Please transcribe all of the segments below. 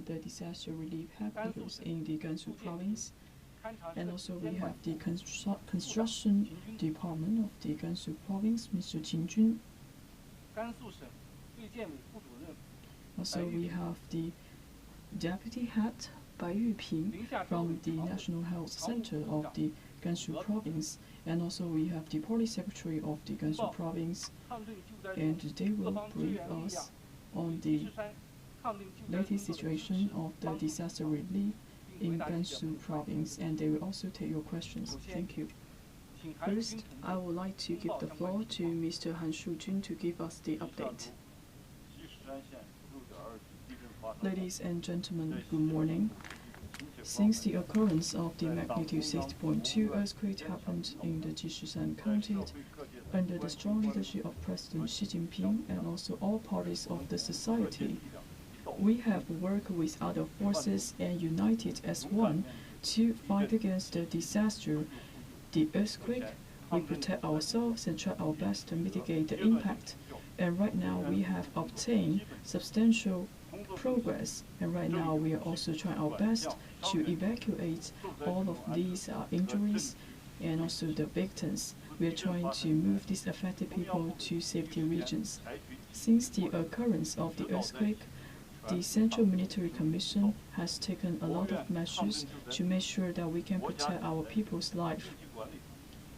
the disaster relief headquarters in the Gansu Province. And also we have the construction department of the Gansu Province, Mr. Qingjun. Also we have the deputy head, Bai Yuping, from the National Health Center of the Gansu Province. And also we have the party secretary of the Gansu Province, and they will brief us on the latest situation of the disaster relief in Gansu Province, and they will also take your questions. Thank you. First, I would like to give the floor to Mr. Han Shujun to give us the update. Ladies and gentlemen, good morning. Since the occurrence of the magnitude 6.2 earthquake happened in the Jishishan County, under the strong leadership of President Xi Jinping and also all parties of the society, we have worked with other forces and united as one to fight against the disaster, the earthquake. We protect ourselves and try our best to mitigate the impact. And right now we have obtained substantial progress, and right now we are also trying our best to evacuate all of these injuries and also the victims. We are trying to move these affected people to safety regions. Since the occurrence of the earthquake, the Central Military Commission has taken a lot of measures to make sure that we can protect our people's life.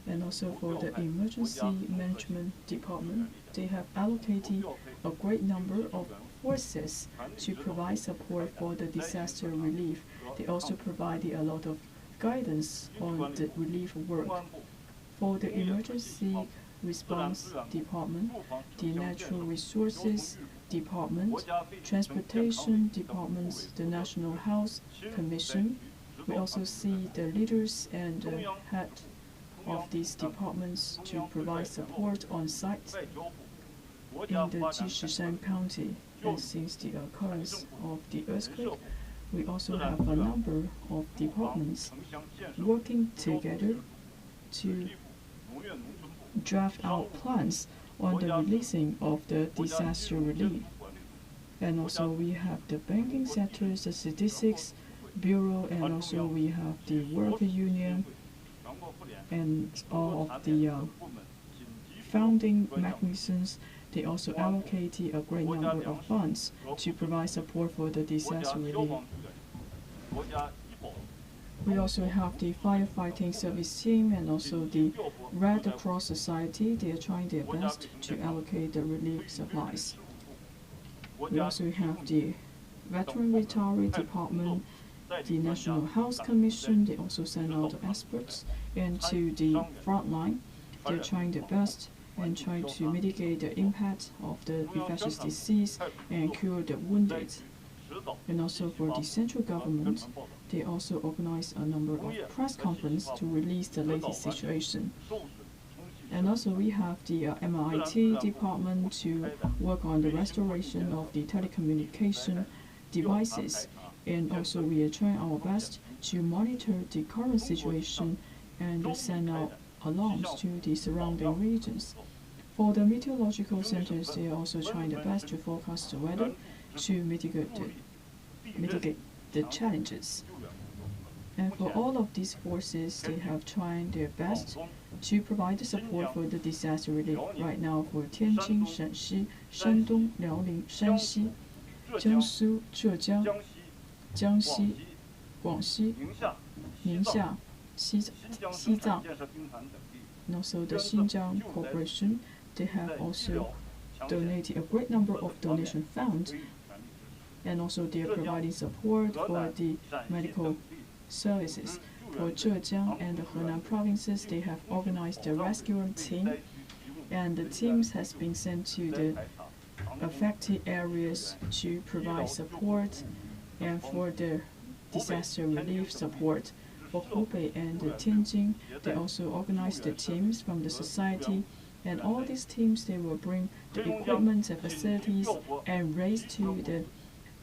And also for the Emergency Management Department, they have allocated a great number of forces to provide support for the disaster relief. They also provided a lot of guidance on the relief work. For the Emergency Response Department, the Natural Resources Department, Transportation Departments, the National Health Commission, we also see the leaders and the head of these departments to provide support on site in the Jishishan County. And since the occurrence of the earthquake, we also have a number of departments working together to draft out plans on the releasing of the disaster relief. And also we have the banking sectors, the statistics bureau, and also we have the worker union and all of the funding mechanisms. They also allocated a great number of funds to provide support for the disaster relief. We also have the firefighting service team and also the Red Cross Society. They are trying their best to allocate the relief supplies. We also have the Veteran Retirement Department, the National Health Commission. They also send out the experts into the front line. They're trying their best and trying to mitigate the impact of the infectious disease and cure the wounded. And also for the central government, they also organize a number of press conferences to release the latest situation. And also we have the MIT department to work on the restoration of the telecommunication devices. And also we are trying our best to monitor the current situation and send out alarms to the surrounding regions. For the meteorological centers, they are also trying their best to forecast the weather to mitigate the challenges. And for all of these forces, they have tried their best to provide the support for the disaster relief. Right now for Tianjin, Shanxi, Shandong, Liaoning, Shanxi, Jiangsu, Zhejiang, Jiangxi, Guangxi, Ningxia, Xizang, and also the Xinjiang Corporation. They have also donated a great number of donation funds, and also they are providing support for the medical services. For Zhejiang and the Henan provinces, they have organized a rescue team, and the teams has been sent to the affected areas to provide support and for the disaster relief support. For Hubei and Tianjin, they also organized the teams from the society, and all these teams, they will bring the equipment and facilities and race to the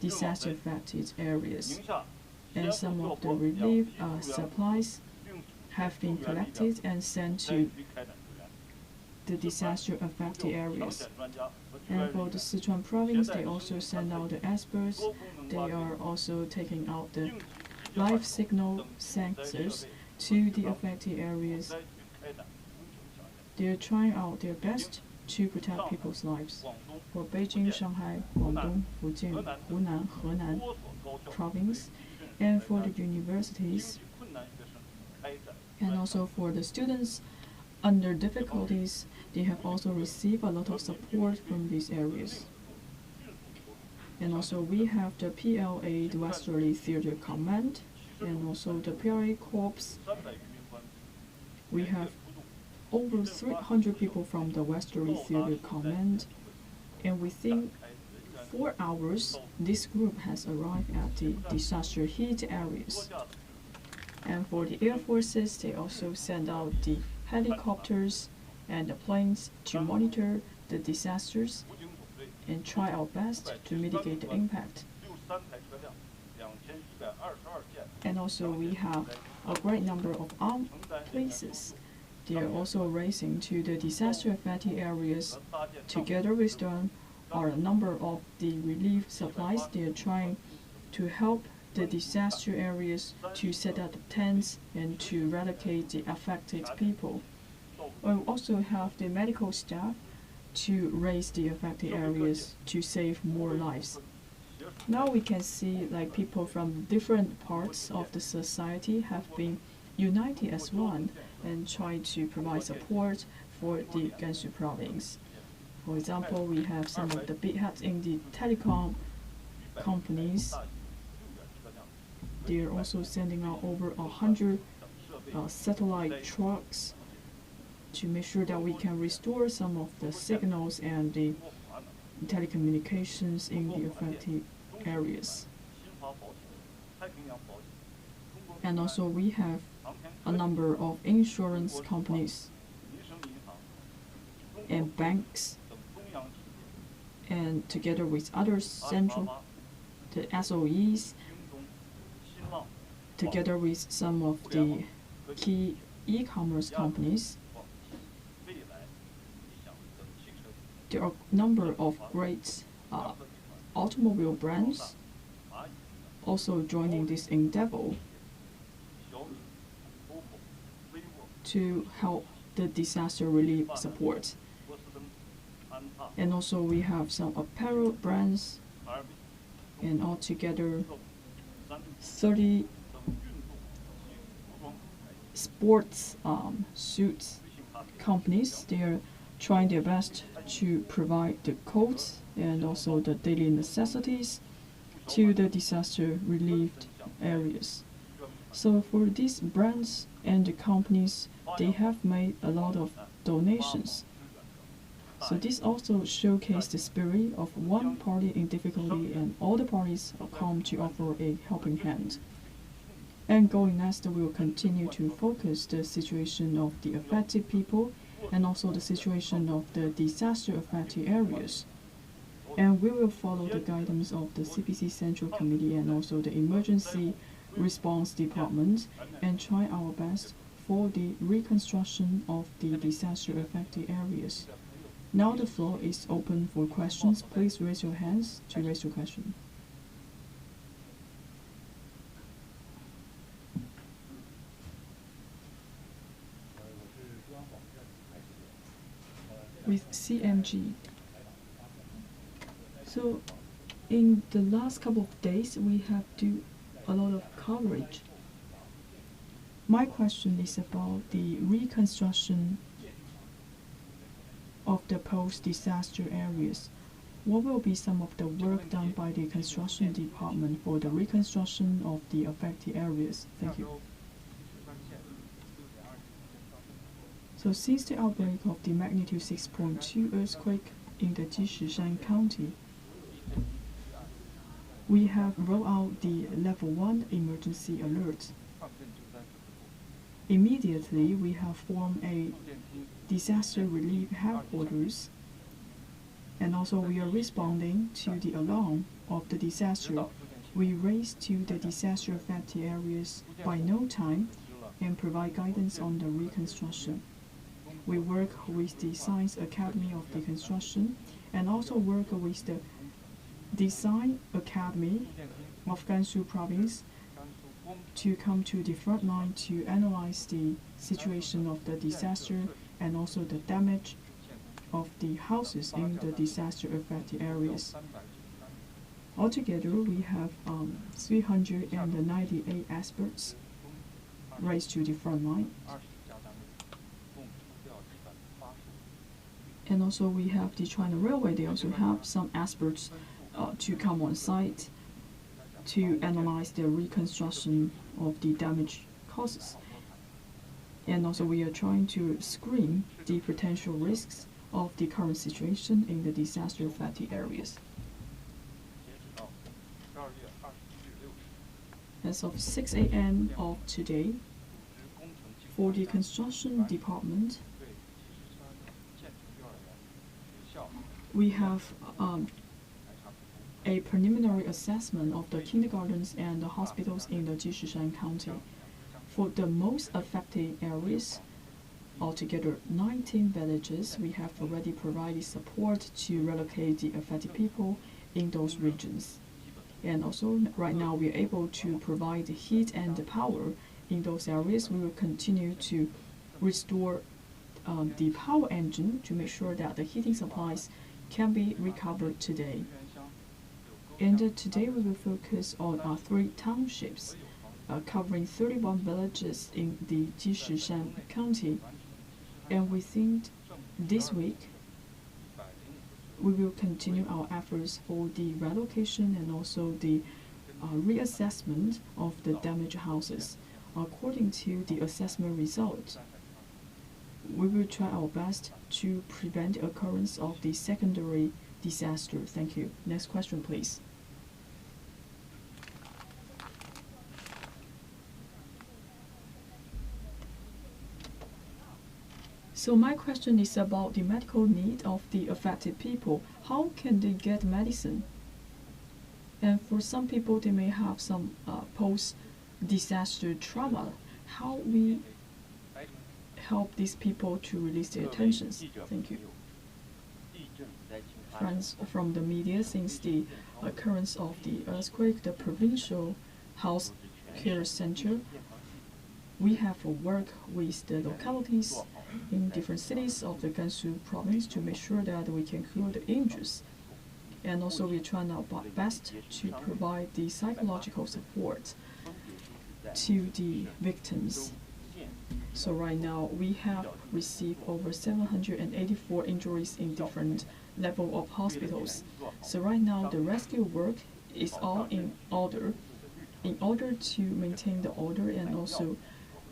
disaster-affected areas. And some of the relief supplies have been collected and sent to the disaster-affected areas. And for the Sichuan province, they also send out the experts. They are also taking out the live signal sensors to the affected areas. They are trying out their best to protect people's lives. For Beijing, Shanghai, Guangdong, Fujian, Hunan, Henan province, and for the universities, and also for the students under difficulties, they have also received a lot of support from these areas. And also we have the PLA, the Westerly Theater Command, and also the PLA Corps. We have over 300 people from the Westerly Theater Command, and within 4 hours, this group has arrived at the disaster hit areas. And for the air forces, they also send out the helicopters and the planes to monitor the disasters and try our best to mitigate the impact. And also we have a great number of armed places. They are also racing to the disaster-affected areas. Together with them are a number of the relief supplies. They are trying to help the disaster areas to set up tents and to relocate the affected people. We also have the medical staff to raise the affected areas to save more lives. Now we can see like people from different parts of the society have been united as one and try to provide support for the Gansu province. For example, we have some of the big heads in the telecom companies. They are also sending out over 100 satellite trucks to make sure that we can restore some of the signals and the telecommunications in the affected areas. And also we have a number of insurance companies and banks, and together with other central, the SOEs, together with some of the key e-commerce companies. There are a number of great automobile brands also joining this endeavor to help the disaster relief support. And also we have some apparel brands, and altogether 30 sports suits companies. They are trying their best to provide the coats and also the daily necessities to the disaster relieved areas. So for these brands and the companies, they have made a lot of donations. So this also showcases the spirit of one party in difficulty, and all the parties come to offer a helping hand. And going next, we will continue to focus the situation of the affected people and also the situation of the disaster-affected areas. And we will follow the guidance of the CPC Central Committee and also the Emergency Response Department and try our best for the reconstruction of the disaster-affected areas. Now the floor is open for questions. Please raise your hands to raise your question. With CMG. So in the last couple of days, we have do a lot of coverage. My question is about the reconstruction of the post-disaster areas. What will be some of the work done by the construction department for the reconstruction of the affected areas? Thank you. So since the outbreak of the magnitude 6.2 earthquake in the Jishishan County, we have rolled out the level 1 emergency alert. Immediately, we have formed a disaster relief headquarters, and also we are responding to the alarm of the disaster. We race to the disaster affected areas by no time and provide guidance on the reconstruction. We work with the Science Academy of the Construction and also work with the Design Academy of Gansu Province to come to the front line to analyze the situation of the disaster and also the damage of the houses in the disaster-affected areas. Altogether, we have 398 experts raised to the front line. And also we have the China Railway, they also have some experts to come on site to analyze the reconstruction of the damage causes. And also we are trying to screen the potential risks of the current situation in the disaster-affected areas. As of 6 a.m. of today, for the construction department, we have a preliminary assessment of the kindergartens and the hospitals in the Jishishan County. For the most affected areas, altogether 19 villages, we have already provided support to relocate the affected people in those regions. And also, right now, we are able to provide the heat and the power in those areas. We will continue to restore the power engine to make sure that the heating supplies can be recovered today. And today we will focus on 3 townships covering 31 villages in the Jishishan County. And we think this week we will continue our efforts for the relocation and also the reassessment of the damaged houses. According to the assessment results, we will try our best to prevent the occurrence of the secondary disaster. Thank you. Next question, please. So my question is about the medical need of the affected people. How can they get medicine? And for some people, they may have some post-disaster trauma. How we help these people to release their tensions? Thank you. Friends from the media, since the occurrence of the earthquake, the provincial health care center, we have worked with the localities in different cities of the Gansu province to make sure that we can cure the injuries. And also we try our best to provide the psychological support to the victims. So right now we have received over 784 injuries in different levels of hospitals. So right now the rescue work is all in order to maintain the order and also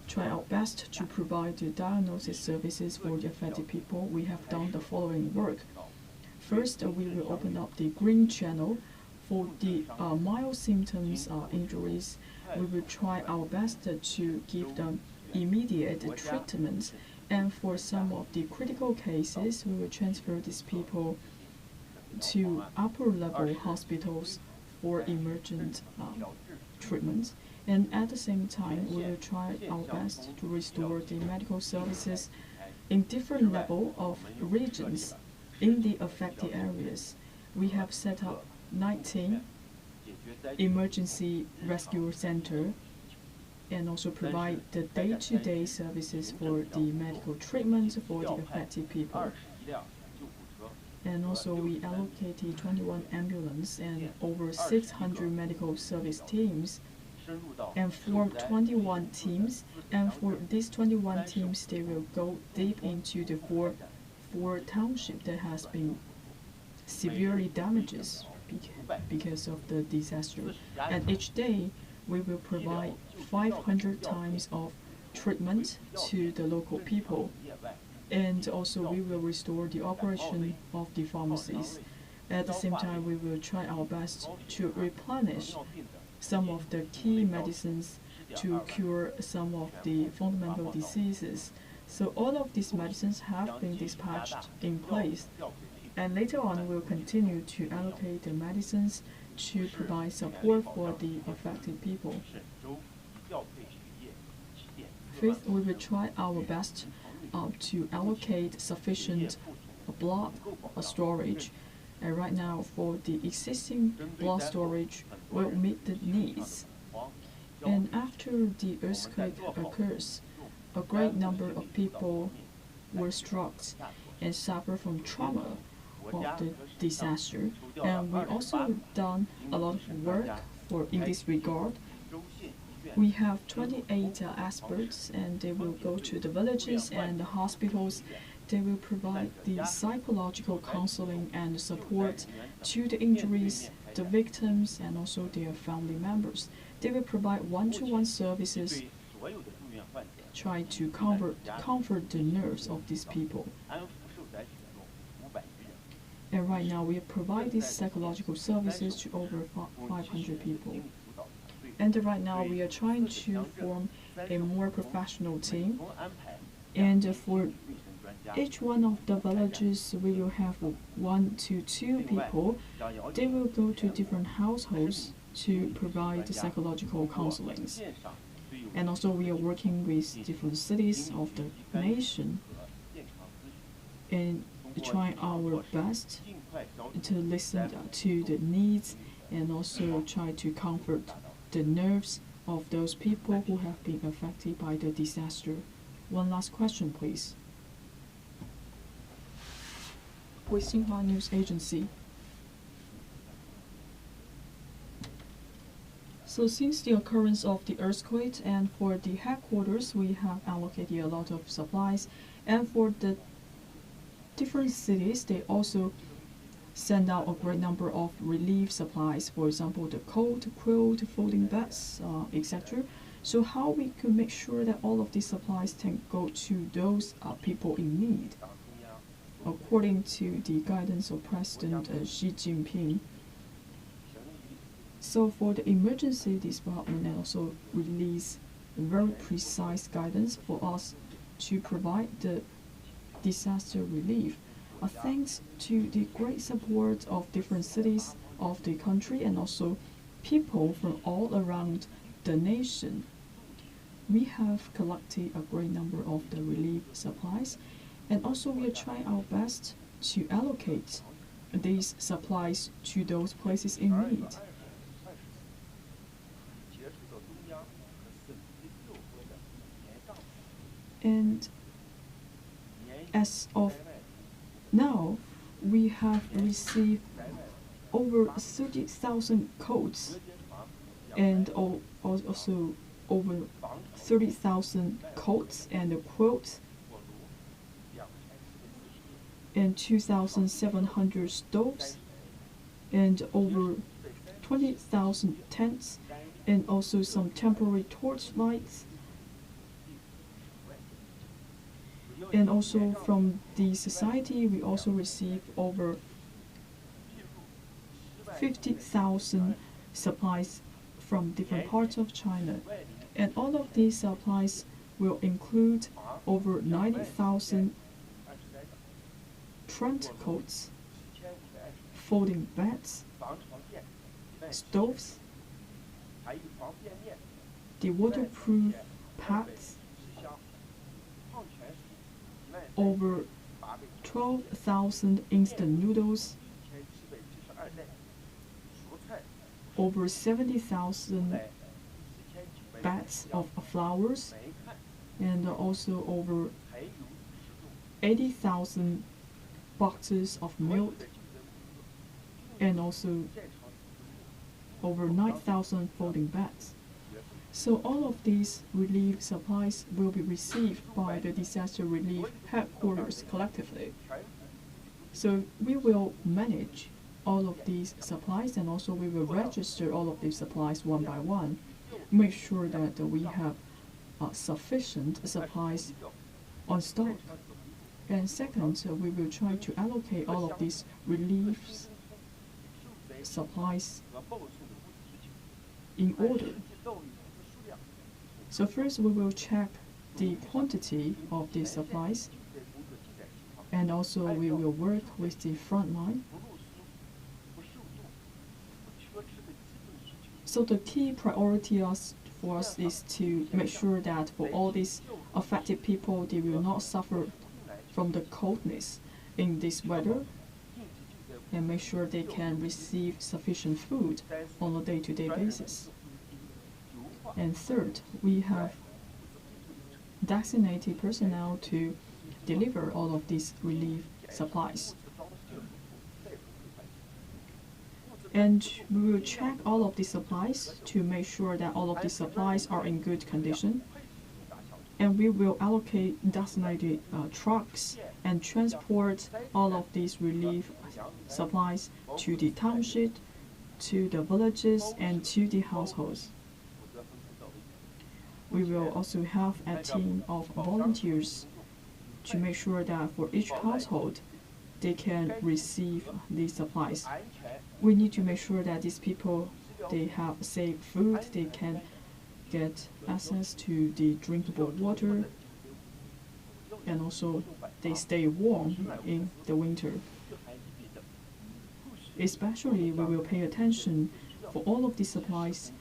try our best to provide the diagnosis services for the affected people. We have done the following work. First, we will open up the green channel for the mild symptoms injuries. We will try our best to give them immediate treatment, and for some of the critical cases, we will transfer these people to upper level hospitals for emergent treatment. And at the same time, we will try our best to restore the medical services in different level of regions in the affected areas. We have set up 19 emergency rescue center and also provide the day-to-day services for the medical treatment for the affected people. And also we allocated 21 ambulance and over 600 medical service teams and form 21 teams, and for these 21 teams they will go deep into the four townships that has been severely damaged because of the disaster. And each day we will provide 500 times of treatment to the local people, and also we will restore the operation of the pharmacies. At the same time, we will try our best to replenish some of the key medicines to cure some of the fundamental diseases. So all of these medicines have been dispatched in place, and later on we'll continue to allocate the medicines to provide support for the affected people. Fifth, we will try our best to allocate sufficient blood storage And right now, for the existing blood storage will meet the needs. And after the earthquake occurs, a great number of people were struck and suffer from trauma of the disaster. And we also done a lot of work in this regard. We have 28 experts, and they will go to the villages and the hospitals. They will provide the psychological counseling and support to the injuries, the victims, and also their family members. They will provide one-to-one services, try to comfort the nerves of these people. And right now, we provide these psychological services to over 500 people. And right now, we are trying to form a more professional team. And for each one of the villages, we will have 1 to 2 people. They will go to different households to provide the psychological counseling. And also, we are working with different cities of the nation and trying our best to listen to the needs and also try to comfort the nerves of those people who have been affected by the disaster. One last question, please. With Xinhua News Agency. So since the occurrence of the earthquake, and for the headquarters, we have allocated a lot of supplies, and for the different cities, they also send out a great number of relief supplies, for example, the coat, quilt, folding beds, etc. So how we could make sure that all of these supplies can go to those people in need, according to the guidance of President Xi Jinping. So for the emergency department, they also release very precise guidance for us to provide the disaster relief. Thanks to the great support of different cities of the country and also people from all around the nation, we have collected a great number of the relief supplies, and also we are trying our best to allocate these supplies to those places in need. And as of now, we have received over 30,000 coats and also over 30,000 coats and quilts and 2,700 stoves and over 20,000 tents and also some temporary torch lights. And also from the society, we also receive over 50,000 supplies from different parts of China. And all of these supplies will include over 90,000 trench coats, folding beds, stoves, the waterproof pads, over 12,000 instant noodles, over 70,000 bags of flowers, and also over 80,000 boxes of milk, and also over 9,000 folding beds. So all of these relief supplies will be received by the disaster relief headquarters collectively. So we will manage all of these supplies, and also we will register all of these supplies one by one, make sure that we have sufficient supplies on stock. And second, we will try to allocate all of these relief supplies in order. So first we will check the quantity of these supplies, and also we will work with the front line. So the key priority for us is to make sure that for all these affected people, they will not suffer from the coldness in this weather. and make sure they can receive sufficient food on a day-to-day basis. And third, we have designated personnel to deliver all of these relief supplies. And we will check all of the supplies to make sure that all of the supplies are in good condition. And we will allocate designated trucks and transport all of these relief supplies to the township, to the villages, and to the households. We will also have a team of volunteers to make sure that for each household, they can receive these supplies. We need to make sure that these people, they have safe food, they can get access to the drinkable water, and also they stay warm in the winter. Especially, we will pay attention for all of these supplies,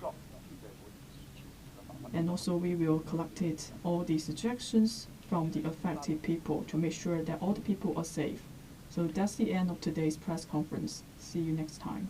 and also we will collect all the suggestions from the affected people to make sure that all the people are safe. So that's the end of today's press conference. See you next time.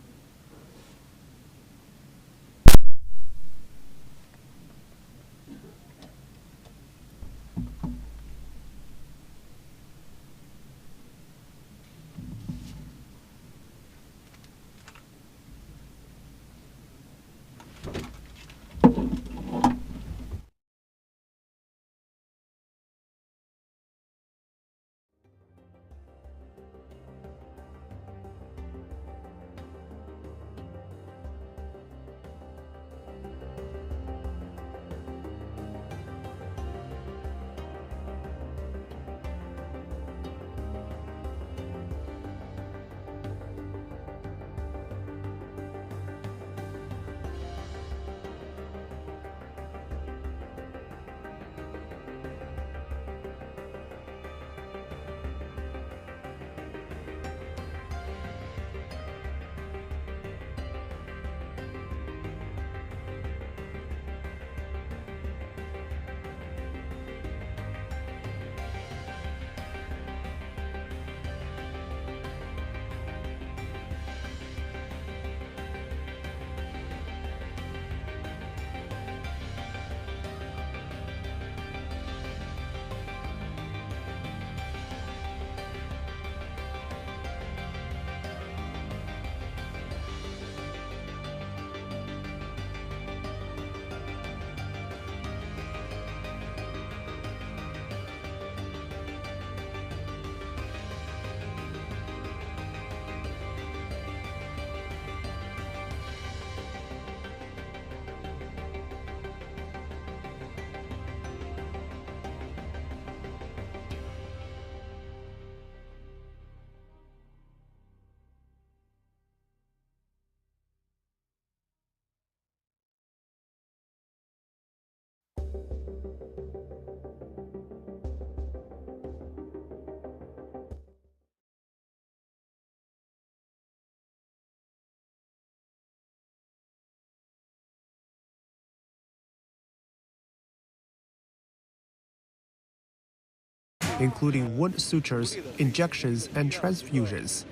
including wound sutures, injections, and transfusions.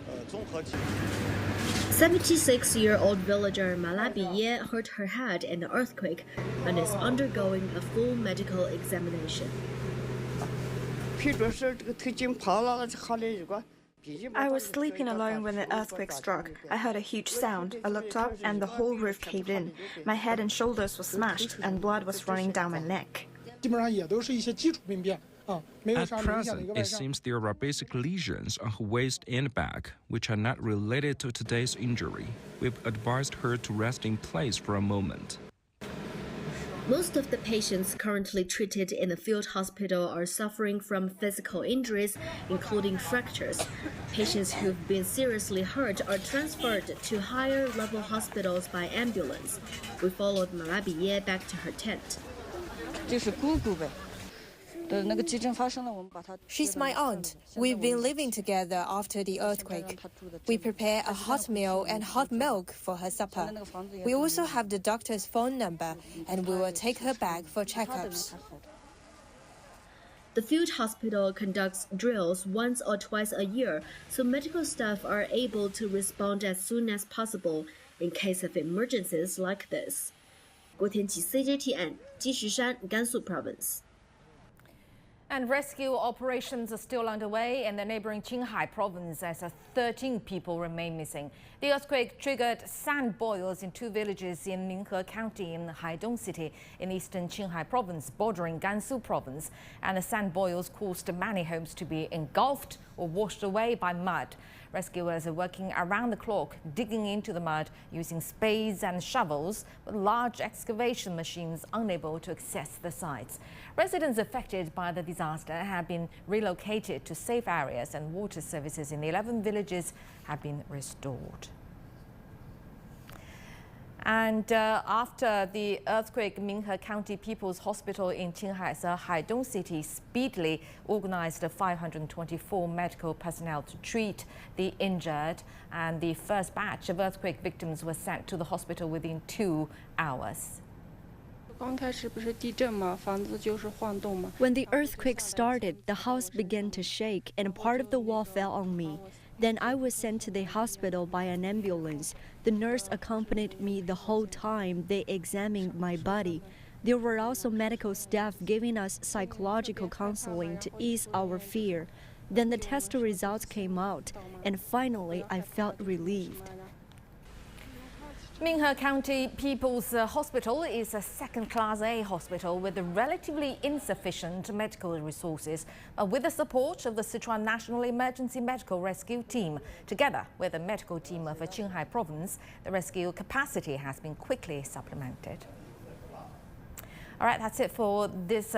76-year-old villager Malabiye hurt her head in the earthquake and is undergoing a full medical examination. I was sleeping alone when the earthquake struck. I heard a huge sound. I looked up and the whole roof caved in. My head and shoulders were smashed and blood was running down my neck. At present, it seems there are basic lesions on her waist and back, which are not related to today's injury. We've advised her to rest in place for a moment. Most of the patients currently treated in the field hospital are suffering from physical injuries, including fractures. Patients who've been seriously hurt are transferred to higher-level hospitals by ambulance. We followed Malabiye back to her tent. She's my aunt. We've been living together after the earthquake. We prepare a hot meal and hot milk for her supper. We also have the doctor's phone number, and we will take her back for checkups. The field hospital conducts drills once or twice a year, so medical staff are able to respond as soon as possible in case of emergencies like this. 郭天琪 CGTN 积石山 Gansu Province. And rescue operations are still underway in the neighboring Qinghai province as 13 people remain missing. The earthquake triggered sand boils in 2 villages in Qinghai County in Haidong City in eastern Qinghai province bordering Gansu Province. And the sand boils caused many homes to be engulfed or washed away by mud. Rescuers are working around the clock, digging into the mud using spades and shovels, with large excavation machines unable to access the sites. Residents affected by the disaster have been relocated to safe areas, and water services in the 11 villages have been restored. And after the earthquake, Qinghai County People's Hospital in Qinghai's Haidong City speedily organized 524 medical personnel to treat the injured, and the first batch of earthquake victims was sent to the hospital within 2 hours. When the earthquake started, the house began to shake and part of the wall fell on me. Then I was sent to the hospital by an ambulance. The nurse accompanied me the whole time they examined my body. There were also medical staff giving us psychological counseling to ease our fear. Then the test results came out, and finally I felt relieved. Qinghai County People's Hospital is a second-class A hospital with relatively insufficient medical resources, but with the support of the Sichuan National Emergency Medical Rescue Team. Together with the medical team of Qinghai Province, the rescue capacity has been quickly supplemented. All right, that's it for this.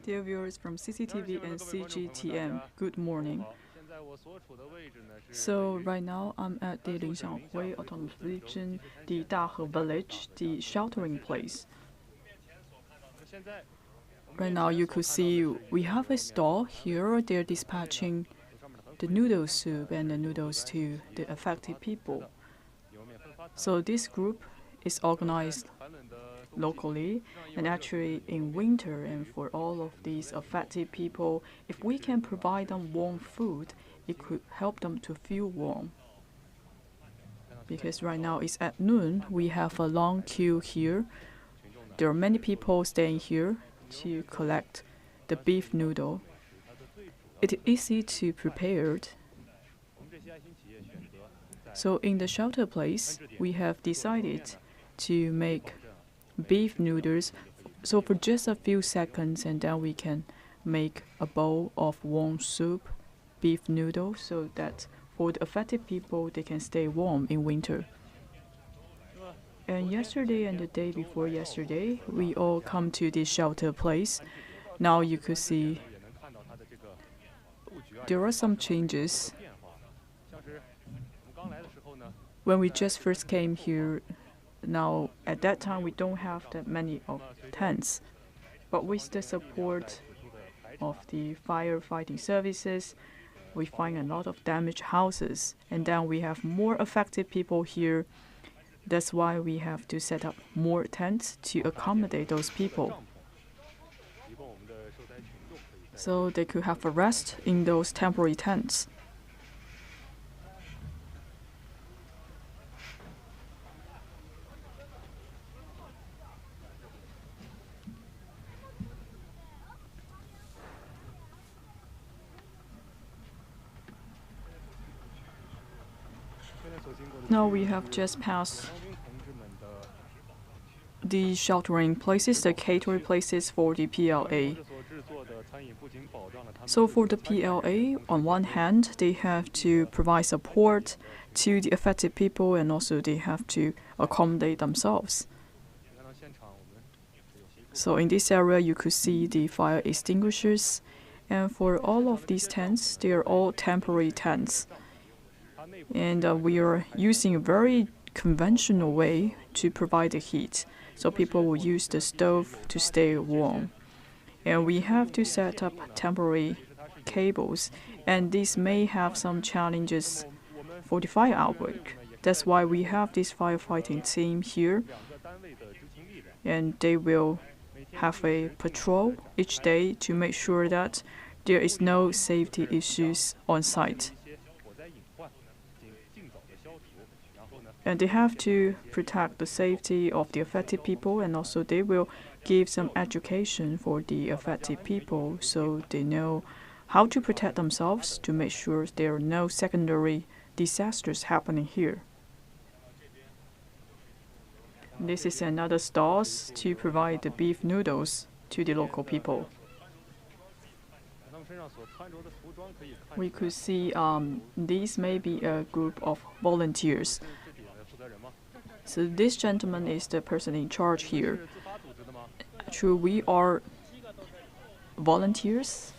Dear viewers from CCTV and CGTN, good morning. So right now I'm at the Linxianghui Autonomous Region, the Dahe Village, the sheltering place. Right now you could see we have a stall here. They're dispatching the noodle soup and the noodles to the affected people. So this group is organized locally, and actually in winter, and for all of these affected people, if we can provide them warm food, it could help them to feel warm. Because right now it's at noon, we have a long queue here. There are many people staying here to collect the beef noodle. It is easy to prepare. So in the shelter place, we have decided to make beef noodles, so for just a few seconds, and then we can make a bowl of warm soup, beef noodles, so that for the affected people they can stay warm in winter. And yesterday and the day before yesterday, we all come to this shelter place. Now you could see there are some changes. When we just first came here, now, at that time, we don't have that many of tents, but with the support of the firefighting services, we find a lot of damaged houses, and then we have more affected people here. That's why we have to set up more tents to accommodate those people, so they could have a rest in those temporary tents. Now we have just passed the sheltering places, the catering places for the PLA. So for the PLA, on one hand, they have to provide support to the affected people, and also they have to accommodate themselves. So in this area, you could see the fire extinguishers, and for all of these tents, they are all temporary tents. And we are using a very conventional way to provide the heat. So people will use the stove to stay warm. And we have to set up temporary cables, and this may have some challenges for the fire outbreak. That's why we have this firefighting team here, and they will have a patrol each day to make sure that there is no safety issues on site. And they have to protect the safety of the affected people, and also they will give some education for the affected people so they know how to protect themselves to make sure there are no secondary disasters happening here. This is another stall to provide the beef noodles to the local people. We could see these may be a group of volunteers. So this gentleman is the person in charge here. Actually, we are volunteers.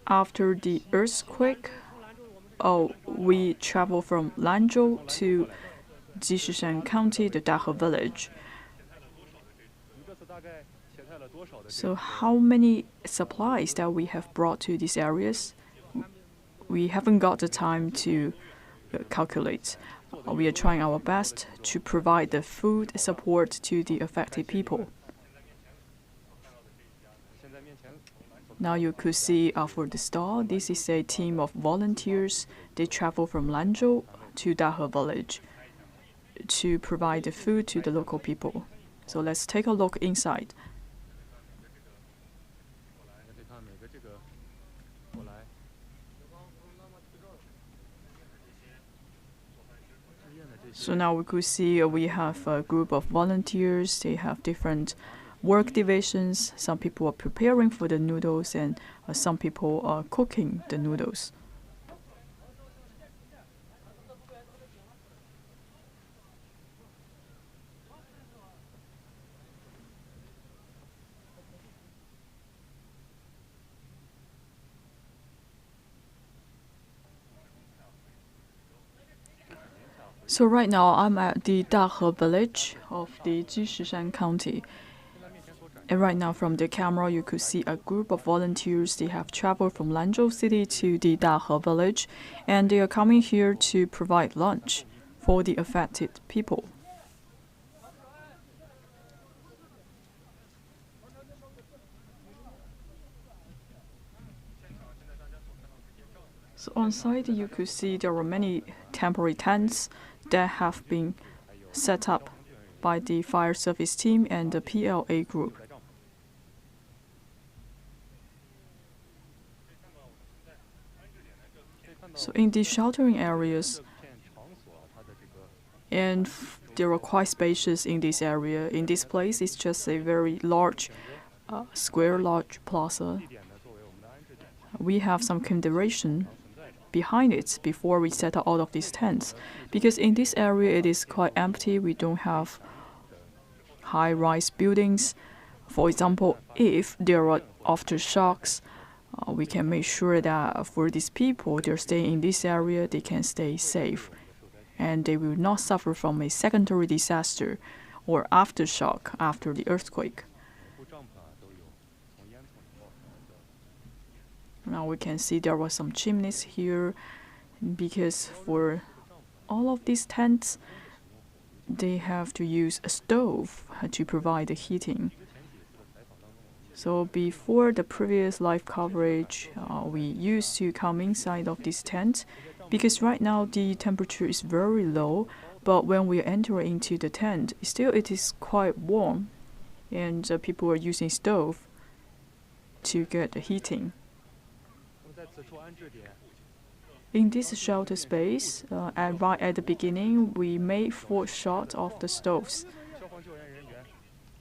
After the earthquake, we travel from Lanzhou to Jishishan County, the Dahe village. So how many supplies that we have brought to these areas? We haven't got the time to calculate. We are trying our best to provide the food support to the affected people. Now you could see for the stall, this is a team of volunteers. They travel from Lanzhou to Dahe village to provide the food to the local people. So let's take a look inside. So now we could see we have a group of volunteers. They have different work divisions. Some people are preparing for the noodles, and some people are cooking the noodles. So right now I'm at the Dahe village of the Jishishan County. And right now from the camera you could see a group of volunteers. They have traveled from Lanzhou City to the Dahe village and they are coming here to provide lunch for the affected people. So on site you could see there were many temporary tents that have been set up by the fire service team and the PLA group. So in these sheltering areas, and they are quite spacious in this area. In this place, it's just a very large, large plaza. We have some consideration behind it before we set up all of these tents, because in this area it is quite empty. We don't have high-rise buildings. For example, if there are aftershocks, we can make sure that for these people, they're staying in this area, they can stay safe and they will not suffer from a secondary disaster or aftershock after the earthquake. Now we can see there were some chimneys here because for all of these tents, they have to use a stove to provide the heating. So before the previous live coverage, we used to come inside of this tent because right now the temperature is very low, but when we enter into the tent, still it is quite warm and people are using stove to get the heating. In this shelter space, right at the beginning, we made 4 shots of the stoves.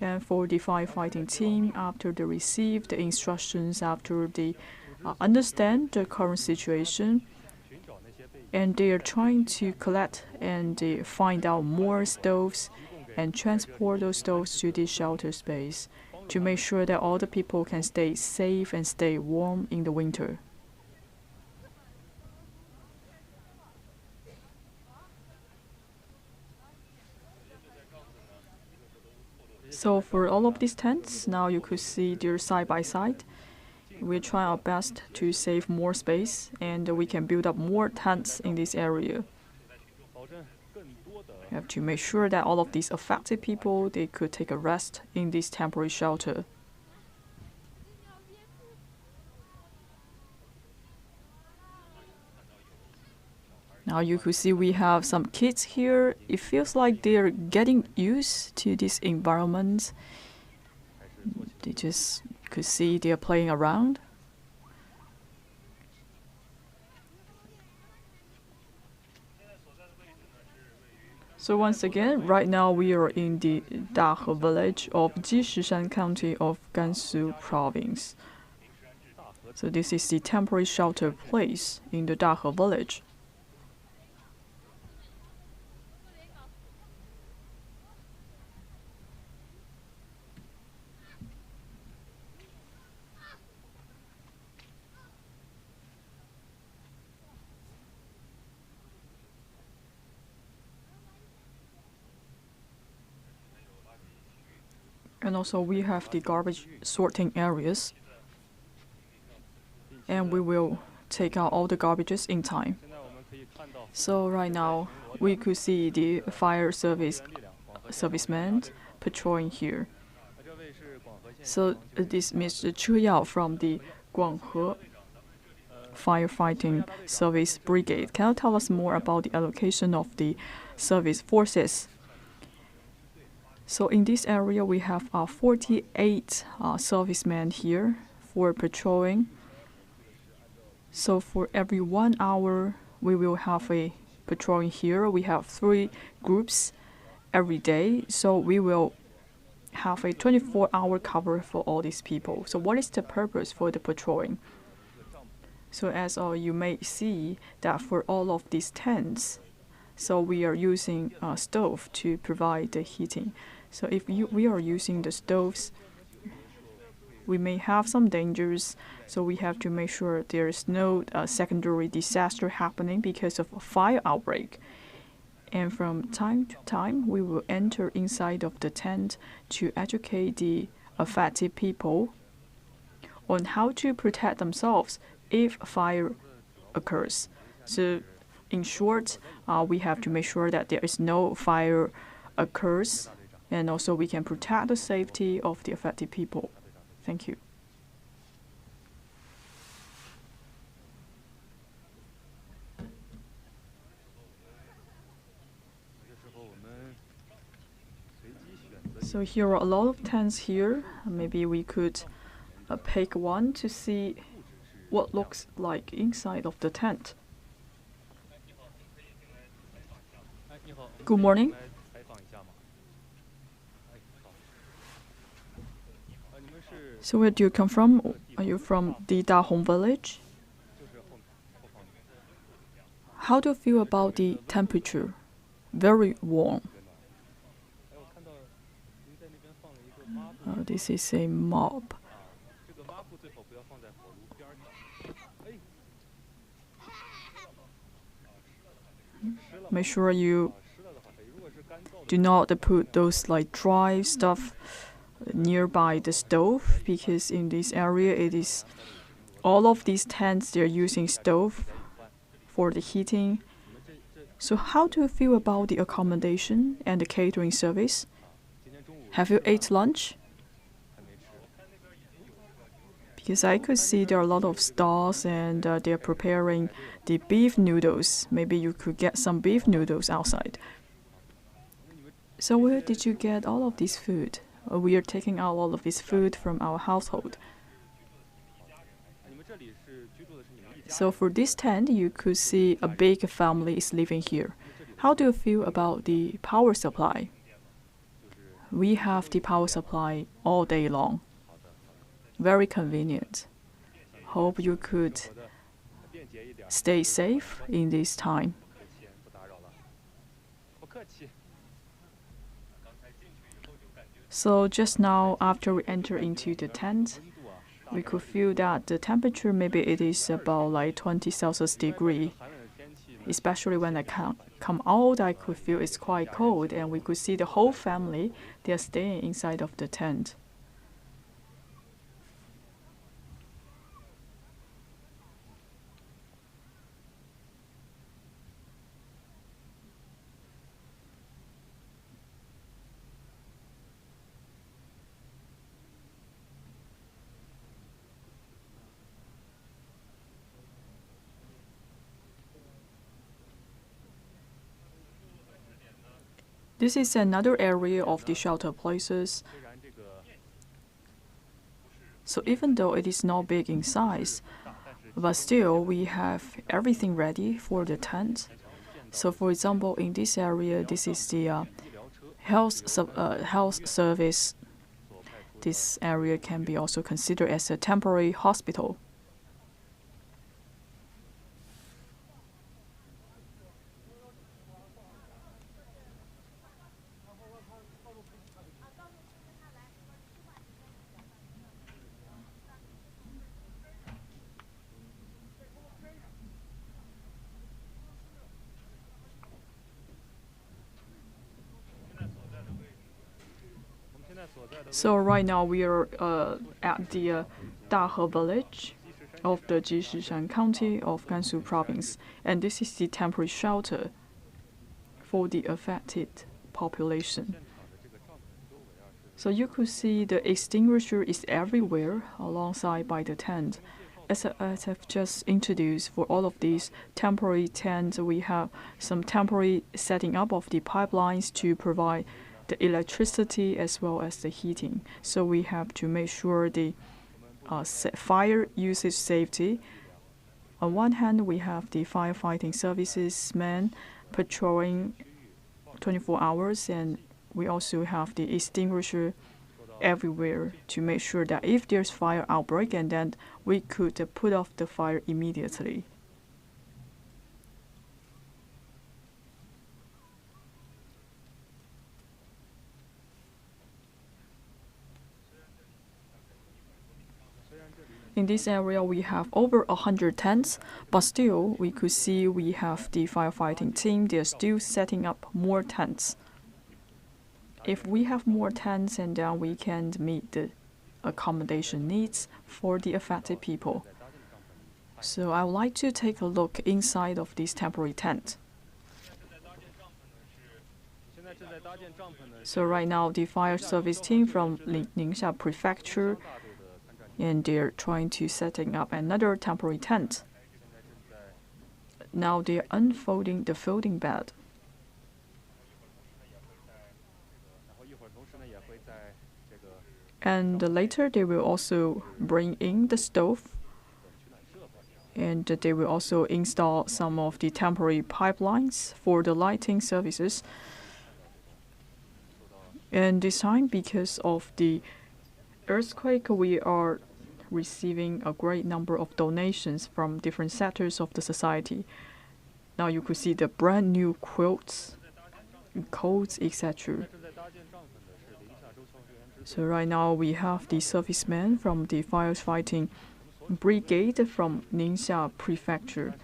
And for the firefighting team, after they receive the instructions, after they understand the current situation, and they are trying to collect and find out more stoves and transport those stoves to the shelter space to make sure that all the people can stay safe and stay warm in the winter. So for all of these tents, now you could see they're side by side. We try our best to save more space and we can build up more tents in this area. We have to make sure that all of these affected people, they could take a rest in this temporary shelter. Now you could see we have some kids here. It feels like they're getting used to this environment. They just could see they're playing around. So once again, right now we are in the Dahe village of Jishishan County of Gansu Province. So this is the temporary shelter place in the Dahe village. And also we have the garbage sorting areas. And we will take out all the garbages in time. So right now we could see the fire servicemen patrolling here. So this Mr. Chu Yao from the Guanghe Firefighting Service Brigade. Can you tell us more about the allocation of the service forces? So in this area, we have 48 servicemen here for patrolling. So for every 1 hour, we will have a patrolling here. We have 3 groups every day. So we will have a 24-hour cover for all these people. So what is the purpose for the patrolling? So as you may see that for all of these tents, so we are using a stove to provide the heating. So if we are using the stoves, we may have some dangers. So we have to make sure there is no secondary disaster happening because of a fire outbreak. And from time to time, we will enter inside of the tent to educate the affected people on how to protect themselves if fire occurs. So, in short, we have to make sure that there is no fire occurs, and also we can protect the safety of the affected people. Thank you. So here are a lot of tents here. Maybe we could pick one to see what looks like inside of the tent. Good morning. So where do you come from? Are you from the Dahong village? How do you feel about the temperature? Very warm. This is a mop. Make sure you do not put those like dry stuff nearby the stove, because in this area it is all of these tents they're using stove for the heating. So how do you feel about the accommodation and the catering service? Have you ate lunch? Because I could see there are a lot of stalls and they're preparing the beef noodles. Maybe you could get some beef noodles outside. So where did you get all of this food? We are taking out all of this food from our household. So for this tent, you could see a big family is living here. How do you feel about the power supply? We have the power supply all day long. Very convenient. Hope you could stay safe in this time. So just now, after we enter into the tent, we could feel that the temperature, maybe it is about like 20 Celsius degree. Especially when I come out, I could feel it's quite cold, and we could see the whole family, they are staying inside of the tent. This is another area of the shelter places. So even though it is not big in size, but still we have everything ready for the tent. So for example, in this area, this is the health service. This area can be also considered as a temporary hospital. So right now we are at the Dahe village of the Jishishan County of Gansu Province, and this is the temporary shelter for the affected population. So you could see the extinguisher is everywhere alongside by the tent. As I've just introduced, for all of these temporary tents, we have some temporary setting up of the pipelines to provide the electricity as well as the heating. So we have to make sure the fire usage safety. On one hand, we have the firefighting services men patrolling 24 hours, and we also have the extinguisher everywhere to make sure that if there's fire outbreak, and then we could put off the fire immediately. In this area, we have over 100 tents, but still, we could see we have the firefighting team. They're still setting up more tents. If we have more tents, and then we can meet the accommodation needs for the affected people. So I would like to take a look inside of this temporary tent. So right now, the fire service team from Ningxia Prefecture, and they're trying to setting up another temporary tent. Now they're unfolding the folding bed. And later they will also bring in the stove, and they will also install some of the temporary pipelines for the lighting services. And this time, because of the earthquake, we are receiving a great number of donations from different sectors of the society. Now you could see the brand new quilts, coats, etc. So right now we have the servicemen from the firefighting brigade from Ningxia Prefecture.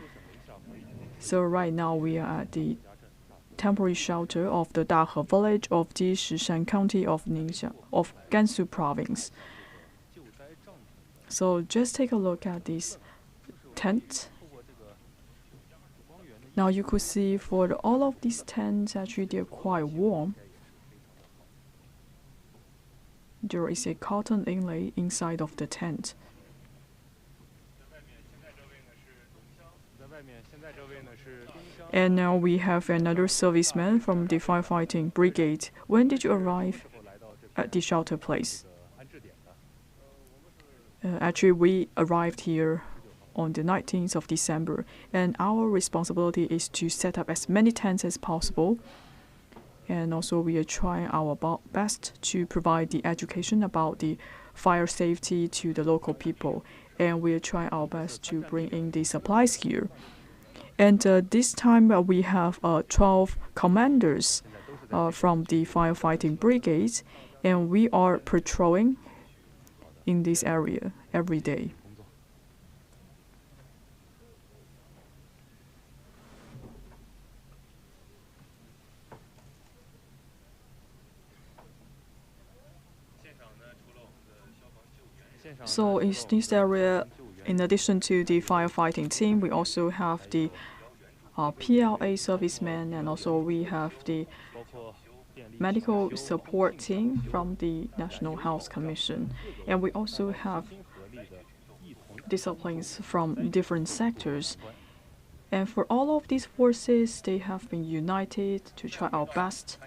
So right now we are at the temporary shelter of the Dahe village of Jishishan County of Gansu Province. So just take a look at this tent. Now you could see for all of these tents, actually they're quite warm. There is a cotton inlay inside of the tent. And now we have another serviceman from the firefighting brigade. When did you arrive at the shelter place? Actually, we arrived here on the 19th of December, and our responsibility is to set up as many tents as possible. And also we are trying our best to provide the education about the fire safety to the local people. And we are trying our best to bring in the supplies here. And this time we have 12 commanders from the firefighting brigades, and we are patrolling in this area every day. So in this area, in addition to the firefighting team, we also have the PLA servicemen, and also we have the medical support team from the National Health Commission. And we also have disciplines from different sectors. And for all of these forces, they have been united to try our best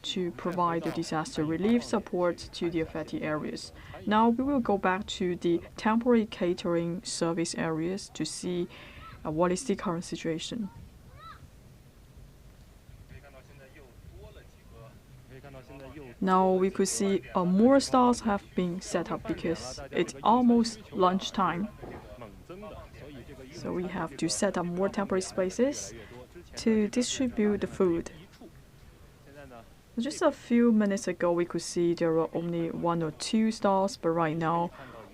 to provide the disaster relief support to the affected areas. Now we will go back to the temporary catering service areas to see what is the current situation. Now we could see more stalls have been set up because it's almost lunchtime. So we have to set up more temporary spaces to distribute the food. Just a few minutes ago, we could see there were only 1 or 2 stalls, but right now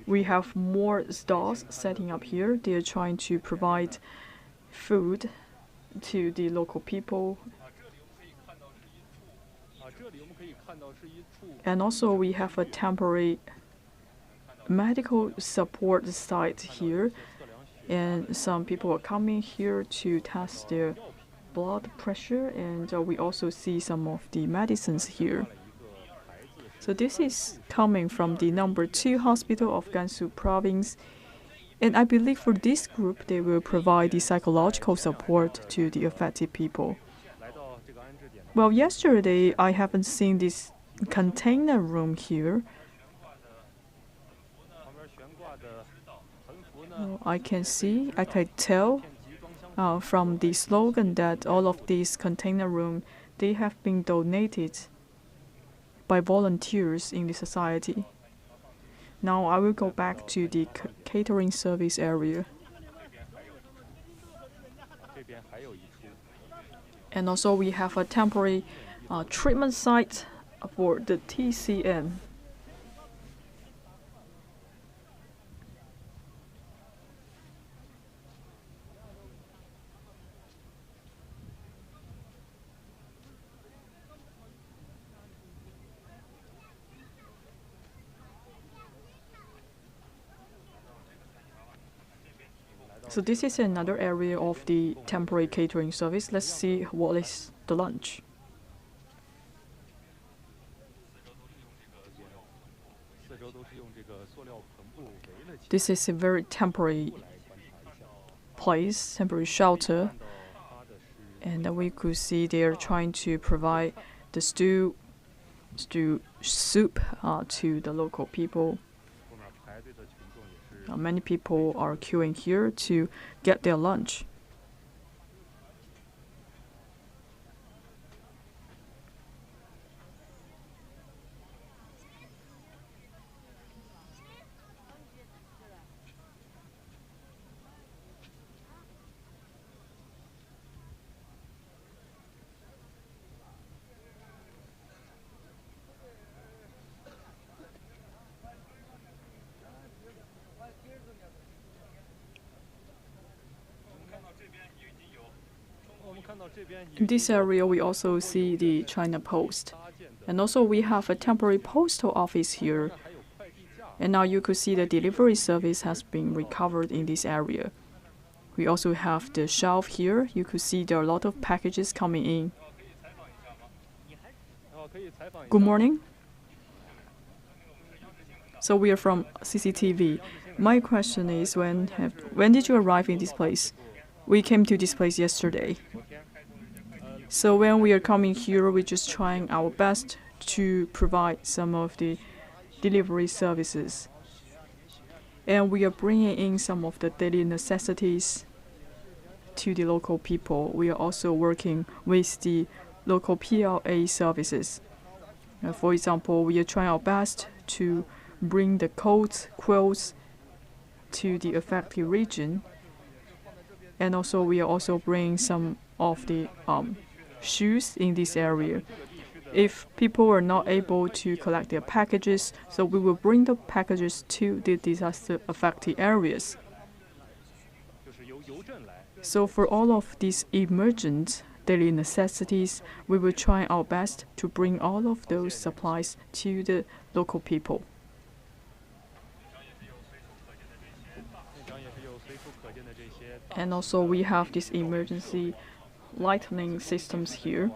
we have more stalls setting up here. They are trying to provide food to the local people. And also we have a temporary medical support site here, and some people are coming here to test their blood pressure, and we also see some of the medicines here. So this is coming from the number 2 hospital of Gansu Province, and I believe for this group they will provide the psychological support to the affected people. Well, yesterday I haven't seen this container room here. I can tell from the slogan that all of these container rooms, they have been donated by volunteers in the society. Now I will go back to the catering service area. And also we have a temporary treatment site for the TCN. So this is another area of the temporary catering service. Let's see what is the lunch. This is a very temporary place, temporary shelter. And we could see they're trying to provide the stew soup to the local people. Many people are queuing here to get their lunch. In this area, we also see the China Post. And also we have a temporary postal office here. And now you could see the delivery service has been recovered in this area. We also have the shelf here. You could see there are a lot of packages coming in. Good morning. So we are from CCTV. My question is, when did you arrive in this place? We came to this place yesterday. So when we are coming here, we're just trying our best to provide some of the delivery services. And we are bringing in some of the daily necessities to the local people. We are also working with the local PLA services. For example, we are trying our best to bring the quilts to the affected region. And also we are also bringing some of the shoes in this area. If people are not able to collect their packages, so we will bring the packages to the disaster-affected areas. So for all of these emergent daily necessities, we will try our best to bring all of those supplies to the local people. And also we have these emergency lighting systems here.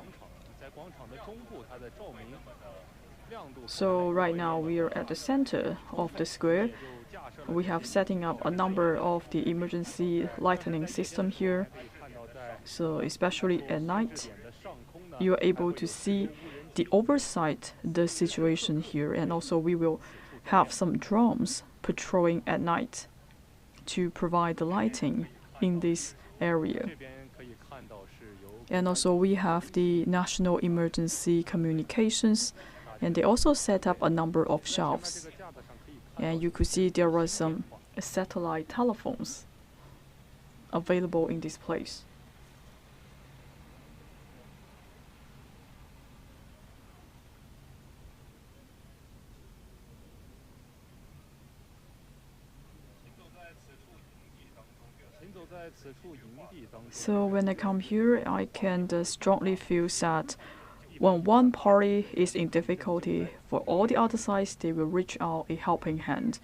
So right now we are at the center of the square. We have setting up a number of the emergency lighting system here. So especially at night, you are able to see the oversight the situation here. And also we will have some drones patrolling at night to provide the lighting in this area. And also we have the National Emergency Communications, and they also set up a number of shelves. And you could see there are some satellite telephones available in this place. So when I come here, I can strongly feel that when one party is in difficulty, for all the other sides, they will reach out a helping hand.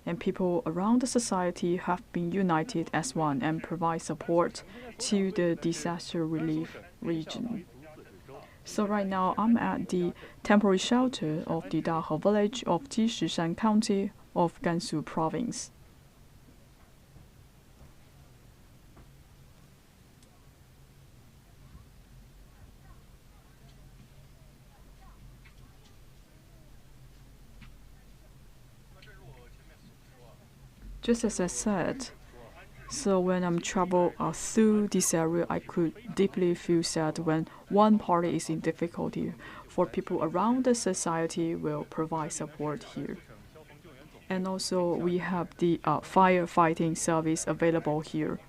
And people around the society have been united as one and provide support to the disaster relief region. So right now, I'm at the temporary shelter of the Dahe village of Jishishan County of Gansu Province. Just as I said, so when I'm traveling through this area, I could deeply feel sad when one party is in difficulty. For people around the society will provide support here. And also we have the firefighting service available here.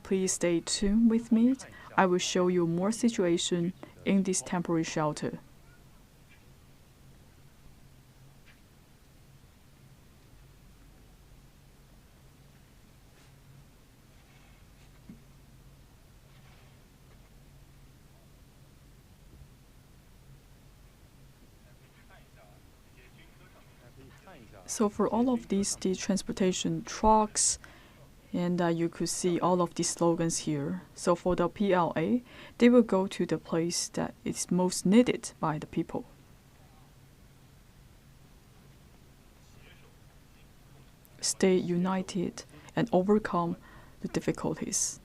Please stay tuned with me. I will show you more situation in this temporary shelter. So for all of these, the transportation trucks, and you could see all of these slogans here. So for the PLA, they will go to the place that is most needed by the people. Stay united and overcome the difficulties.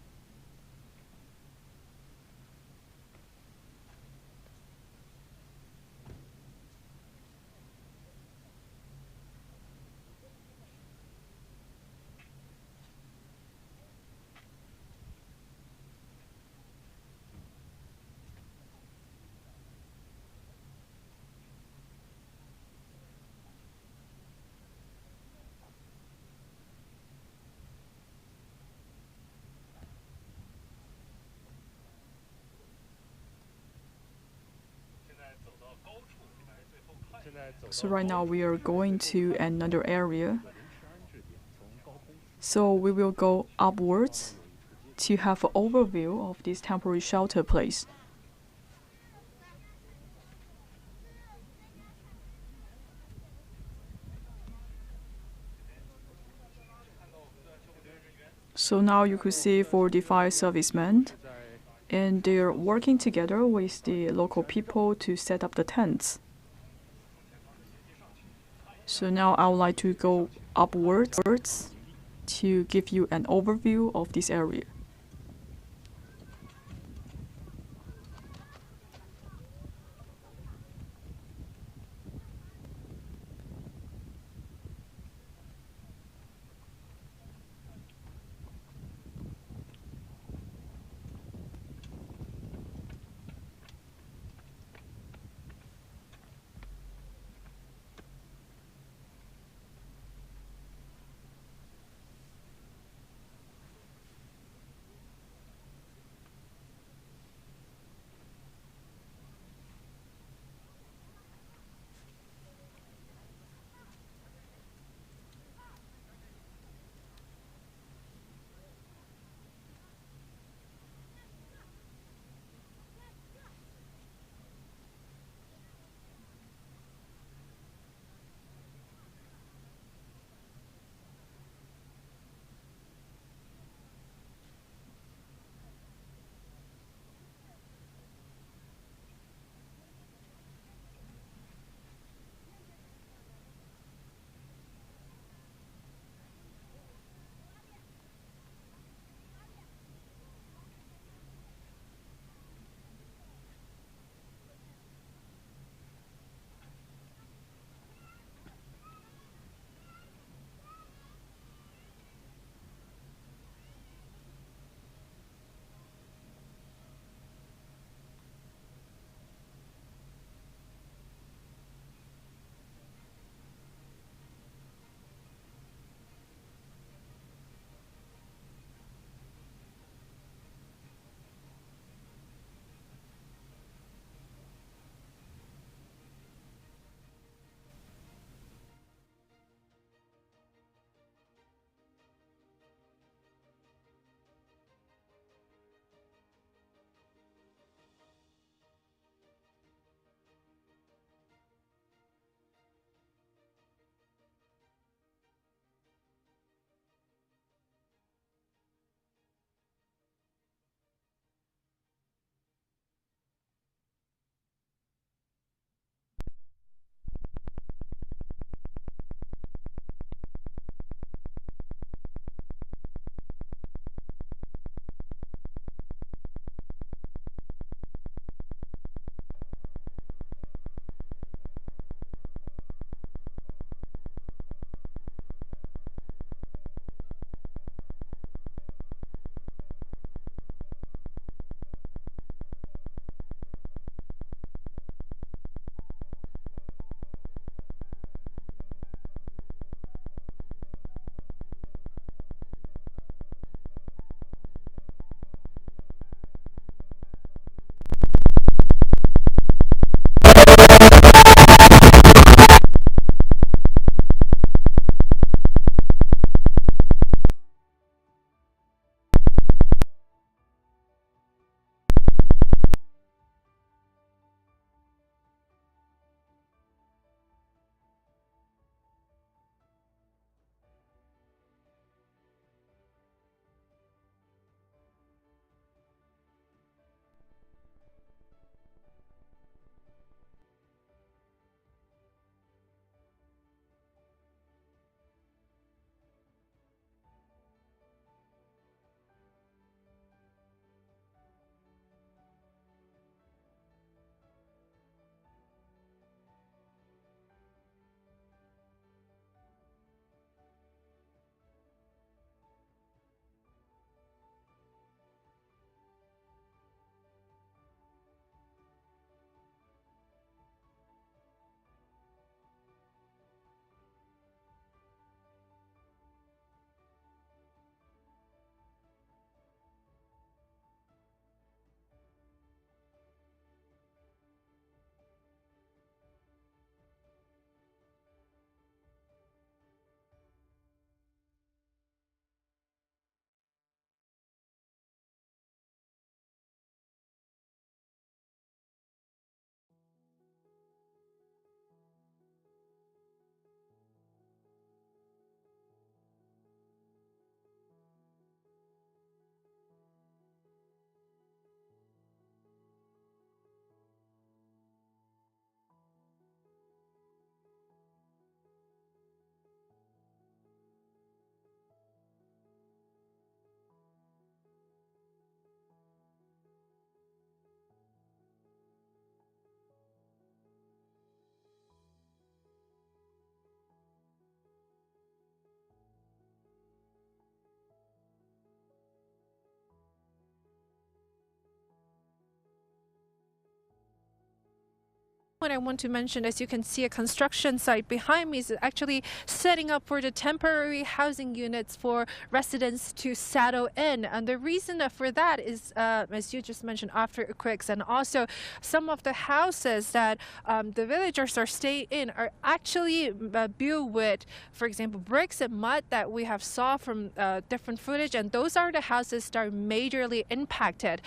So right now we are going to another area. So we will go upwards to have an overview of this temporary shelter place. So now you could see 45 servicemen, and they're working together with the local people to set up the tents. So now I would like to go upwards to give you an overview of this area. What I want to mention, as you can see, a construction site behind me is actually setting up for the temporary housing units for residents to settle in. And the reason for that is, as you just mentioned, after earthquakes, and also some of the houses that the villagers are staying in are actually built with, for example, bricks and mud that we have saw from different footage, and those are the houses that are majorly impacted.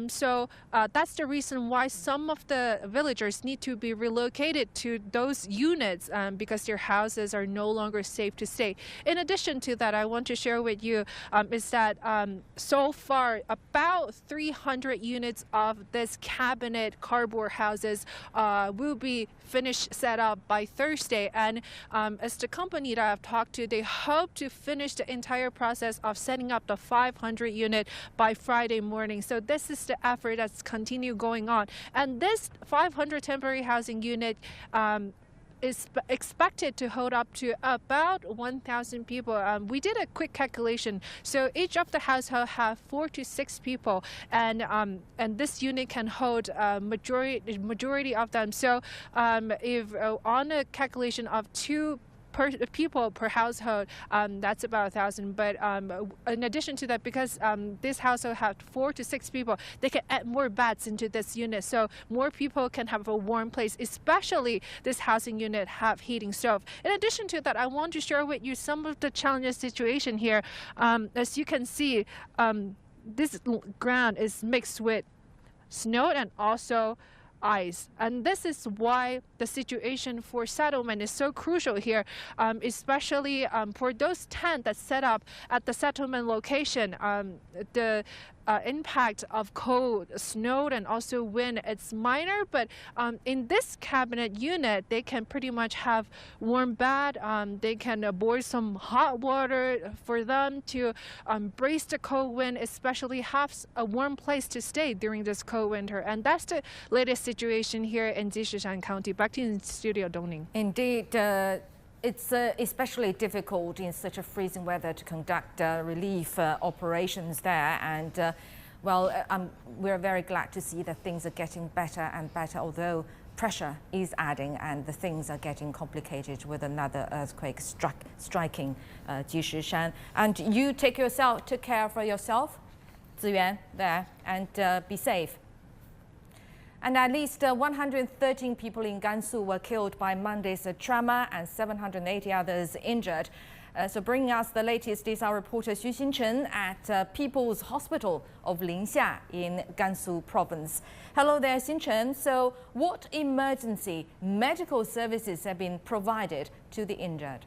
So that's the reason why some of the villagers need to be relocated to those units because their houses are no longer safe to stay. In addition to that, I want to share with you is that so far about 300 units of this cabinet cardboard houses will be finished set up by Thursday. And as the company that I've talked to, they hope to finish the entire process of setting up the 500 unit by Friday morning. So this is the effort that's continue going on. And this 500 temporary housing unit is expected to hold up to about 1,000 people. We did a quick calculation. So each of the household have 4 to 6 people, and this unit can hold majority of them. So if on a calculation of 2 people per household, that's about 1,000. But in addition to that, because this household have 4 to 6 people, they can add more beds into this unit, so more people can have a warm place. Especially this housing unit have heating stove. In addition to that, I want to share with you some of the challenging situation here. As you can see, this ground is mixed with snow and also ice, and this is why the situation for settlement is so crucial here, especially for those tents that set up at the settlement location. The impact of cold, snow, and also wind, it's minor, but in this cabinet unit, they can pretty much have warm bed. They can boil some hot water for them to brace the cold wind, especially have a warm place to stay during this cold winter. And that's the latest situation here in Jishishan County. Back to you in studio, Dongning. Indeed. It's especially difficult in such a freezing weather to conduct relief operations there. And, we're very glad to see that things are getting better and better, although pressure is adding and the things are getting complicated with another earthquake striking Jishishan. And you took care for yourself, Ziyuan, there, and be safe. And at least 113 people in Gansu were killed by Monday's tremor and 780 others injured. So bringing us the latest is our reporter Xu Xinchen at People's Hospital of Linxia in Gansu Province. Hello there, Xinchen. So what emergency medical services have been provided to the injured?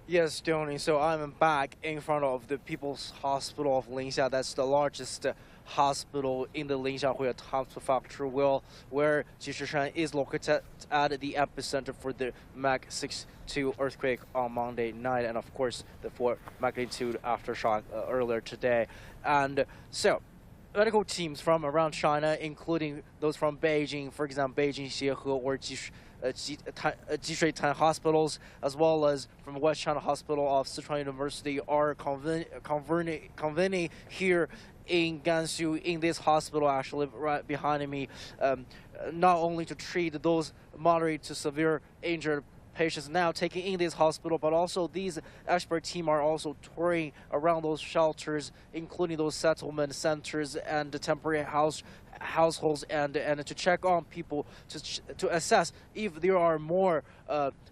Yes, Tony. So I'm back in front of the People's Hospital of Linxia. That's the largest hospital in the Linxia prefecture, where Jishishan is located at the epicenter for the M6.2 earthquake on Monday night, and of course the 4 magnitude aftershock earlier today. And so medical teams from around China, including those from Beijing, for example, Beijing Xiehe or Jishuitan hospitals, as well as from West China Hospital of Sichuan University, are convening here in Gansu, in this hospital actually right behind me, not only to treat those moderate to severe injured patients now taken in this hospital, but also these expert team are also touring around those shelters, including those settlement centers and the temporary households, and to check on people to assess if there are more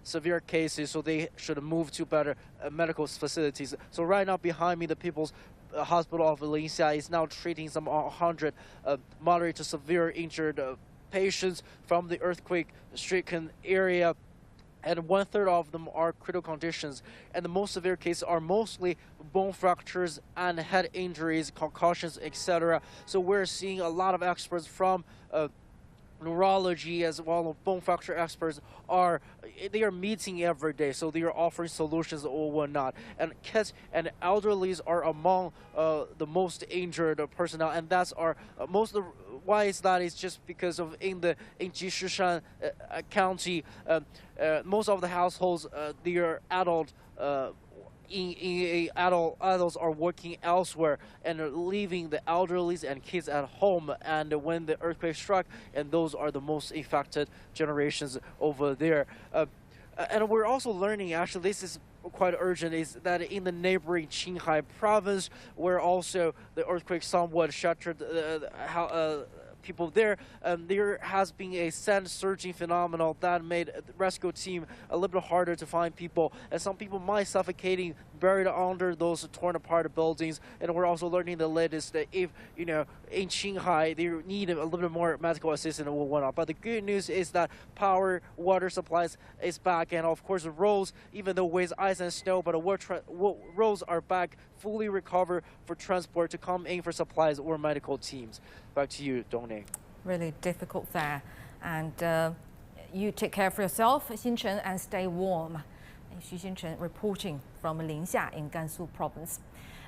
severe cases, so they should move to better medical facilities. So right now behind me, the People's Hospital of Linxia is now treating some 100 moderate to severe injured patients from the earthquake-stricken area. And 1/3 of them are critical conditions, and the most severe cases are mostly bone fractures and head injuries, concussions, etc. So we're seeing a lot of experts from neurology as well as bone fracture experts are meeting every day, so they are offering solutions or whatnot. And kids and elderlies are among the most injured personnel, and that's most of the why is that is just because of in Jishishan County, most of the households they are adult adults are working elsewhere and are leaving the elderly and kids at home. And when the earthquake struck, and those are the most affected generations over there. And we're also learning, actually, this is quite urgent, is that in the neighboring Qinghai province, where also the earthquake somewhat shattered people there, there has been a sand surging phenomenon that made the rescue team a little bit harder to find people, and some people might suffocating buried under those torn apart buildings. And we're also learning the latest that if, in Qinghai, they need a little bit more medical assistance and whatnot. But the good news is that power, water supplies is back, and of course the roads, even though with ice and snow, but roads are back, fully recovered for transport to come in for supplies or medical teams. Back to you, Dongning. Really difficult there. And you take care of yourself, Xinchen, and stay warm. Xu Xinchen reporting from Linxia in Gansu Province.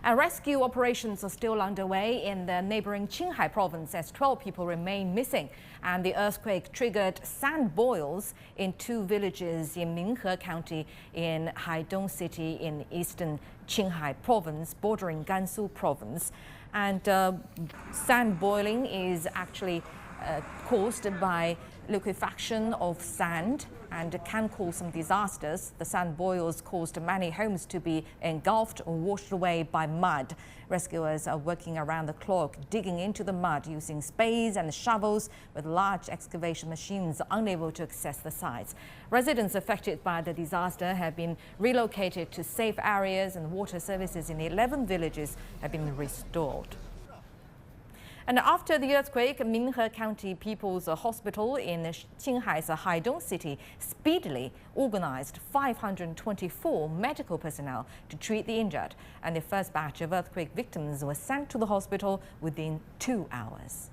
And rescue operations are still underway in the neighboring Qinghai Province as 12 people remain missing. And the earthquake triggered sand boils in 2 villages in Minghe County in Haidong City in eastern Qinghai Province, bordering Gansu Province. And sand boiling is actually caused by liquefaction of sand and can cause some disasters. The sand boils caused many homes to be engulfed or washed away by mud. Rescuers are working around the clock, digging into the mud using spades and shovels, with large excavation machines unable to access the sites. Residents affected by the disaster have been relocated to safe areas, and water services in 11 villages have been restored. And after the earthquake, Minghe County People's Hospital in Qinghai's Haidong City speedily organized 524 medical personnel to treat the injured. And the first batch of earthquake victims was sent to the hospital within 2 hours.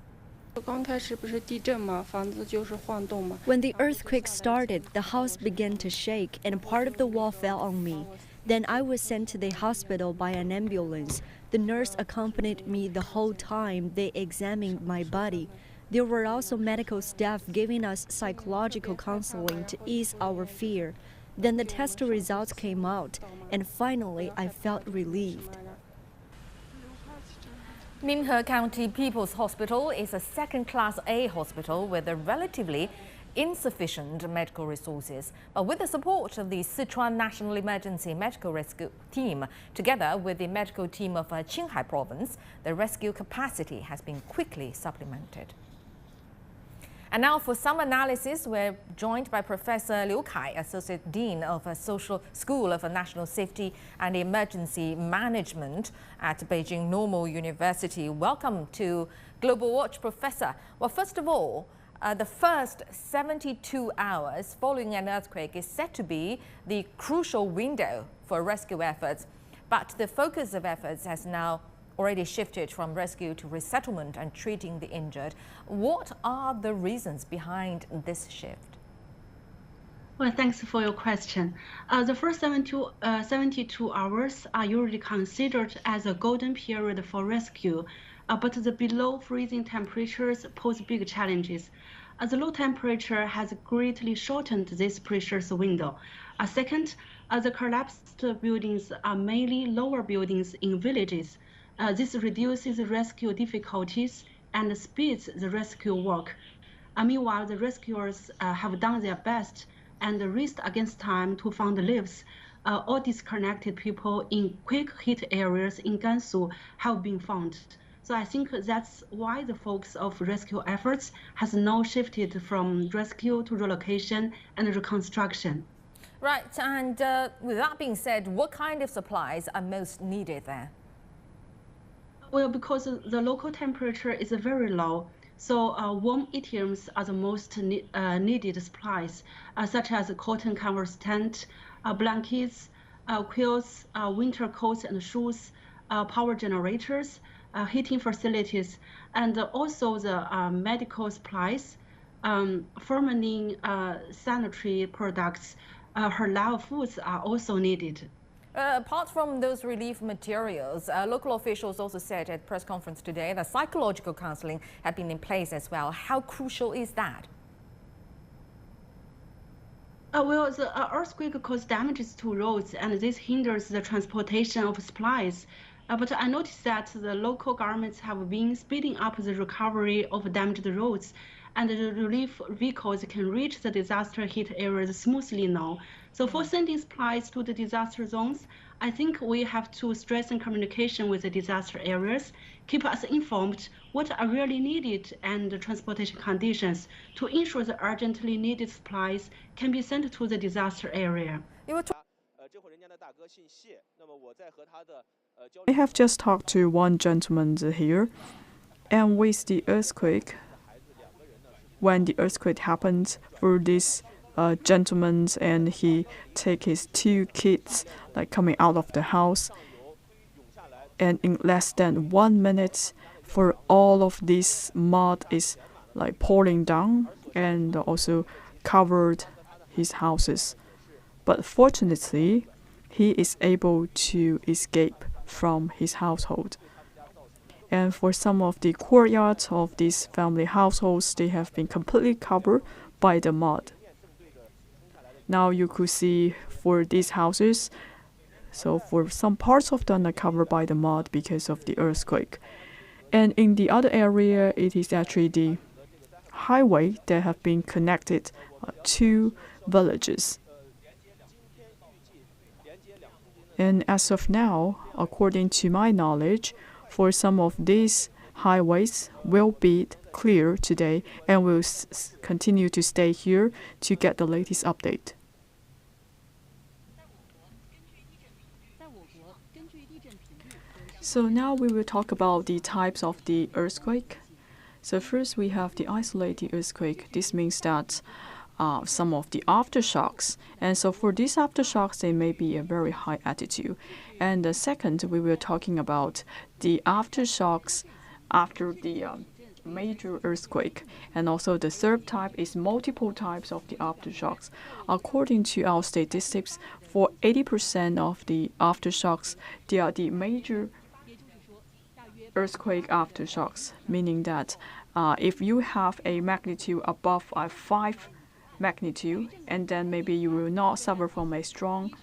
When the earthquake started, the house began to shake and part of the wall fell on me. Then I was sent to the hospital by an ambulance. The nurse accompanied me the whole time they examined my body. There were also medical staff giving us psychological counseling to ease our fear. Then the test results came out, and finally I felt relieved. Minghe County People's Hospital is a second-class A hospital with a relatively insufficient medical resources. But with the support of the Sichuan National Emergency Medical Rescue Team, together with the medical team of Qinghai Province, the rescue capacity has been quickly supplemented. And now for some analysis, we're joined by Professor Liu Kai, Associate Dean of Social School of National Safety and Emergency Management at Beijing Normal University. Welcome to Global Watch, Professor. Well, first of all, the first 72 hours following an earthquake is said to be the crucial window for rescue efforts. But the focus of efforts has now already shifted from rescue to resettlement and treating the injured. What are the reasons behind this shift? Well, thanks for your question. The first 72 hours are usually considered as a golden period for rescue, but the below freezing temperatures pose big challenges. The low temperature has greatly shortened this precious window. Second, the collapsed buildings are mainly lower buildings in villages. This reduces rescue difficulties and speeds the rescue work. Meanwhile, the rescuers have done their best and raced against time to find lives. All disconnected people in quick hit areas in Gansu have been found. So I think that's why the focus of rescue efforts has now shifted from rescue to relocation and reconstruction. Right, and with that being said, what kind of supplies are most needed there? Well, because the local temperature is very low, so warm items are the most needed supplies, such as cotton canvas tent, blankets, quilts, winter coats and shoes, power generators, heating facilities, and also the medical supplies, feminine sanitary products, halal foods are also needed. Apart from those relief materials, local officials also said at press conference today that psychological counseling had been in place as well. How crucial is that? Well, the earthquake caused damages to roads, and this hinders the transportation of supplies. But I noticed that the local governments have been speeding up the recovery of damaged roads, and the relief vehicles can reach the disaster-hit areas smoothly now. So for sending supplies to the disaster zones, I think we have to strengthen communication with the disaster areas, keep us informed what are really needed and the transportation conditions to ensure the urgently needed supplies can be sent to the disaster area. I have just talked to one gentleman here, and with the earthquake, when the earthquake happened, for this gentleman, and he take his 2 kids like coming out of the house, and in less than 1 minute, for all of this mud is like pouring down and also covered his houses. But fortunately, he is able to escape from his household. And for some of the courtyards of these family households, they have been completely covered by the mud. Now you could see for these houses, so for some parts of them are covered by the mud because of the earthquake. And in the other area, it is actually the highway that have been connected to villages. And as of now, according to my knowledge, for some of these highways will be clear today, and will continue to stay here to get the latest update. So now we will talk about the types of the earthquake. So first we have the isolated earthquake. This means that some of the aftershocks. And so for these aftershocks, they may be a very high altitude. And the second, we were talking about the aftershocks after the major earthquake. And also the third type is multiple types of the aftershocks. According to our statistics, for 80% of the aftershocks, they are the major earthquake aftershocks, meaning that if you have a magnitude above 5 magnitude, and then maybe you will not suffer from a strong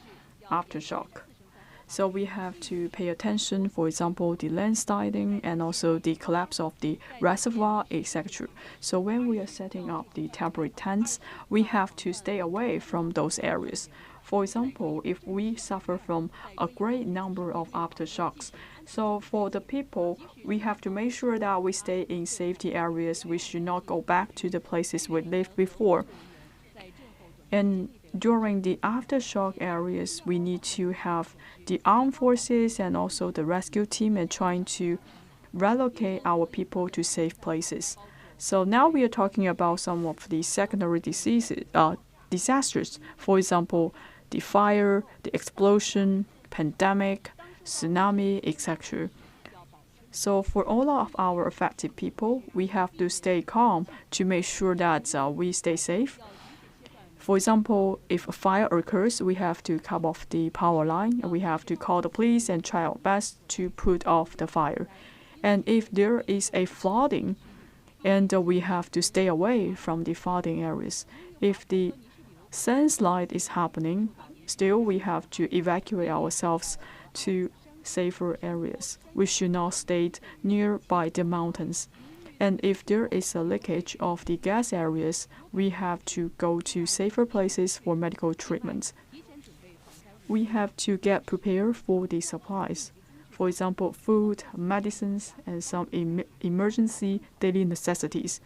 aftershock. So we have to pay attention, for example, the landsliding and also the collapse of the reservoir, etc. So when we are setting up the temporary tents, we have to stay away from those areas. For example, if we suffer from a great number of aftershocks, so for the people, we have to make sure that we stay in safety areas. We should not go back to the places we lived before. And during the aftershock areas, we need to have the armed forces and also the rescue team and trying to relocate our people to safe places. So now we are talking about some of the secondary disasters. For example, the fire, the explosion, pandemic, tsunami, etc. So for all of our affected people, we have to stay calm to make sure that we stay safe. For example, if a fire occurs, we have to cut off the power line, and we have to call the police and try our best to put off the fire. And if there is a flooding, and we have to stay away from the flooding areas. If the landslide is happening, still we have to evacuate ourselves to safer areas. We should not stay nearby the mountains. And if there is a leakage of the gas areas, we have to go to safer places for medical treatment. We have to get prepared for the supplies. For example, food, medicines, and some emergency daily necessities.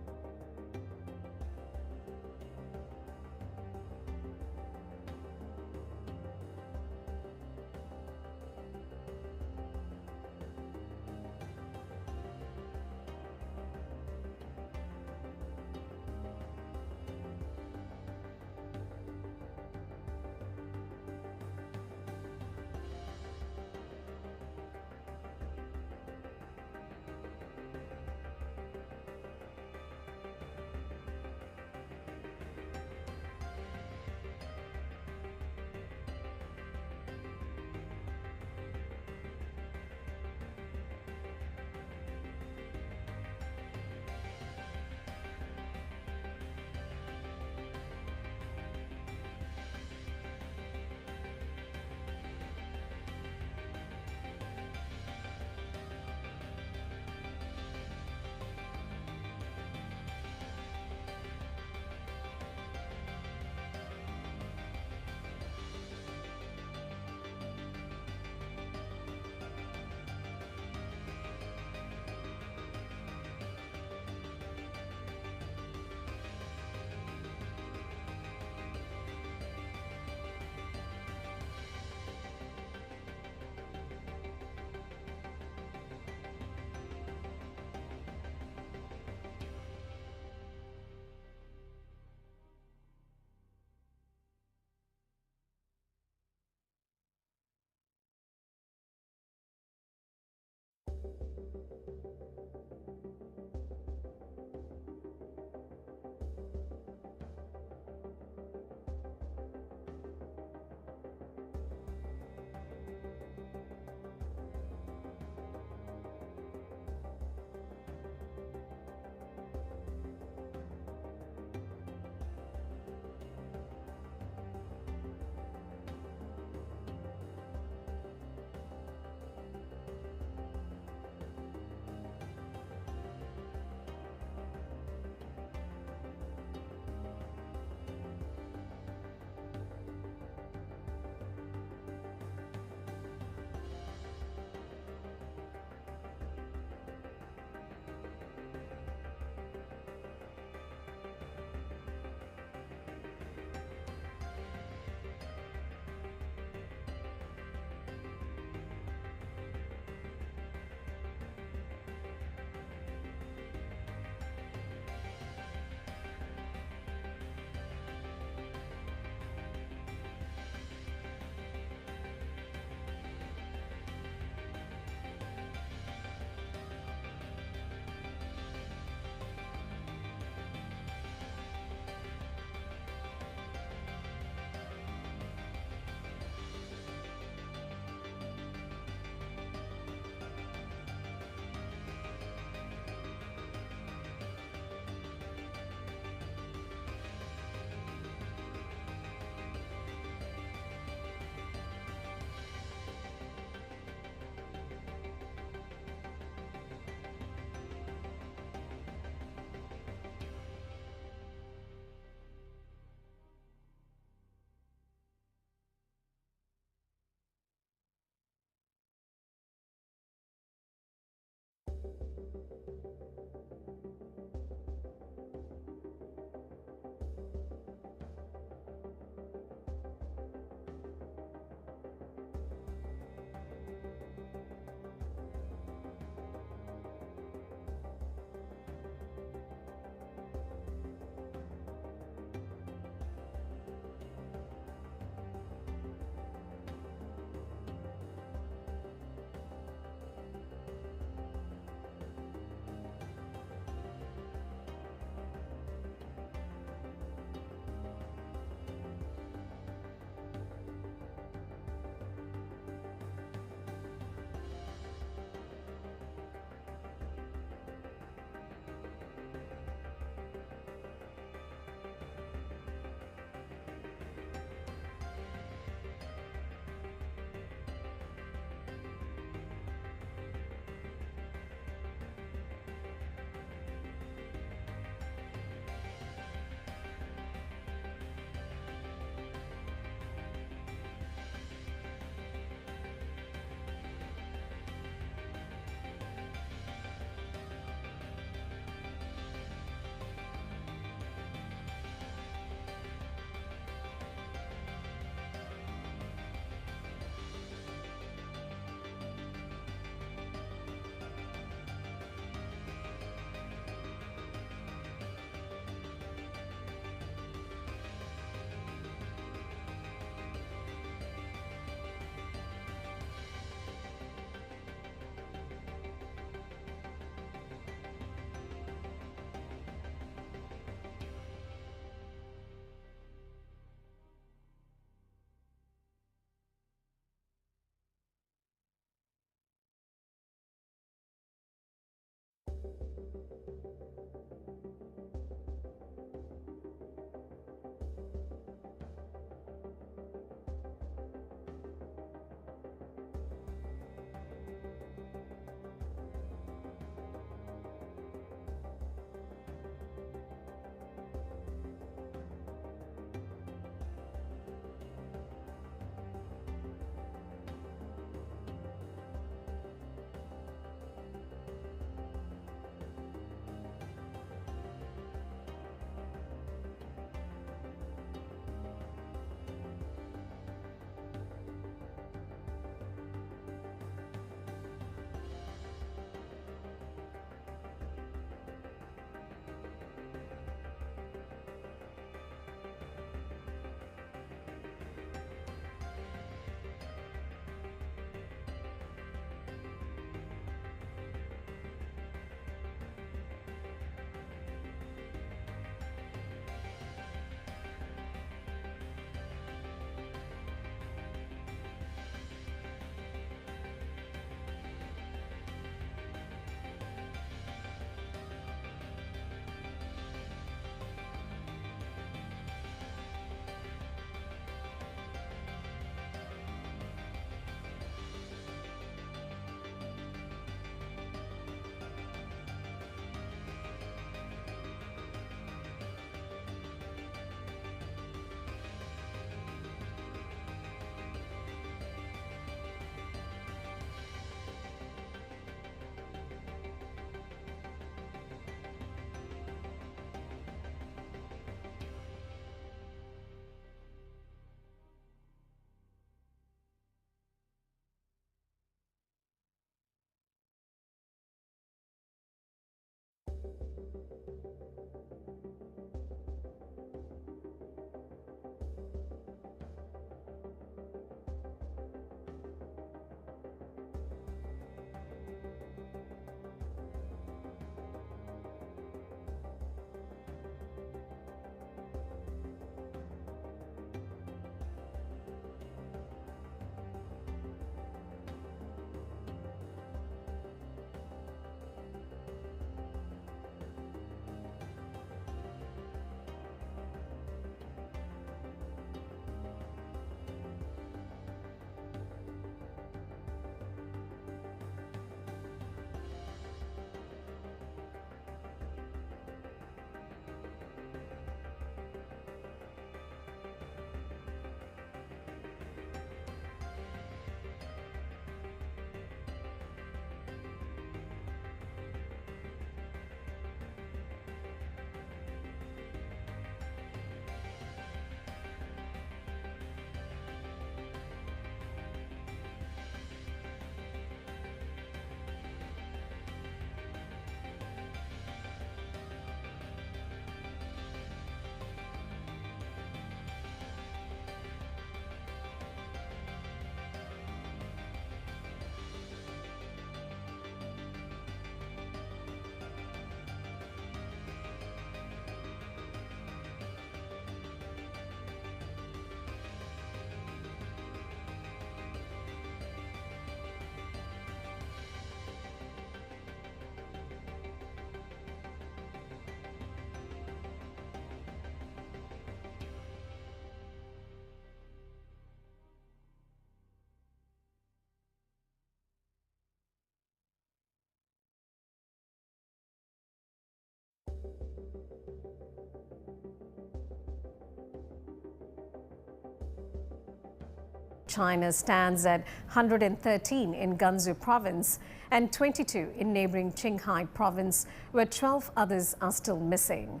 China stands at 113 in Gansu Province and 22 in neighboring Qinghai Province, where 12 others are still missing.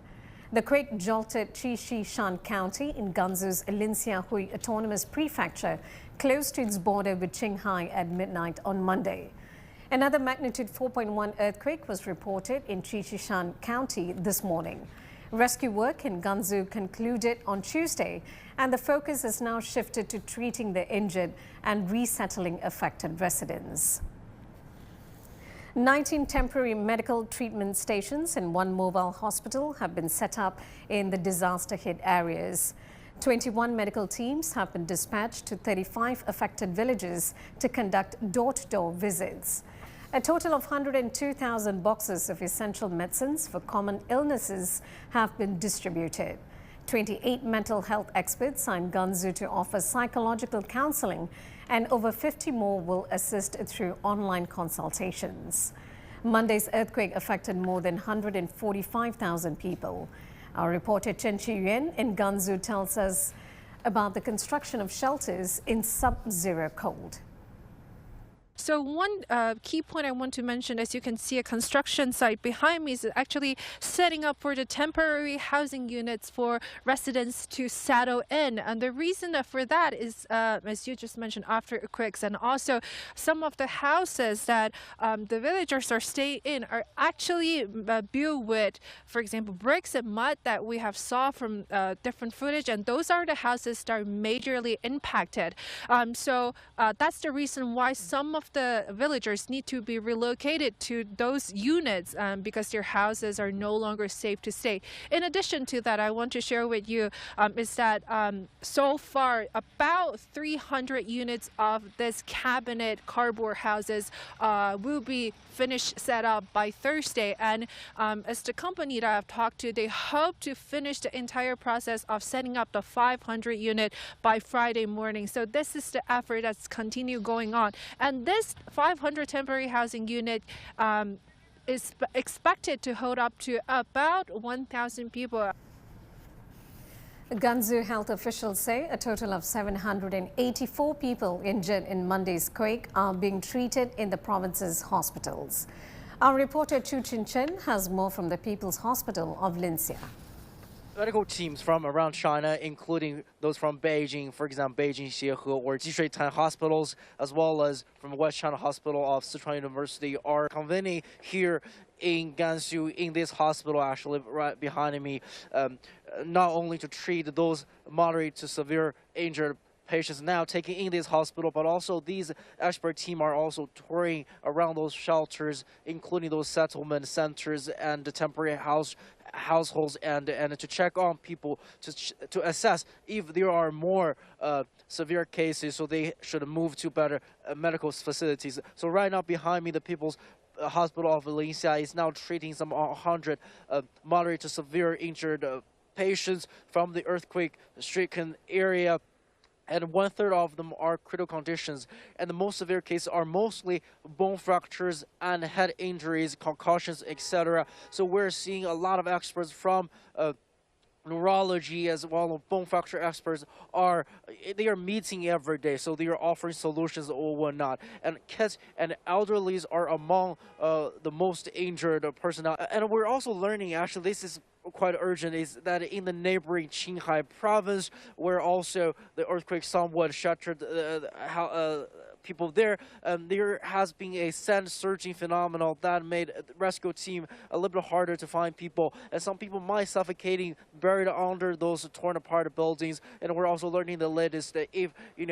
The quake jolted Qinghai County in Gansu's Linxiahui Autonomous Prefecture, close to its border with Qinghai at midnight on Monday. Another magnitude 4.1 earthquake was reported in Qinghai County this morning. Rescue work in Gansu concluded on Tuesday, and the focus has now shifted to treating the injured and resettling affected residents. 19 temporary medical treatment stations and 1 mobile hospital have been set up in the disaster-hit areas. 21 medical teams have been dispatched to 35 affected villages to conduct door-to-door visits. A total of 102,000 boxes of essential medicines for common illnesses have been distributed. 28 mental health experts are in Gansu to offer psychological counseling, and over 50 more will assist through online consultations. Monday's earthquake affected more than 145,000 people. Our reporter Chen Qiyuan in Gansu tells us about the construction of shelters in sub-zero cold. So one key point I want to mention, as you can see, a construction site behind me is actually setting up for the temporary housing units for residents to settle in. And the reason for that is, as you just mentioned, after earthquakes, and also some of the houses that the villagers are staying in are actually built with, for example, bricks and mud that we have saw from different footage. And those are the houses that are majorly impacted. So that's the reason why some of the villagers need to be relocated to those units because their houses are no longer safe to stay. In addition to that, I want to share with you is that so far about 300 units of this cabinet cardboard houses will be finished set up by Thursday. And as the company that I've talked to, they hope to finish the entire process of setting up the 500 unit by Friday morning. So this is the effort that's continue going on. And this 500 temporary housing unit is expected to hold up to about 1,000 people. Gansu health officials say a total of 784 people injured in Monday's quake are being treated in the province's hospitals. Our reporter Chu Chin-chen has more from the People's Hospital of Linxia. Medical teams from around China, including those from Beijing, for example, Beijing Xiehe or CGTN hospitals, as well as from West China Hospital of Sichuan University, are convening here in Gansu, in this hospital actually right behind me, not only to treat those moderate to severe injured patients now taken in this hospital, but also these expert team are also touring around those shelters, including those settlement centers and the temporary households, and to check on people to assess if there are more severe cases, so they should move to better medical facilities. So right now behind me, the People's Hospital of Linxia is now treating some 100 moderate to severe injured patients from the earthquake-stricken area. And 1/3 of them are critical conditions. And the most severe cases are mostly bone fractures and head injuries, concussions, etc. So we're seeing a lot of experts from neurology as well as bone fracture experts they are meeting every day, so they are offering solutions or whatnot. And kids and elderlies are among the most injured personnel. And we're also learning, actually, this is quite urgent, is that in the neighboring Qinghai province, where also the earthquake somewhat shattered people there, there has been a sand surging phenomenon that made the rescue team a little bit harder to find people, and some people might suffocating buried under those torn apart buildings. And we're also learning the latest that if in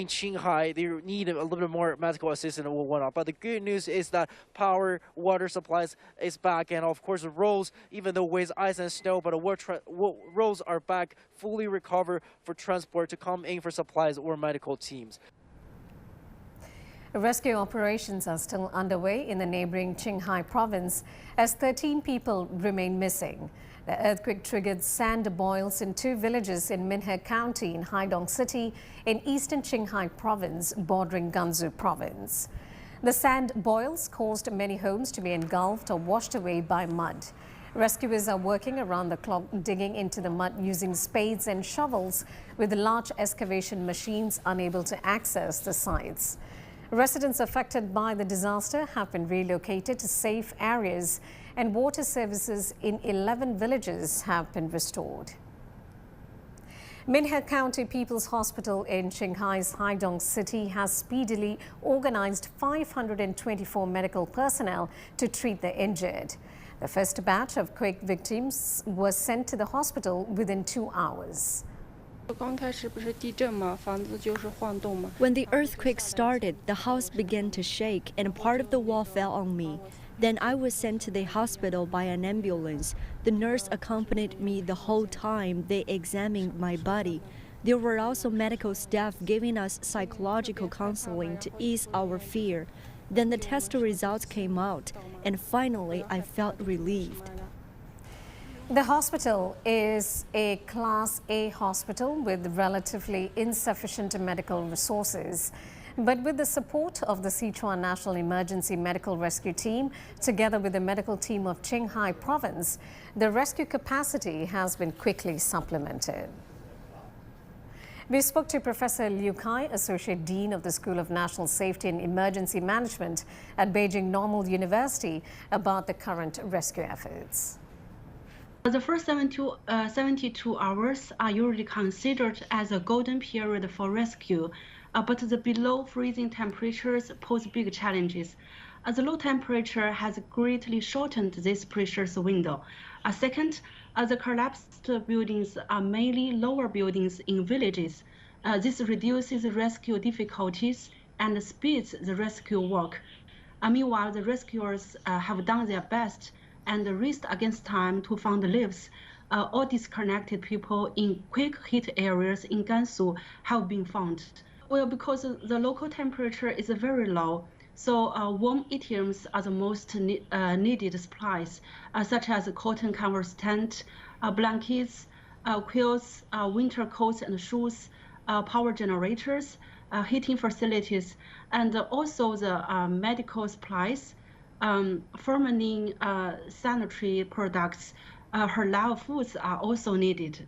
Qinghai they need a little bit more medical assistance or whatnot. But the good news is that power, water supplies is back, and of course the roads, even though with ice and snow, but roads are back, fully recovered for transport to come in for supplies or medical teams. Rescue operations are still underway in the neighboring Qinghai province as 13 people remain missing. The earthquake triggered sand boils in 2 villages in Minhe County in Haidong City in eastern Qinghai province bordering Gansu Province. The sand boils caused many homes to be engulfed or washed away by mud. Rescuers are working around the clock, digging into the mud using spades and shovels, with large excavation machines unable to access the sites. Residents affected by the disaster have been relocated to safe areas, and water services in 11 villages have been restored. Minhe County People's Hospital in Qinghai's Haidong City has speedily organized 524 medical personnel to treat the injured. The first batch of quake victims was sent to the hospital within 2 hours. When the earthquake started, the house began to shake and part of the wall fell on me. Then I was sent to the hospital by an ambulance. The nurse accompanied me the whole time they examined my body. There were also medical staff giving us psychological counseling to ease our fear. Then the test results came out, and finally I felt relieved. The hospital is a Class A hospital with relatively insufficient medical resources. But with the support of the Sichuan National Emergency Medical Rescue Team, together with the medical team of Qinghai Province, the rescue capacity has been quickly supplemented. We spoke to Professor Liu Kai, Associate Dean of the School of National Safety and Emergency Management at Beijing Normal University, about the current rescue efforts. The first 72 hours are usually considered as a golden period for rescue, but the below freezing temperatures pose big challenges. The low temperature has greatly shortened this precious window. Second, the collapsed buildings are mainly lower buildings in villages. This reduces rescue difficulties and speeds the rescue work. Meanwhile, the rescuers have done their best and raced against time to find lives. All disconnected people in quick hit areas in Gansu have been found. Well, because the local temperature is very low, so warm items are the most needed supplies, such as cotton canvas tent, blankets, quilts, winter coats and shoes, power generators, heating facilities, and also the medical supplies, fermenting sanitary products, halal foods are also needed.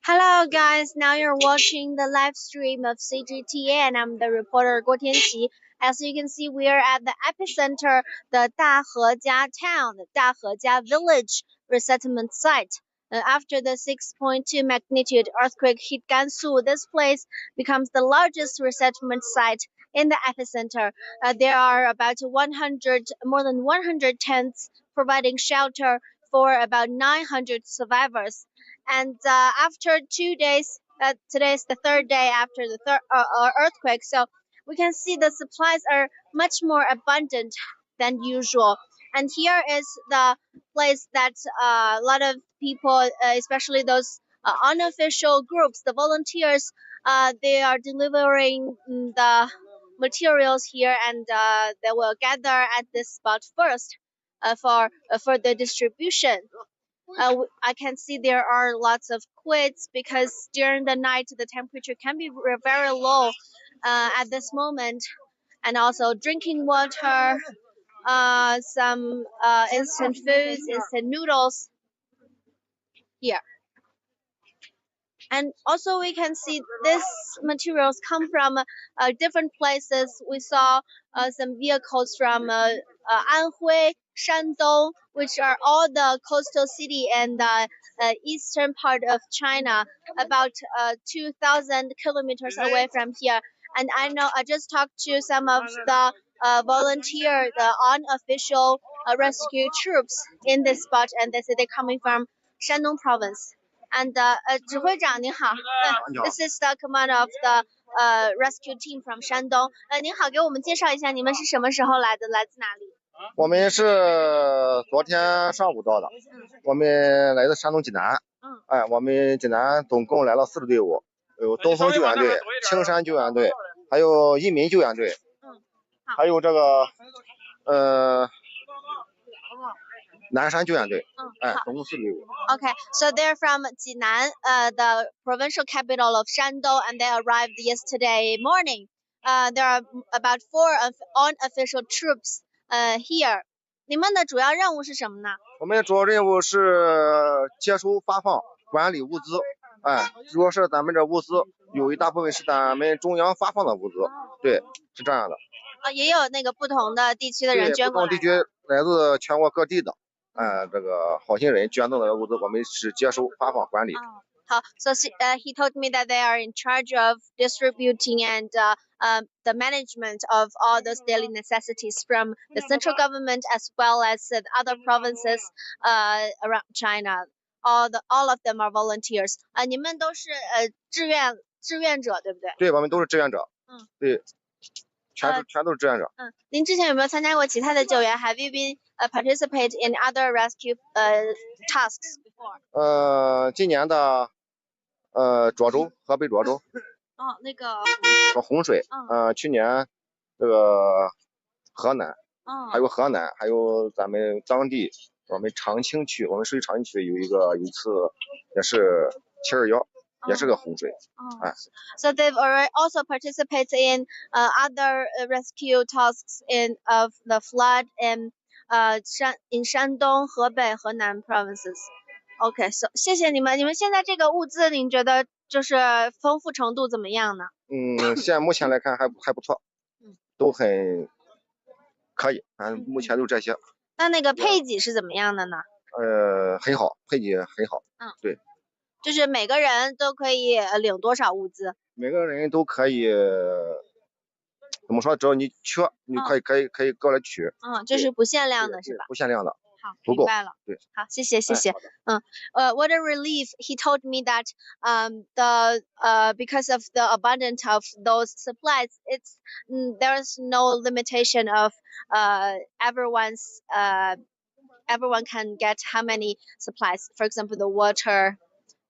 Hello guys, now you're watching the live stream of CGTN. I'm the reporter Guo Tianqi. As you can see, we are at the epicenter, the Dahejia town, the Dahejia village resettlement site. After the 6.2 magnitude earthquake hit Gansu, this place becomes the largest resettlement site in the epicenter. There are about more than 100 tents providing shelter for about 900 survivors. And after 2 days, today is the third day after the earthquake, so we can see the supplies are much more abundant than usual. And here is the place that a lot of people, especially those unofficial groups, the volunteers, they are delivering the materials here, and they will gather at this spot first for the distribution. I can see there are lots of quilts because during the night the temperature can be very low at this moment, and also drinking water, some instant foods, instant noodles here. And also we can see these materials come from different places. We saw some vehicles from Anhui, Shandong, which are all the coastal city and eastern part of China, about 2,000 kilometers away from here. And I just talked to some of the volunteer, the unofficial rescue troops in this spot, and they say they're coming from Shandong province. And 指挥长您好，This is the command of the rescue team from 山东。您好，给我们介绍一下你们是什么时候来的，来自哪里？我们是昨天上午到的，我们来自山东济南。我们济南总共来了4支队伍，有东风救援队、青山救援队，还有一民救援队，还有这个南山救援队，总共4支队伍。Okay, so they're from Jinan, the provincial capital of Shandong, and they arrived yesterday morning. There are about 4 unofficial troops here. 你们的主要任务是什么呢？我们的主要任务是接收、发放、管理物资。主要是咱们这物资有一大部分是咱们中央发放的物资，对，是这样的。也有那个不同的地区的人捐过来。不同地区来自全国各地的。这个好心人捐赠的物资，我们是接收、发放、管理。好 ，so he told me that they are in charge of distributing and the management of all those daily necessities from the central government as well as the other provinces around China. All of them are volunteers. 你们都是志愿者，对不对？对，我们都是志愿者。对。全都是志愿者。您之前有没有参加过其他的救援 ？Have you been participate in other rescue tasks before？今年的涿州，河北涿州。那个洪水。去年这个河南。还有河南，还有咱们当地，我们长清区，我们属于长清区有一次也是721。也是个洪水。So they've already also participated in other rescue tasks of the flood in山东、河北、河南 provinces. Okay, so 谢谢你们。你们现在这个物资，您觉得就是丰富程度怎么样呢？目前来看还不错，都很可以。目前就这些。那个配给是怎么样的呢？很好，配给很好。对。就是每个人都可以领多少物资？每个人都可以，怎么说？只要你缺，你可以过来取。这是不限量的，是吧？不限量的。好，不够。明白了。对，好，谢谢。What a relief! He told me that because of the abundance of those supplies, there's no limitation of everyone can get how many supplies. For example, the water.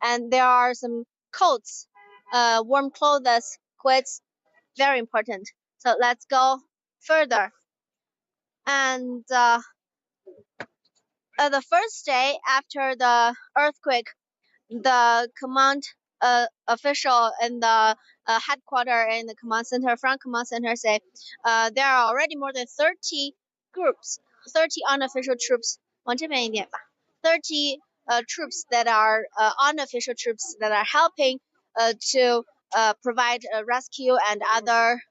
And there are some coats, warm clothes, quilts, very important. So let's go further. And the first day after the earthquake, the command official in the headquarters in the front command center say there are already more than 30 groups, 30 unofficial troops. 往这边一点吧。30 troops that are unofficial troops that are helping to provide rescue and other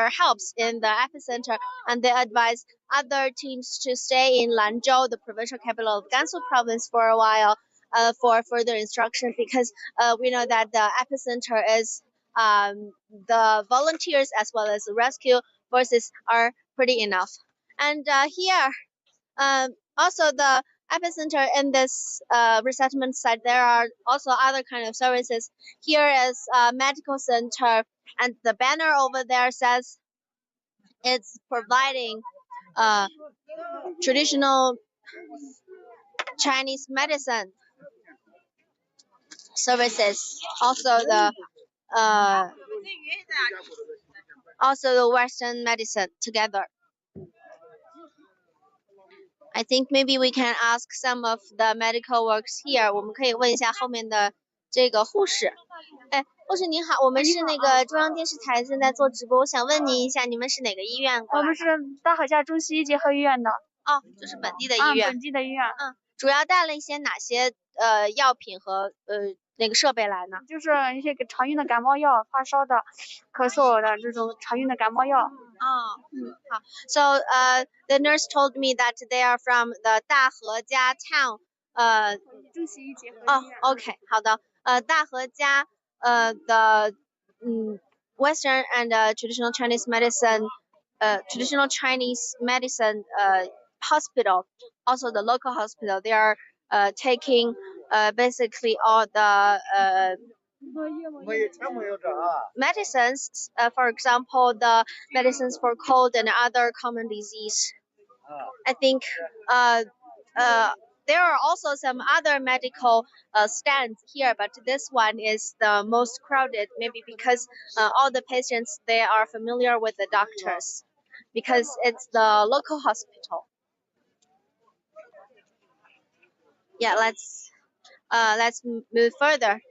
helps in the epicenter, and they advise other teams to stay in Lanzhou, the provincial capital of Gansu Province, for a while for further instruction, because we know that the epicenter is the volunteers as well as the rescue forces are pretty enough. And here, also the epicenter in this resettlement site, there are also other kind of services. Here is a medical center, and the banner over there says it's providing traditional Chinese medicine services. Uh, also the Western medicine together. I think maybe we can ask some of the medical works here. 我们可以问一下后面的这个护士。哎，护士您好，我们是那个中央电视台正在做直播，我想问您一下，你们是哪个医院过来的？我们是大河下中西医结合医院的。哦，就是本地的医院。本地的医院。主要带了一些哪些药品和那个设备来呢？就是一些常用的感冒药、发烧的、咳嗽的这种常用的感冒药。好。So the nurse told me that they are from the 大河家 town. 中西医结合医院。OK， 好的。大河家the Western and traditional Chinese medicine, hospital, also the local hospital. They are taking basically all the medicines, for example, the medicines for cold and other common disease. I think there are also some other medical stands here, but this one is the most crowded, maybe because all the patients, they are familiar with the doctors, because it's the local hospital. Yeah, let's move further.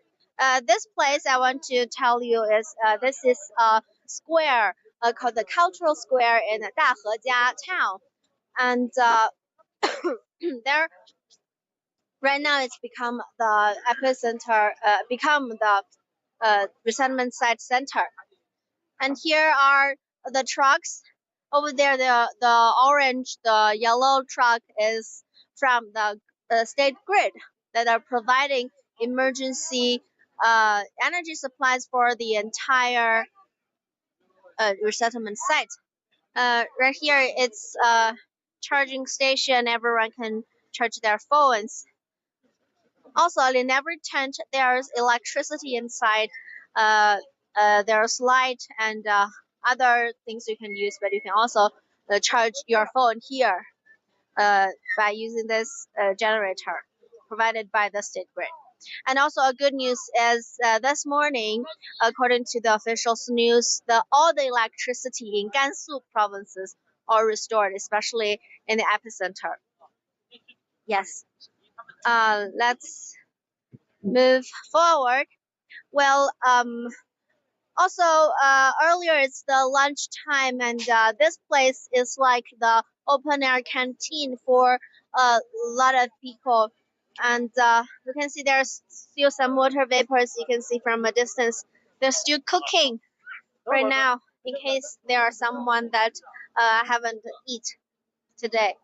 This place I want to tell you is this is a square called the Cultural Square in Dahejia town, and there right now it's become the epicenter, become the resettlement site center. And here are the trucks. Over there, the orange, the yellow truck is from the state grid that are providing emergency energy supplies for the entire resettlement site. Right here, it's a charging station. Everyone can charge their phones. Also, in every tent, there's electricity inside. There's light and other things you can use, but you can also charge your phone here by using this generator provided by the state grid. And also a good news is this morning, according to the official news, all the electricity in Gansu provinces are restored, especially in the epicenter. Yes. Let's move forward. Well, also earlier it's the lunch time, and this place is like the open air canteen for a lot of people. And you can see there's still some water vapors. You can see from a distance. They're still cooking right now, in case there are someone that haven't eat today.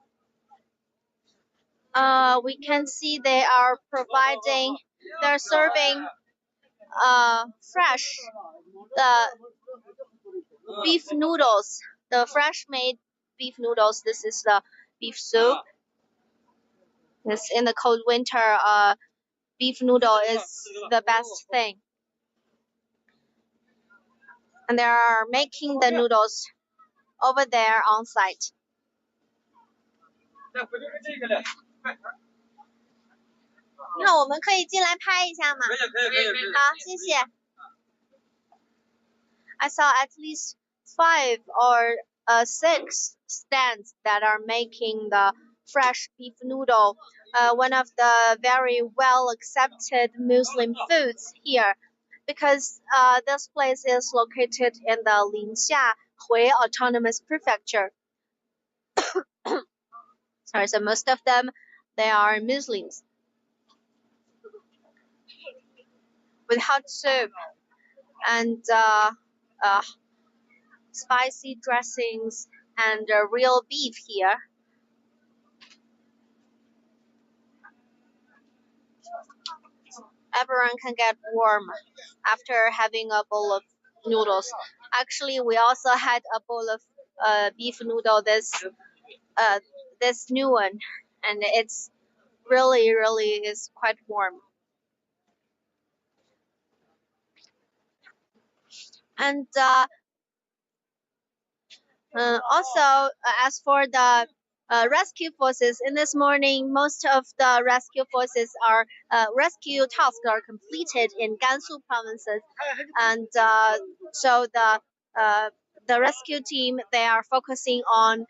We can see they are providing, they're serving fresh beef noodles, the fresh made beef noodles. This is the beef soup. This in the cold winter, beef noodle is the best thing. And they are making the noodles over there on site. 你好，我们可以进来拍一下吗？可以。好，谢谢。I saw at least 5 or 6 stands that are making the fresh beef noodle, one of the very well accepted Muslim foods here, because this place is located in the Linxia Hui Autonomous Prefecture. Sorry, so most of them, they are Muslims. with hot soup and spicy dressings and real beef here. Everyone can get warm after having a bowl of noodles. Actually, we also had a bowl of beef noodle this new one, and it's really is quite warm. And also, as for the rescue forces, in this morning, most of the rescue forces rescue tasks are completed in Gansu provinces, and so the rescue team, they are focusing on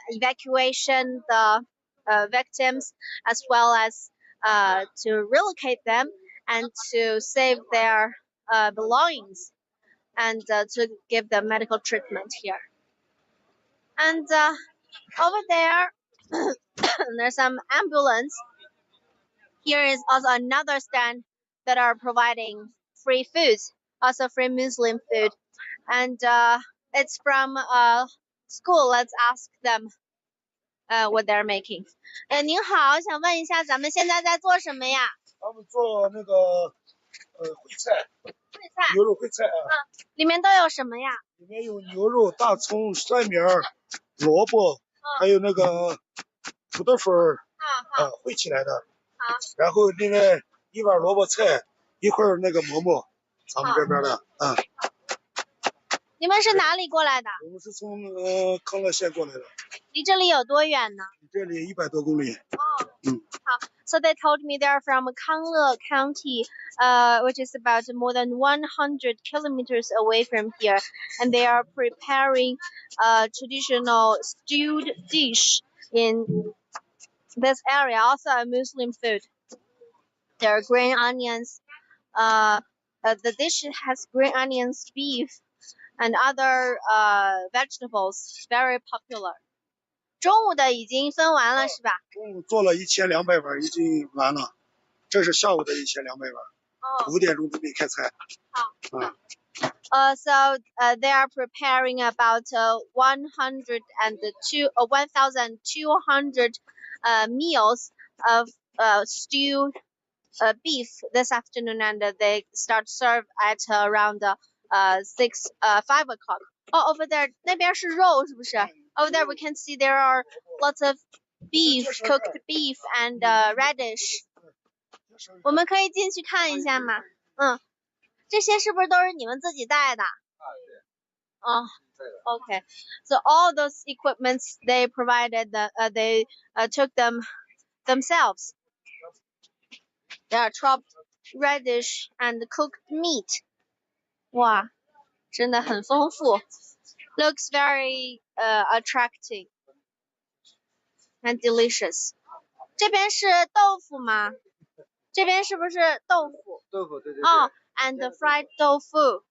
evacuation the victims, as well as to relocate them and to save their belongings and to give them medical treatment here. And over there, there's some ambulance. Here is also another stand that are providing free foods, also free Muslim food. And it's from school. Let's ask them what they're making. 您好，想问一下，咱们现在在做什么呀？他们做那个烩菜，牛肉烩菜啊。里面都有什么呀？里面有牛肉、大葱、蒜苗、萝卜，还有那个土豆粉儿，烩起来的。好。然后另外一碗萝卜菜，一会儿那个馍馍，咱们这边的，你们是哪里过来的？我们是从康乐县过来的。离这里有多远呢？这里100多公里。好。So they told me they're from Qinghai County, which is about more than 100 kilometers away from here, and they are preparing a traditional stewed dish in this area, also a Muslim food. There are green onions. The dish has green onions, beef, and other vegetables. Very popular. 中午的已经分完了是吧？中午做了1200碗，已经完了。这是下午的1200碗。5点钟准备开菜。好。So they are preparing about 1,200 meals of stewed beef this afternoon, and they start serve at around 5 o'clock. Oh, over there, 那边是肉是不是？ Over there we can see there are lots of beef, cooked beef and radish. 我们可以进去看一下吗？这些是不是都是你们自己带的？Okay. So all those equipments they provided, they took them themselves. There are chopped radish and cooked meat. 哇，真的很丰富。Looks very attractive and delicious. 这边是豆腐吗？这边是不是豆腐？豆腐，对。And the fried tofu.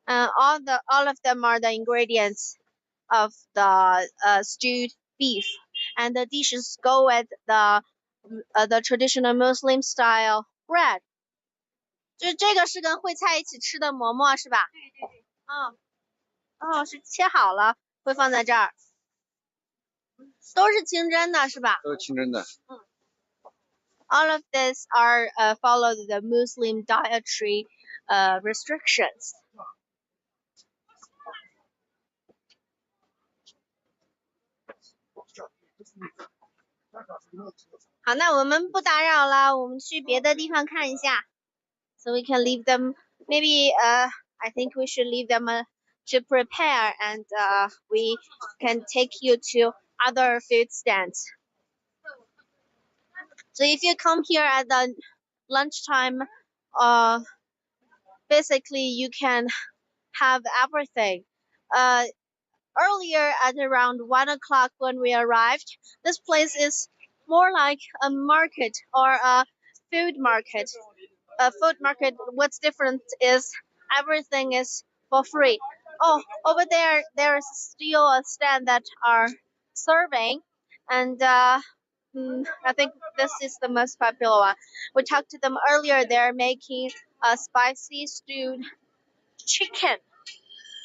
All of them are the ingredients of the stewed beef, and the dishes go with the traditional Muslim style bread. 就这个是跟烩菜一起吃的馍馍是吧？是切好了，会放在这儿。都是清真的是吧？都是清真的。All of this are follow the Muslim dietary restrictions. 好，那我们不打扰了，我们去别的地方看一下。So we can leave them. Maybe I think we should leave them to prepare, and we can take you to other food stands. So if you come here at the lunchtime, basically you can have everything. Earlier at around 1 o'clock when we arrived, this place is more like a market or a food market. A food market, what's different is everything is for free. Oh, over there is still a stand that are serving, and I think this is the most popular one. We talked to them earlier. They're making a spicy stewed chicken,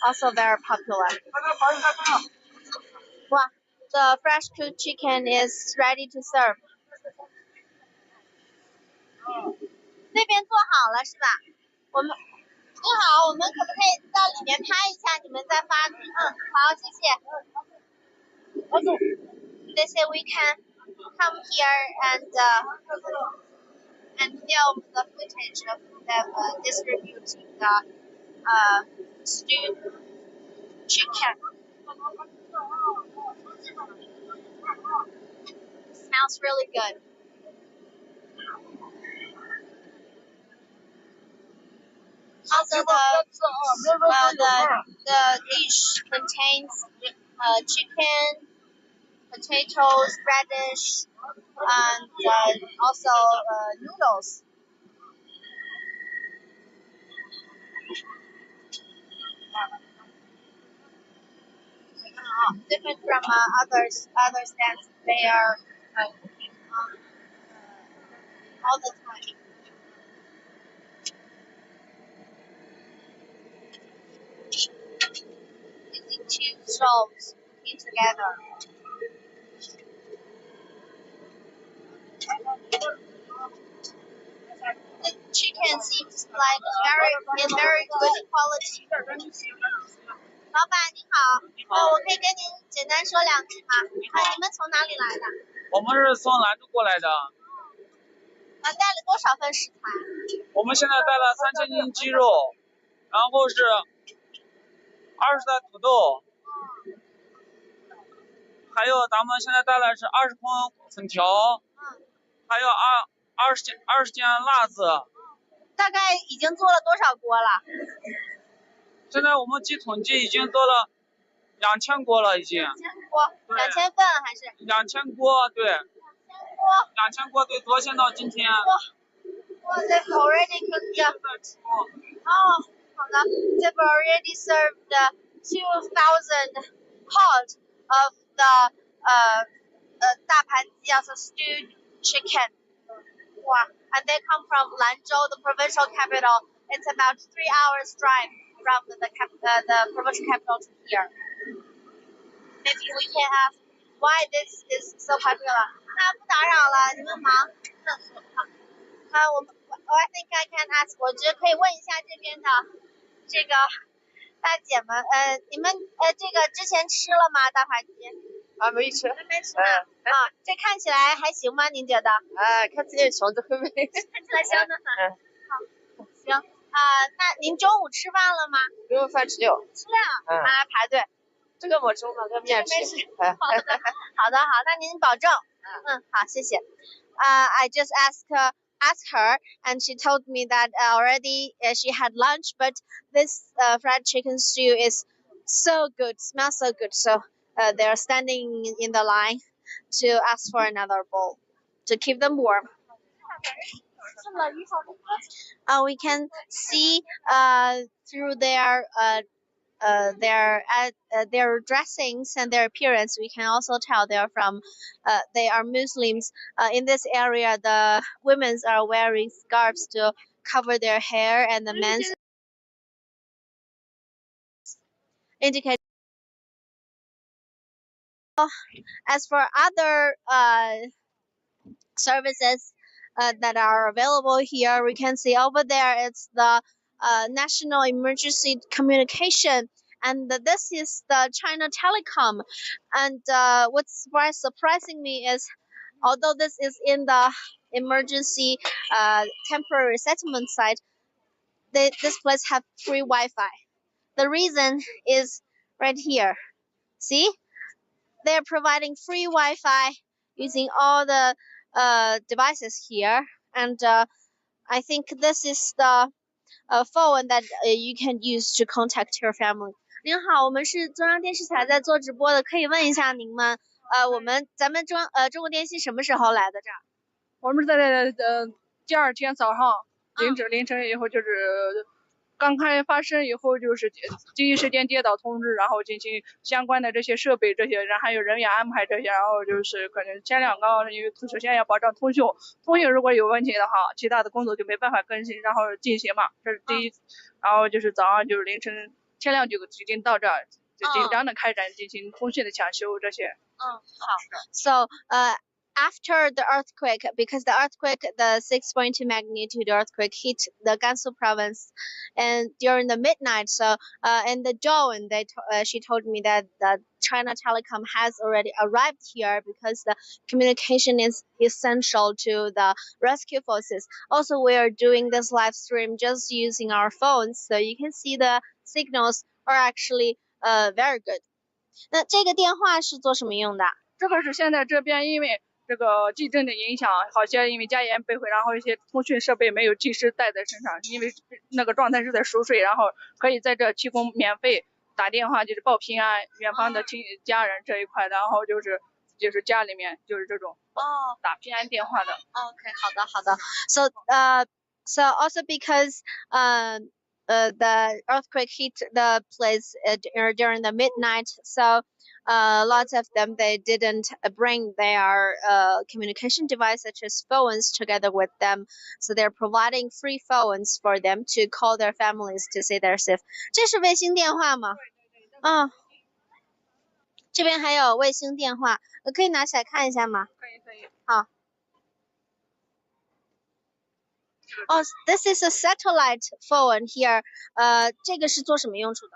also very popular. Wow, the fresh cooked chicken is ready to serve. 那边做好了是吧？你好，我们可不可以到里面拍一下？你们再发。好，谢谢。They say we can come here and film the footage of them distributing the stewed chicken. Smells really good. Also, the dish contains chicken, potatoes, radish, and also noodles. Different from other stands, they are cooking all the time. Using two stoves cooking together. The chicken seems like in very good quality. 老板你好，我可以跟您简单说两句吗？你们从哪里来的？我们是从兰州过来的。带了多少份食材？我们现在带了3000斤鸡肉，然后是20袋土豆，还有咱们现在带的是20筐粉条，还有20件辣子。大概已经做了多少锅了？现在我们据统计已经做了2000锅了，已经。2000锅，2000份还是？2000锅，对。2000锅，对，昨天到今天。哇 ，they've already cooked. Oh, 好的 ，they've already served 2,000 pot of the 大盘鸡 also stewed chicken. Wow, and they come from Lanzhou, the provincial capital. It's about 3 hours drive from the provincial capital to here. Maybe we can ask why this is so popular. 那不打扰了，你们忙。I think I can ask. 我觉得可以问一下这边的这个大姐们，你们这个之前吃了吗？大盘鸡？没吃。还没吃呢。这看起来还行吗？您觉得？看起来香得很美。看起来香得很。好，行。那您中午吃饭了吗？中午饭吃了。吃了。还排队。这个没吃，那个面吃。好的，那您保重。好，谢谢。I just asked her, and she told me that already she had lunch, but this fried chicken stew is so good, smells so good. So they're standing in the line to ask for another bowl to keep them warm. We can see through their dressings and their appearance, we can also tell they are Muslims. In this area, the women are wearing scarves to cover their hair, and the men indicate. As for other services that are available here, we can see over there it's the National Emergency Communication, and this is the China Telecom. And what's surprising me is, although this is in the emergency temporary settlement site, this place have free Wi-Fi. The reason is right here. See, they're providing free Wi-Fi using all the devices here, and I think this is the phone that you can use to contact your family. 您好，我们是中央电视台在做直播的，可以问一下您们，咱们中国电信什么时候来的这儿？我们在第二天早上凌晨以后就是刚开发生以后，就是第一时间接到通知，然后进行相关的这些设备、这些人还有人员安排这些，然后就是可能前两个，因为首先要保障通讯如果有问题的话，其他的工作就没办法更新，然后进行嘛，这是第一。然后就是早上就是凌晨天亮就已经到这儿，就紧张的开展进行通讯的抢修这些。好。So after the earthquake, because the earthquake, the 6.2 magnitude earthquake hit the Gansu province, and during the midnight, so in the dawn, she told me that the China Telecom has already arrived here because the communication is essential to the rescue forces. Also, we are doing this live stream just using our phones, so you can see the signals are actually very good. 那这个电话是做什么用的？这个是现在这边因为这个地震的影响，好些因为家园被毁，然后一些通讯设备没有及时带在身上，因为那个状态是在熟睡，然后可以在这提供免费打电话，就是报平安，远方的家人这一块，然后就是家里面就是这种打平安电话的。OK， 好的。So also because the earthquake hit the place during the midnight, so lots of them, they didn't bring their communication device such as phones together with them, so they're providing free phones for them to call their families to say they're safe. 这是卫星电话吗？这边还有卫星电话，可以拿起来看一下吗？可以。好。This is a satellite phone here. 这个是做什么用处的？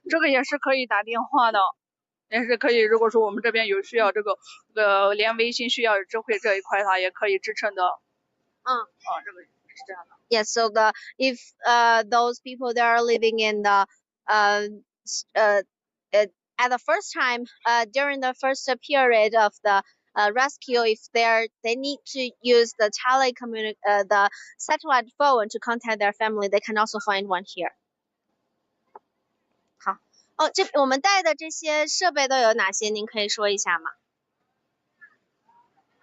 这个也是可以打电话的，也是可以。如果说我们这边有需要这个连微信需要智慧这一块，它也可以支撑的。这个是这样的。Yes, so if those people that are living in the at the first time during the first period of the rescue, if they need to use the the satellite phone to contact their family, they can also find one here. 好，我们带的这些设备都有哪些？您可以说一下吗？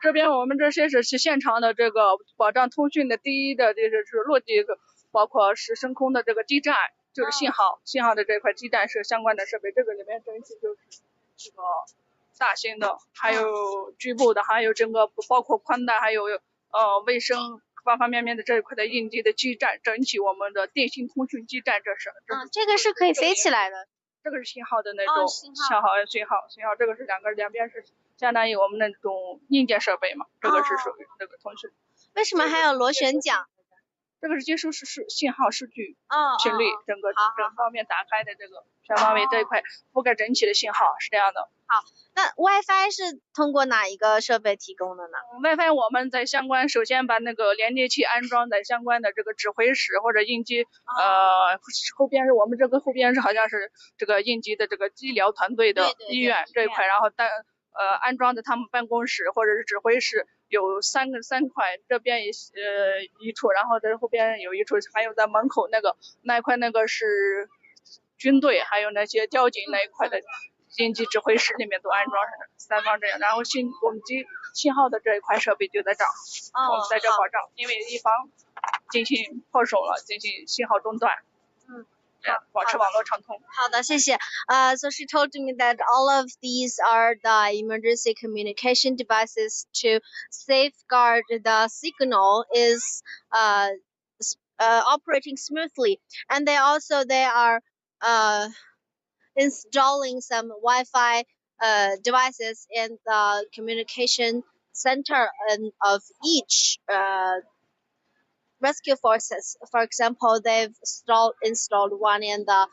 这边我们这些是现场的这个保障通讯的第一的，就是落地，包括是升空的这个基站，就是信号的这块基站是相关的设备。这个里面整体就是这个大型的，还有局部的，还有整个包括宽带，还有卫生方方面面的这一块的应急的基站，整体我们的电信通讯基站这个是可以飞起来的。这个是信号的那种信号，这个是两边是相当于我们那种硬件设备嘛，这个是属于这个通讯。为什么还有螺旋桨？这个是接收信号数据频率，整方面打开的这个全方位这一块覆盖整体的信号是这样的。好，那 WiFi 是通过哪一个设备提供的呢？WiFi 我们在首先把那个连接器安装在相关的这个指挥室或者应急，后边是我们这个后边是好像是这个应急的这个医疗团队的医院这一块，然后安装在他们办公室或者是指挥室。有三块，这边一处，然后在后边有一处，还有在门口那一块是军队，还有那些交警那一块的应急指挥室里面都安装3方这样，然后我们信号的这一块设备就在这儿，我们在这保障，因为以防进行破手了，进行信号中断。保持网络畅通。好的，谢谢。So she told me that all of these are the emergency communication devices to safeguard the signal is operating smoothly, and they are installing some Wi-Fi devices in the communication center of each rescue forces. For example, they've installed one in the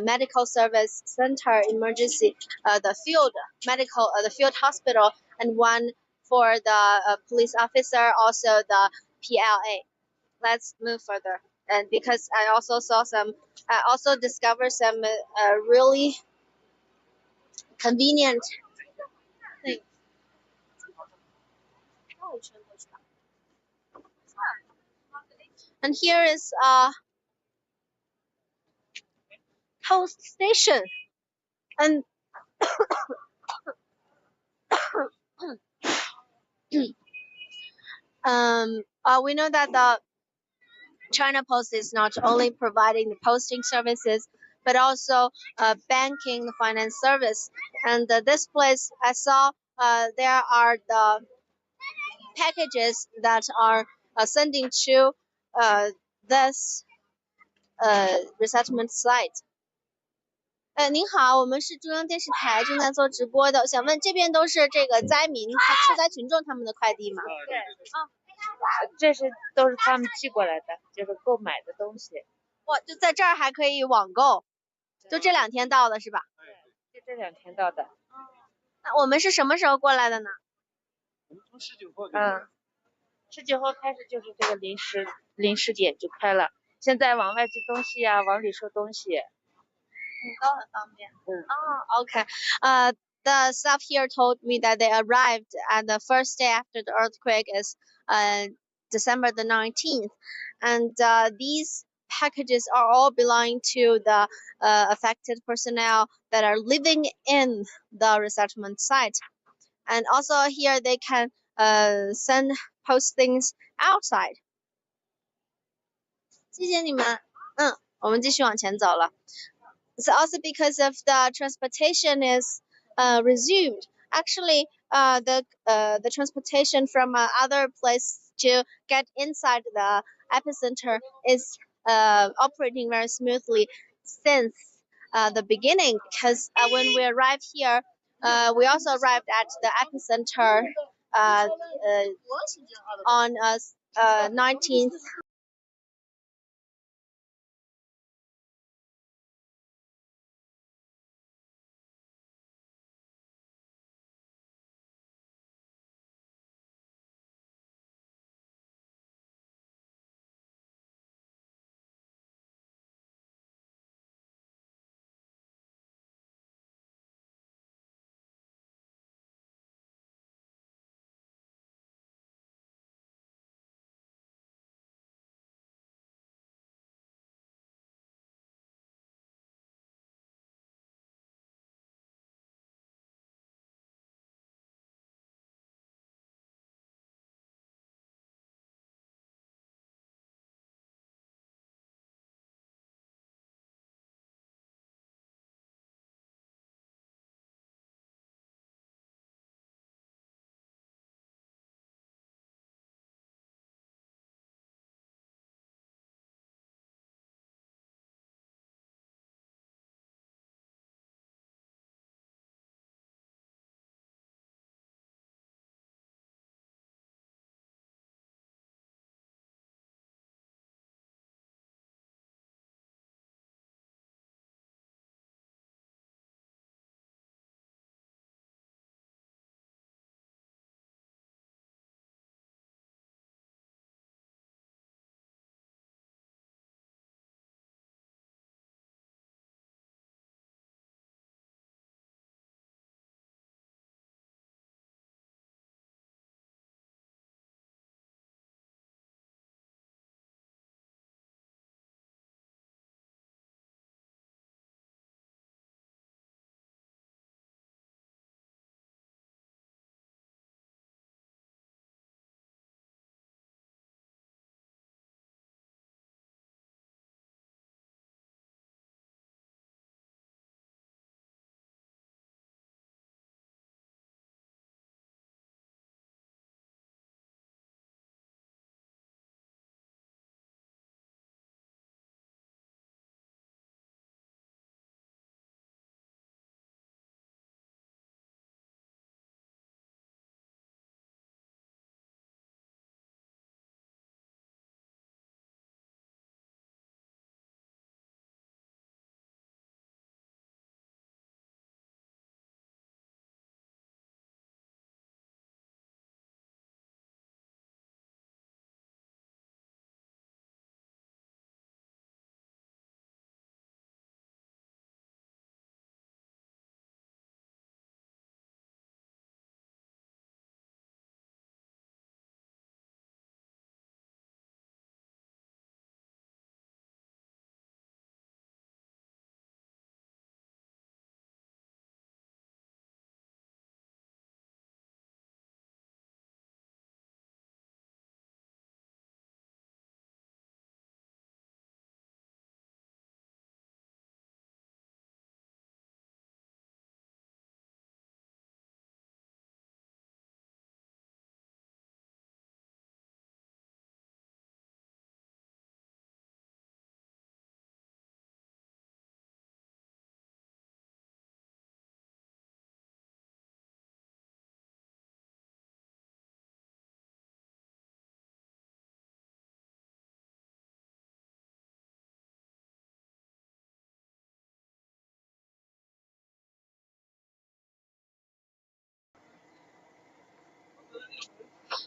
medical service center emergency, the field hospital, and one for the police officer, also the PLA. Let's move further. And because I also discovered some really convenient things. And here is a post station, and we know that China Post is not only providing the posting services, but also banking, the finance service. And this place, I saw there are the packages that are sending to this resettlement site. 您好，我们是中央电视台正在做直播的，想问这边都是这个灾民、受灾群众他们的快递吗？对，这都是他们寄过来的，就是购买的东西。哇，就在这儿还可以网购，就这2天到的是吧？就这2天到的。那我们是什么时候过来的呢？我们从19号。19号开始就是这个临时点就开了，现在往外寄东西呀，往里收东西。都很方便。Okay. The staff here told me that they arrived and the first day after the earthquake is December the 19th, and these packages are all belonging to the affected personnel that are living in the resettlement site, and also here they can post things outside. 谢谢你们。我们继续往前走了。So also because of the transportation is resumed. Actually, the transportation from other place to get inside the epicenter is operating very smoothly since the beginning. Because when we arrived here, we also arrived at the epicenter on 19th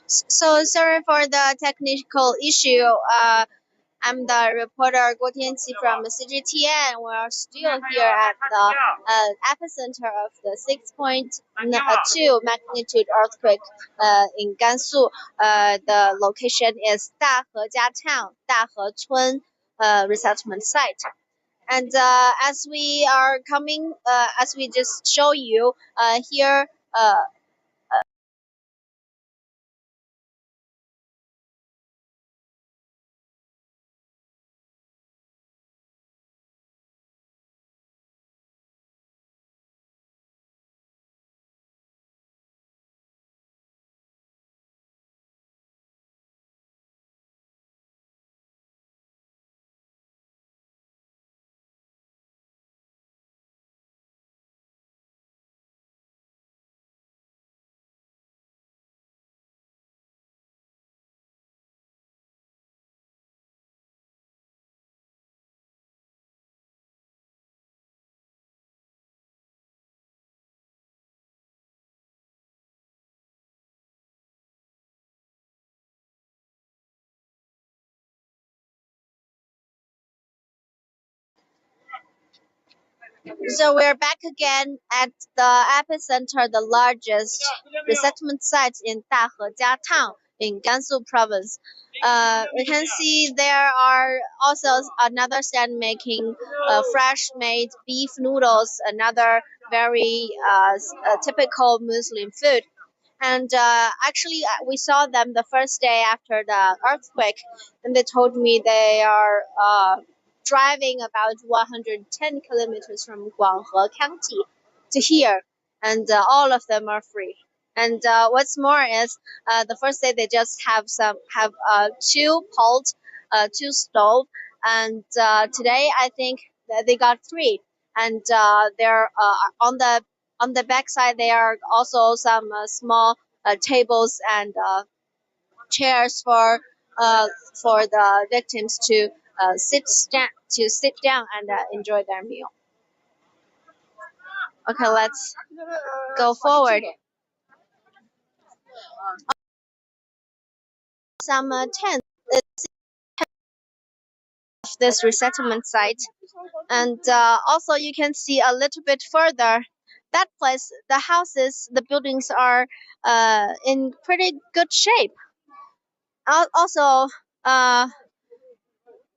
So sorry for the technical issue. I'm the reporter Guo Tianqi from CGTN. We're still here at the epicenter of the 6.2 magnitude earthquake in Gansu. The location is Dahejia Town, Dahechun resettlement site. And as we are coming, as we just show you here, so we're back again at the epicenter, the largest resettlement site in Dahejia Town in Gansu Province. We can see there are also another stand making fresh made beef noodles, another very typical Muslim food. And actually, we saw them the first day after the earthquake, and they told me they are driving about 110 kilometers from Guanghe County to here, and all of them are free. And what's more is the first day they just have two pot, two stove, and today I think that they got three, and they're on the backside there are also some small tables and chairs for the victims to sit down and enjoy their meal. Okay, let's go forward. Some tents of this resettlement site, and also you can see a little bit further. That place, the houses, the buildings are in pretty good shape. Also,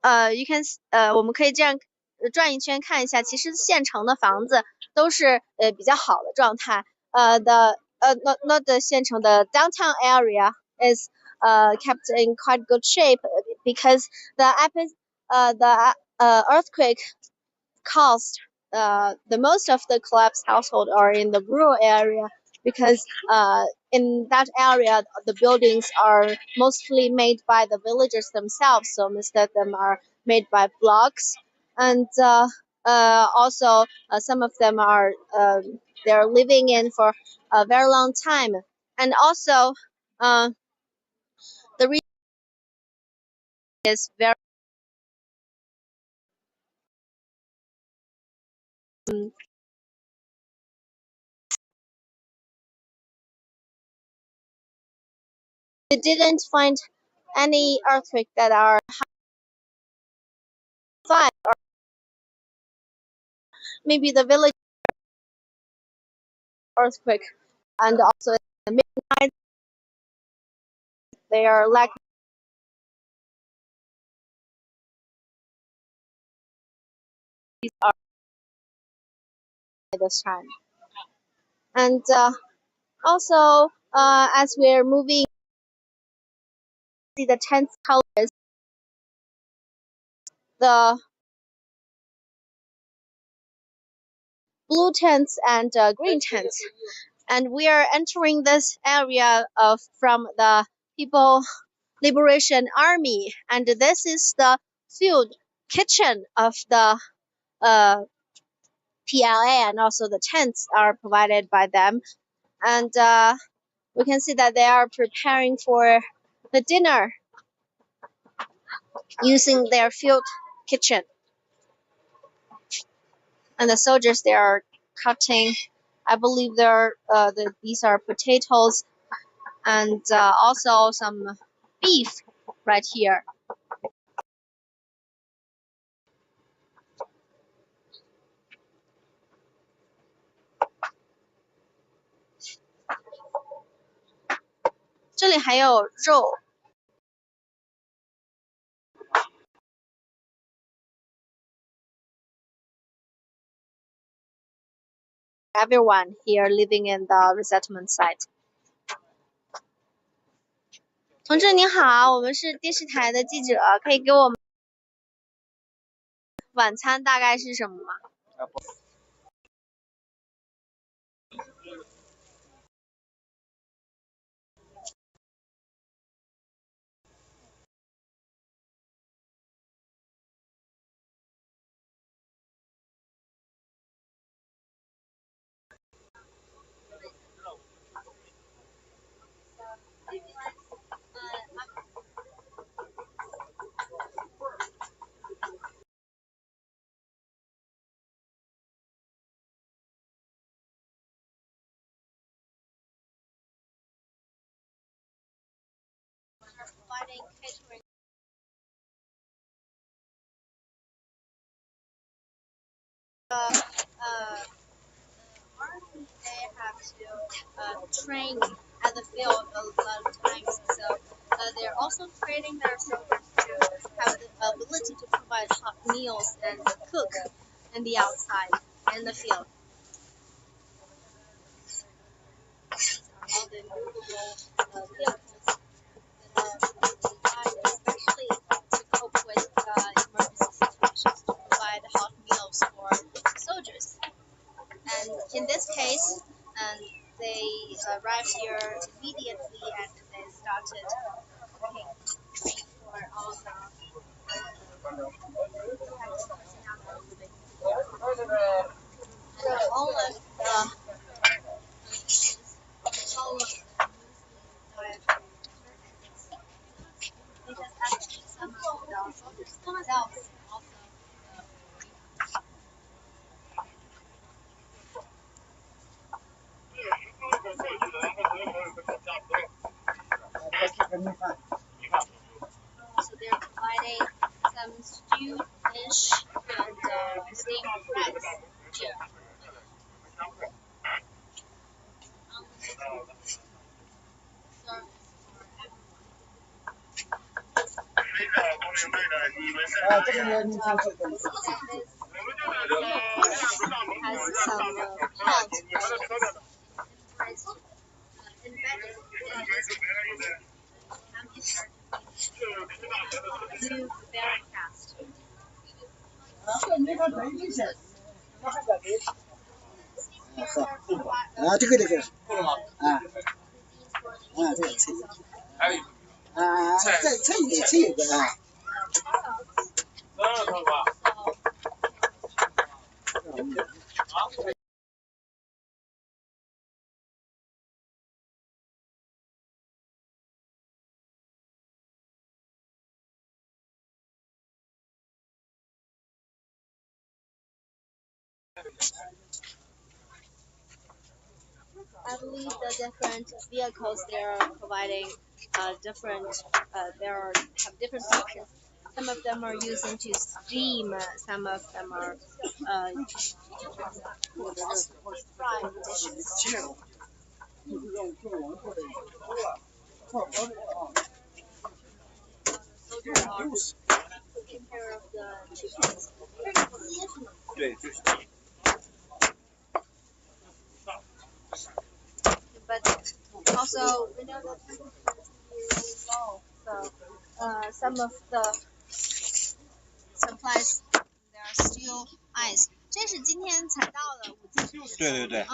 我们可以这样转一圈看一下，其实县城的房子都是比较好的状态。Not the 县城的 downtown area is kept in quite good shape because the earthquake caused the most of the collapsed household are in the rural area because in that area the buildings are mostly made by the villagers themselves, so most of them are made by blocks, and also some of them are they're living in for a very long time, and also the region is very we didn't find any earthquake that are 5 or maybe the village earthquake, and also in the midnight they are lacking this time. And also as we're moving, see the tent colors, the blue tents and green tents, and we are entering this area from the People Liberation Army, and this is the field kitchen of the PLA, and also the tents are provided by them, and we can see that they are preparing for the dinner using their field kitchen. And the soldiers, they are cutting, I believe these are potatoes, and also some beef right here.这里还有肉。Everyone here living in the resettlement site. 同志你好，我们是电视台的记者，可以给我们晚餐大概是什么吗？ Providing catering. They have to train at the field a lot of times, so they're also training their soldiers to have the ability to provide hot meals and cook in the outside in the field. All the movable vehicles that especially to cope with emergency situations, to provide hot meals for soldiers. And in this case, they arrived here immediately and they started cooking for all the and all of the follow the Muslim dietary because actually some of the soldiers themselves also so they're providing some stewed fish and steamed rice here. Has some plant embedded in this blueberry cast. 这个这个菜菜一个啊。I believe the different vehicles they're providing different have different functions. Some of them are using to steam, some of them are frying dishes. Taking care of the chickens. But also we know that temperature is really low, so some of the supplies there are still ice. 这是今天才到的5斤。对对对。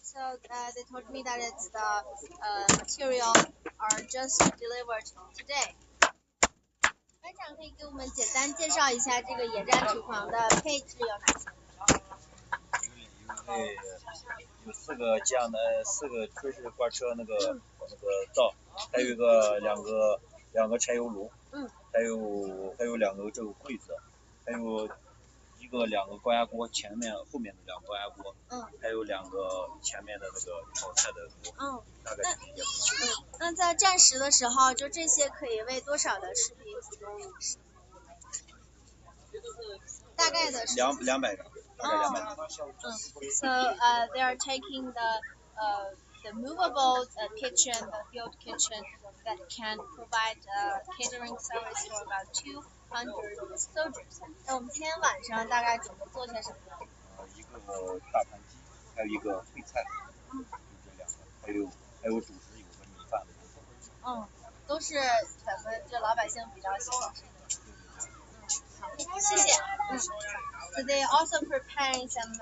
So they told me that it's the material are just delivered today. 班长可以给我们简单介绍一下这个野战厨房的配置有哪些？有4个酱的，4个炊事罐车那个灶，还有两个柴油炉，还有2个这个柜子，还有1两个高压锅，前面后面的两个高压锅，还有两个前面的那个炒菜的锅，大概就是这些。那在战时的时候，就这些可以为多少的士兵提供饮食？大概的是200个，大概200个。So they are taking the movable kitchen, the field kitchen that can provide catering service for about 200 soldiers. 那我们今天晚上大概准备做些什么呢？一个大盘鸡，还有一个烩菜，就这2个，还有主食，有个米饭。都是咱们这老百姓比较喜欢吃的。好，谢谢。So they also preparing some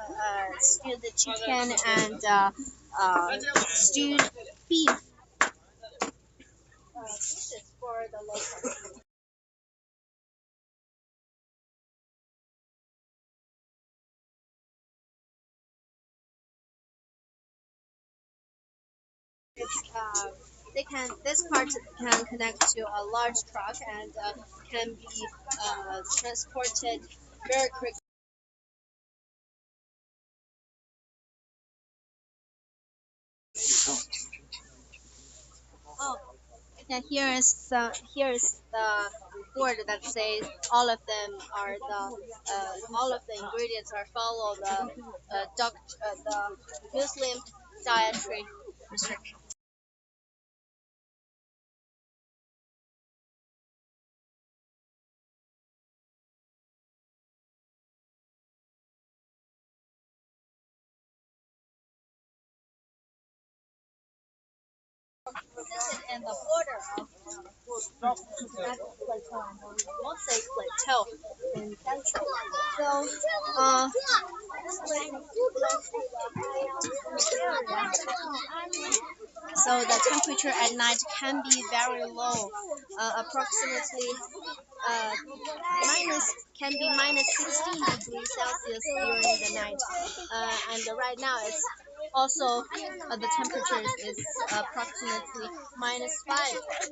stewed chicken and stewed beef. This is for the locals. This part can connect to a large truck and can be transported very quickly. And here is the board that says all of the ingredients are follow the Muslim dietary restriction. And the border of plateau, and we won't say plateau in Gansu. So the temperature at night can be very low, approximately minus 16 degrees Celsius during the night, and right now it's also the temperature is approximately minus 5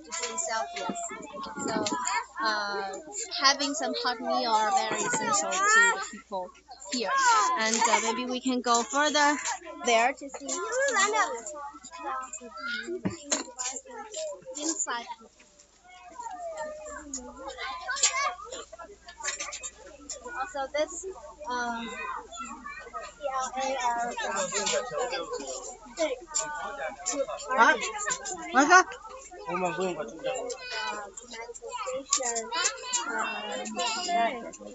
degrees Celsius. So having some hot meal are very essential to the people here. And maybe we can go further there to see inside. Also, this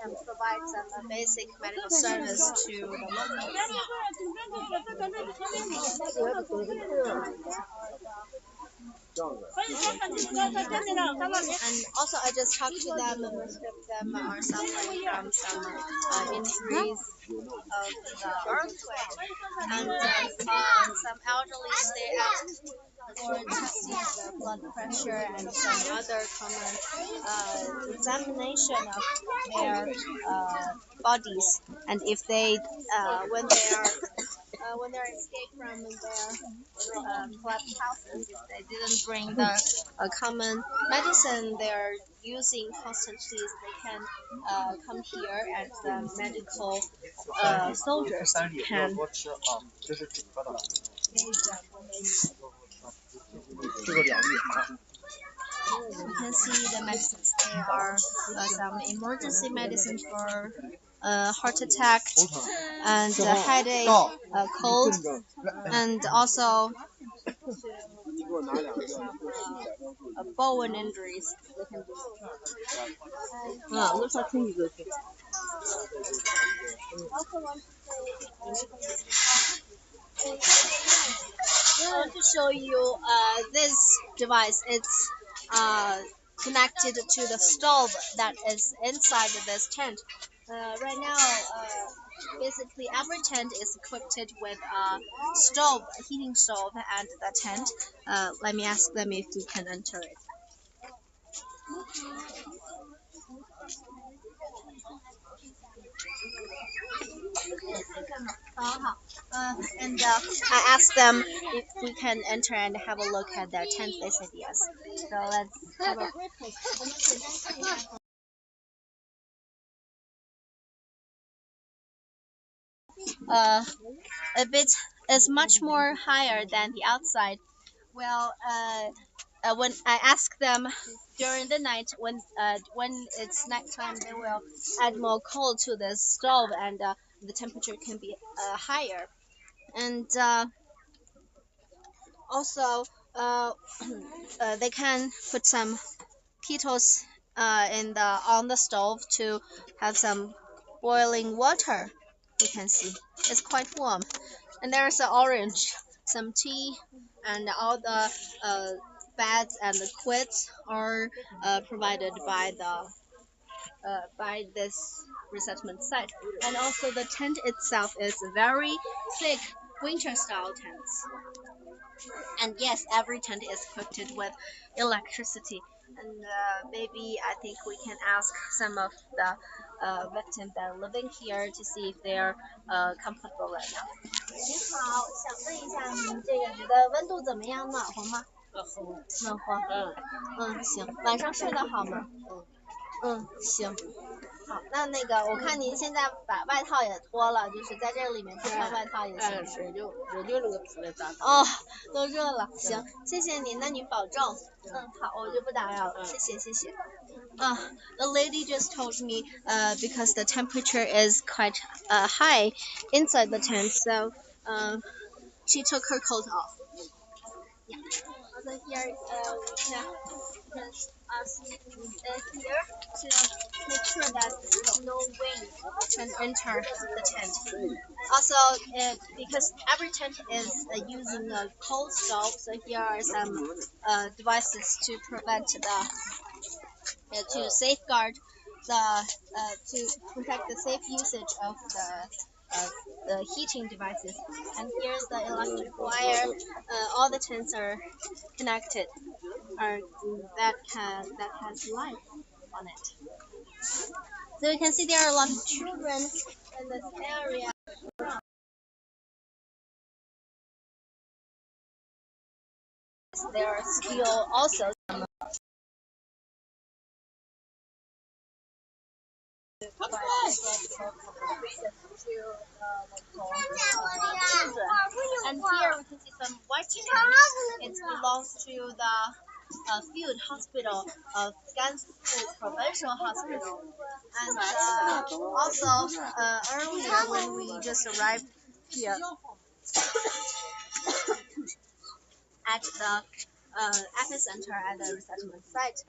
can provide some basic medical service to the And also, I just talked to them, and most of them are suffering from some injuries of the earthquake. And some elderly, they asked for to see the blood pressure and some other common examination of their bodies, and if they when they're escaped from their collapsed houses, if they didn't bring the common medicine they're using constantly, they can come here, and the medical soldiers can. You can see the medicines. There are some emergency medicine for heart attack and headache, cold, and also bone injuries. I want to show you this device. It's connected to the stove that is inside this tent. Right now, basically every tent is equipped with a stove, a heating stove, and the tent. Let me ask them if we can enter it. And I asked them if we can enter and have a look at their tent. They said yes. So let's have a a bit is much more higher than the outside. Well, when I ask them during the night, when it's nighttime, they will add more coal to the stove, and the temperature can be higher. And also, they can put some kettles on the stove to have some boiling water. You can see it's quite warm. And there's an orange, some tea, and all the beds and the quilts are provided by this resettlement site. And also the tent itself is very thick winter style tents. And yes, every tent is equipped with electricity. And maybe I think we can ask some of the victims that are living here to see if they're comfortable right now. 您好，想问一下您这个你的温度怎么样？暖和吗？暖和。行。晚上睡得好吗？行。好，那个我看您现在把外套也脱了，就是在这里面不穿外套也行。是，就那个皮的扎。哦，都热了。行，谢谢您，那您保重。好，我就不打扰了，谢谢。The lady just told me because the temperature is quite high inside the tent, so she took her coat off. Yeah. Also here we can ask here to make sure that no wind can enter the tent. Also, because every tent is using a coal stove, so here are some devices to prevent to safeguard to protect the safe usage of the heating devices. And here's the electric wire. All the tents are connected, that has light on it. So you can see there are a lot of children in this area. There are still also some and here we can see some white tents. It belongs to the field hospital of Gansu Provincial Hospital. And also earlier when we just arrived here at the epicenter at the resettlement site,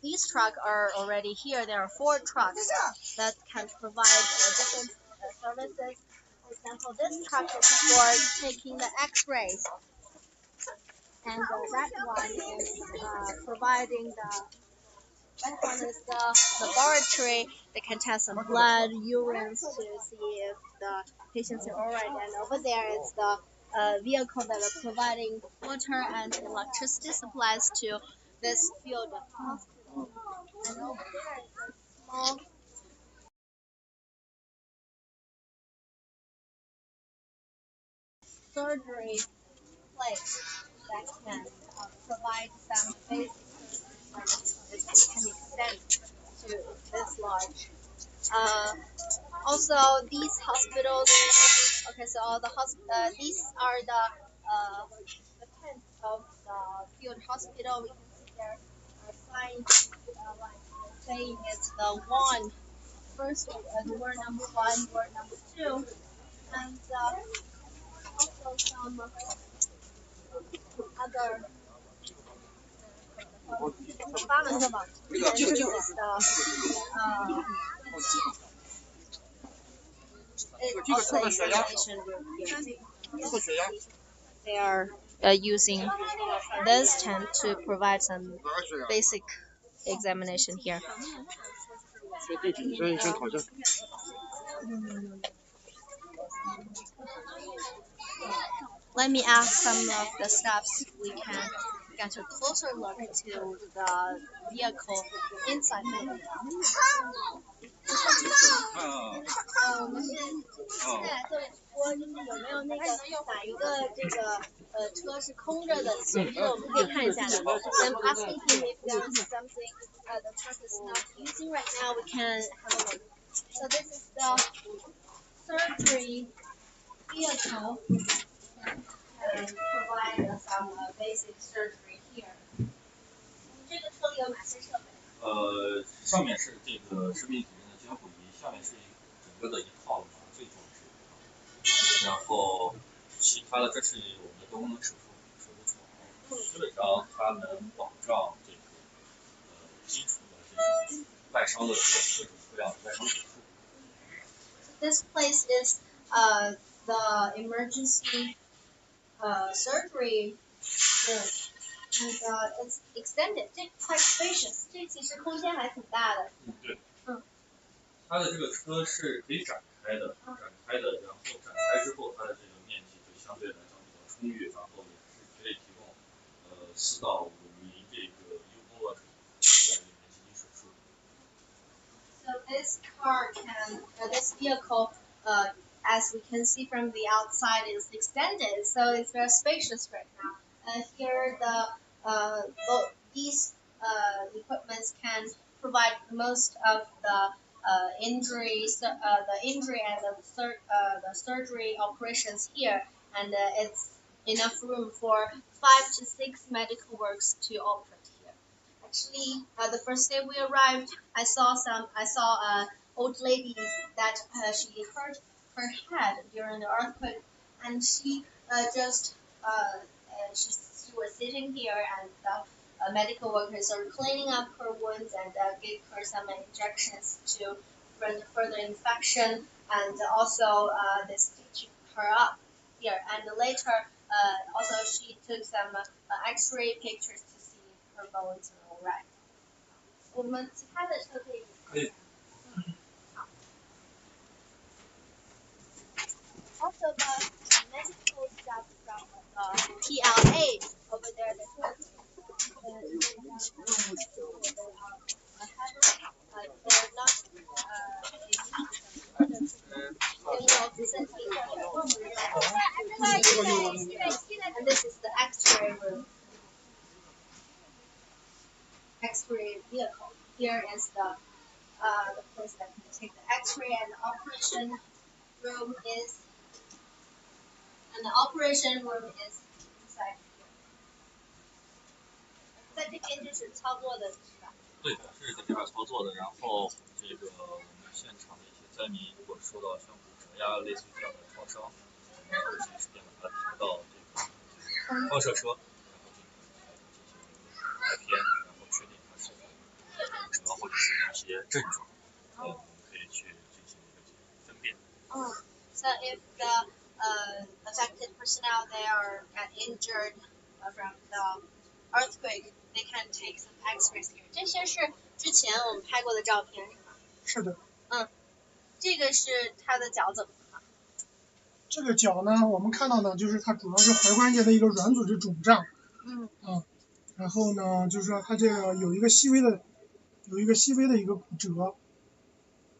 these trucks are already here. There are 4 trucks that can provide different services. For example, this truck is for taking the x-rays, and that one is providing that one is the laboratory. They can test some blood, urine to see if the patients are alright. And over there is the vehicle that are providing water and electricity supplies to this field hospital. And over there is a small surgery place that can provide some basic services that can extend to this lodge. Also, these hospitals. Okay, so these are the tents of the field hospital. We can see there are signs like saying it's the one. First, the word number 1, word number 2, and also some other. This is it's also examination room here. They are using this tent to provide some basic examination here. Let me ask some of the staffs we can get a closer look to the vehicle inside. 我们现在来做直播，就是有没有那个哪一个这个车是空着的形式，我们可以看一下的。I'm asking him if there's something the truck is not using right now. We can have a look. So this is the surgery vehicle can provide some basic surgery here. 这个车里有哪些设备？上面是这个生命体征的监护仪，下面是整个的一套麻醉装置，然后其他的这是我们的多功能手术床，基本上它能保障这个基础的这种外伤的各种各样的外伤手术。This place is the emergency surgery room. And it's extended. It's quite spacious. 这其实空间还挺大的。对。它的这个车是可以展开的，然后展开之后，它的这个面积就相对来讲比较充裕，然后也是可以提供4到5名这个优工作者在里面进行手术。So this vehicle, as we can see from the outside, is extended. So it's very spacious right now. Here, these equipments can provide most of the injuries, the injury and the surgery operations here, and it's enough room for 5 to 6 medical works to operate here. Actually, the first day we arrived, I saw an old lady that she hurt her head during the earthquake, and she she was sitting here, and the medical workers are cleaning up her wounds and gave her some injections to prevent further infection, and also they stitched her up here. And later, also she took some X-ray pictures to see if her bones are all right. 我们其他的车可以。可以。Also, the medical staff from the PLA over there, they're not and this is the X-ray room. X-ray vehicle. Here is the place that can take the X-ray, and the operation room is inside here. 在这边就是操作的是吧？对，是在这边操作的。然后这个我们现场的一些灾民如果受到像骨折呀类似于这样的创伤，我们会第一时间把它抬到这个放射车，然后进行拍片，然后确定它是否骨折或者是一些症状，我们可以去进行一个分辨。So if the affected personnel they are injured from the earthquake, they can take some X-rays here. 这些是之前我们拍过的照片是吗？是的。这个是他的脚怎么了？这个脚呢，我们看到呢，就是它主要是踝关节的一个软组织肿胀。然后呢，就是说它这个有一个细微的一个骨折。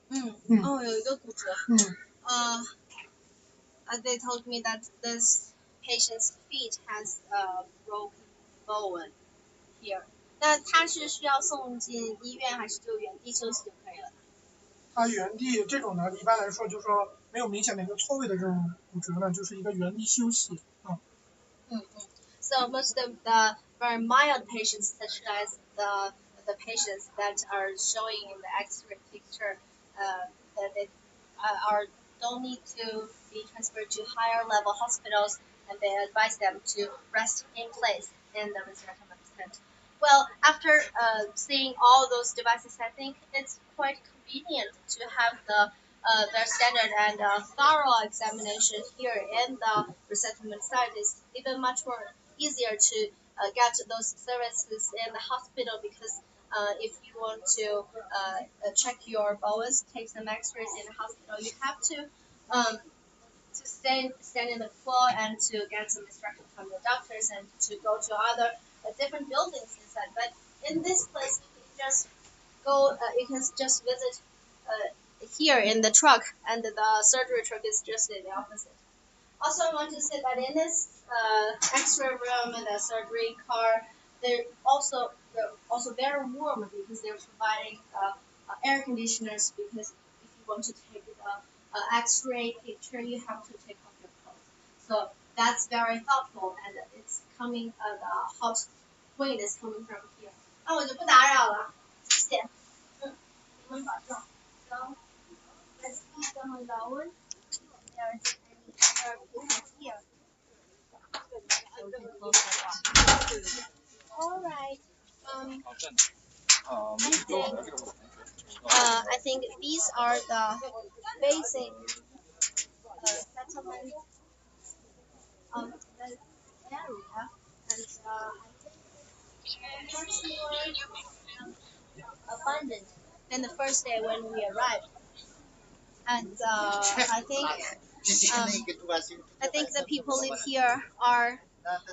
有一个骨折。They told me that this patient's feet has a broken bone here. 那他是需要送进医院，还是就原地休息就可以了？它原地这种呢，一般来说就是说没有明显的一个错位的这种骨折呢，就是一个原地休息。So most of the very mild patients, such as the patients that are showing in the X-ray picture, that they don't need to be transferred to higher level hospitals, and they advise them to rest in place in the resettlement center. Well, after seeing all those devices, I think it's quite convenient to have their standard and thorough examination here in the resettlement site. Is even much more easier to get those services in the hospital, because if you want to check your bones, take some X-rays in the hospital, you have to stand in the floor and to get some instruction from the doctors and to go to other different buildings inside. But in this place, you can just go. You can just visit here in the truck, and the surgery truck is just in the opposite. Also, I want to say that in this X-ray room and the surgery car, they're also very warm, because they're providing air conditioners, because if you want to take X-ray picture, you have to take off your clothes. So that's very thoughtful, and it's coming. The hot wind is coming from here. 那我就不打扰了，谢谢。你们保重。So let's keep going. There's any other people here. All right. I think these are the basic settlement of the area, and much more abundant than the first day when we arrived. And I think the people live here are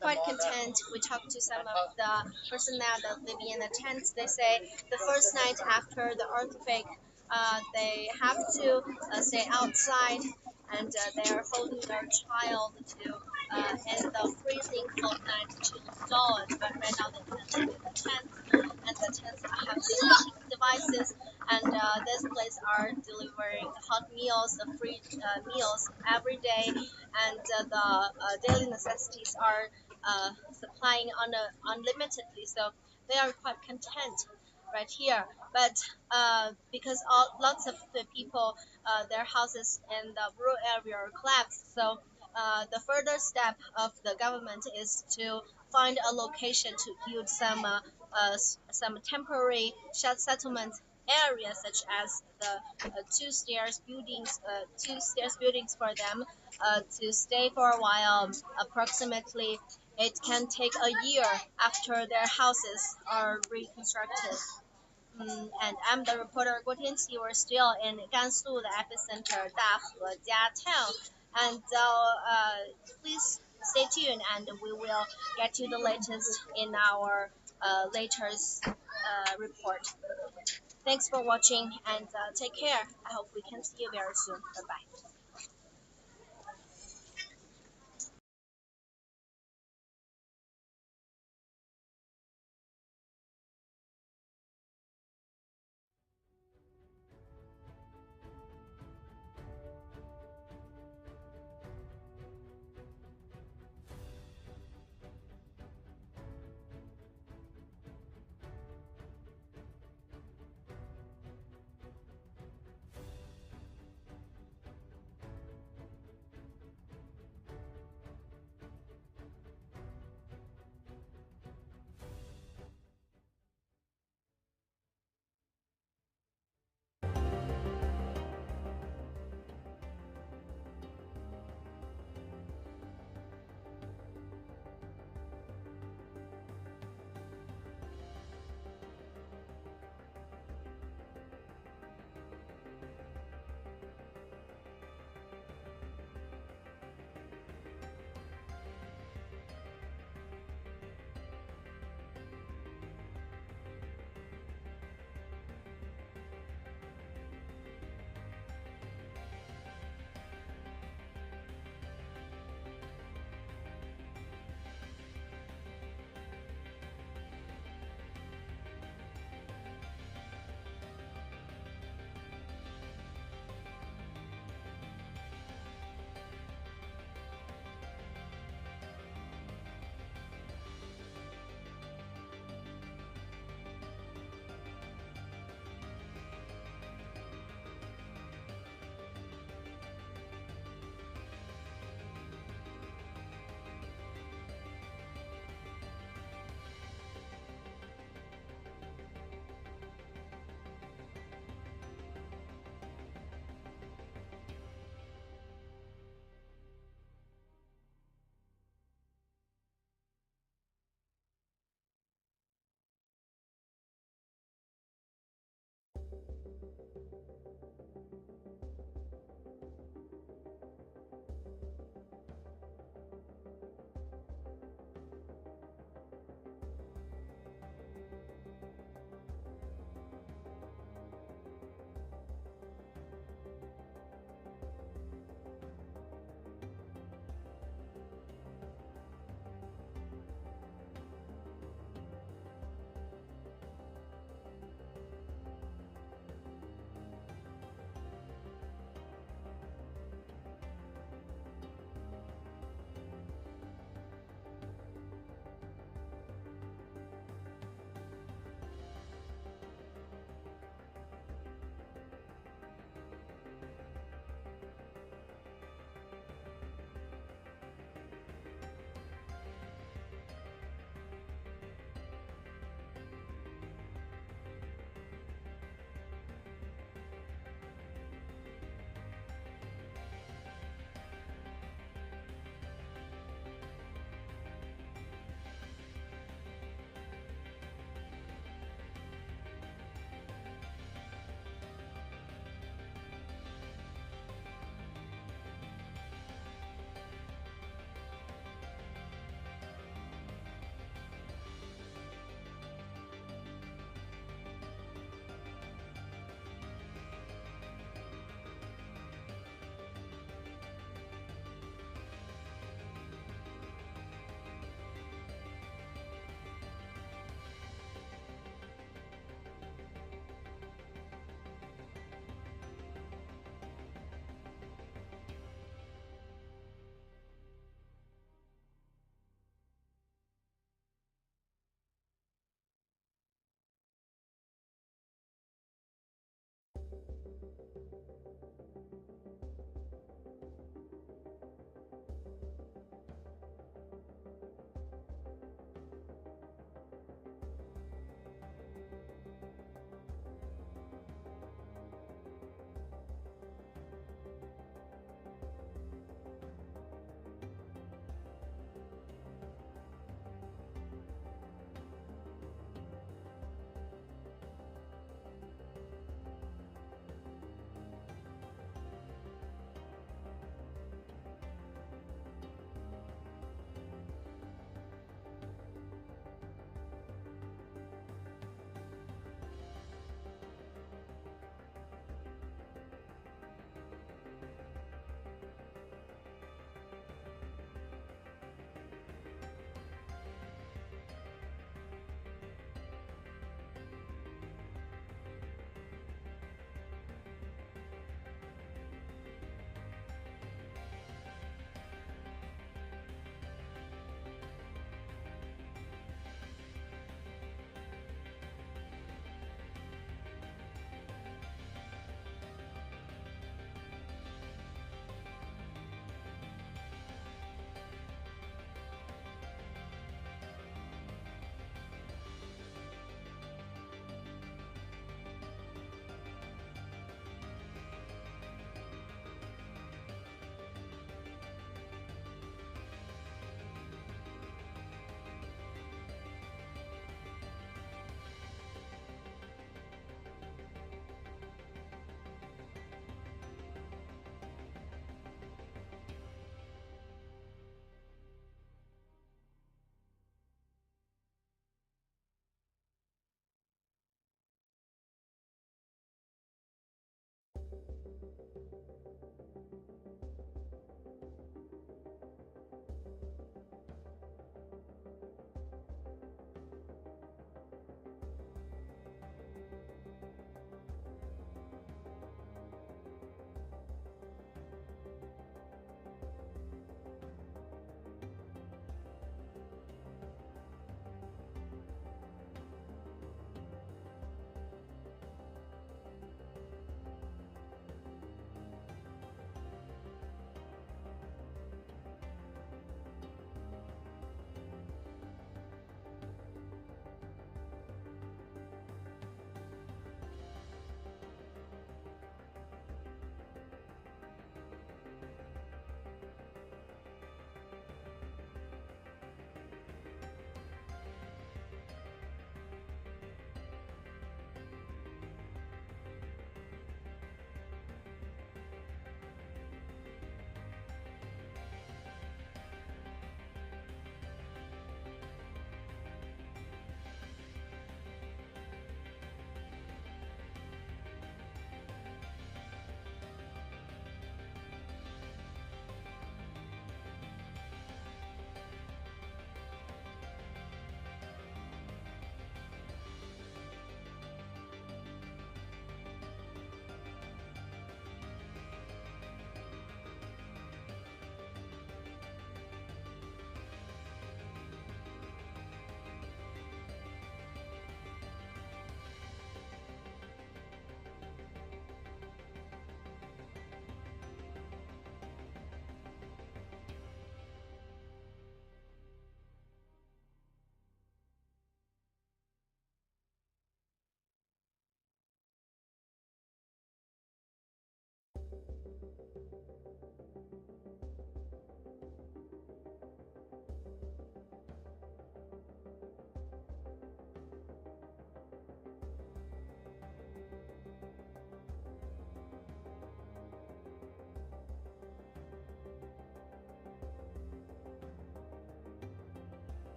quite content. We talked to some of the personnel that live in the tents. They say the first night after the earthquake, they have to stay outside, and they are holding their child to in the freezing cold night to install it. But right now they can live in the tents, and the tents have heating devices, and this place are delivering hot meals, the free meals every day, and the daily necessities are supplying unlimitedly. So they are quite content right here. But because lots of the people, their houses in the rural area are collapsed, so the further step of the government is to find a location to build some temporary settlement areas, such as the two stairs buildings for them to stay for a while. Approximately, it can take a year after their houses are reconstructed. And I'm the reporter Guo Tianqi. We're still in Gansu, the epicenter, Dahejia town. And please stay tuned, and we will get you the latest in our latest report. Thanks for watching, and take care. I hope we can see you very soon. Bye-bye.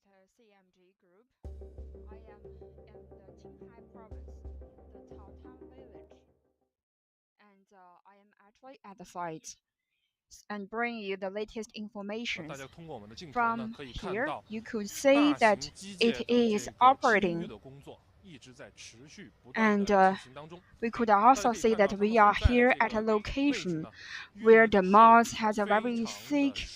CMG group. I am in the Qinghai province, the Taotan village, and I am actually at the site and bring you the latest information. From here, you could see that it is operating. And we could also see that we are here at a location where the moss has a very thick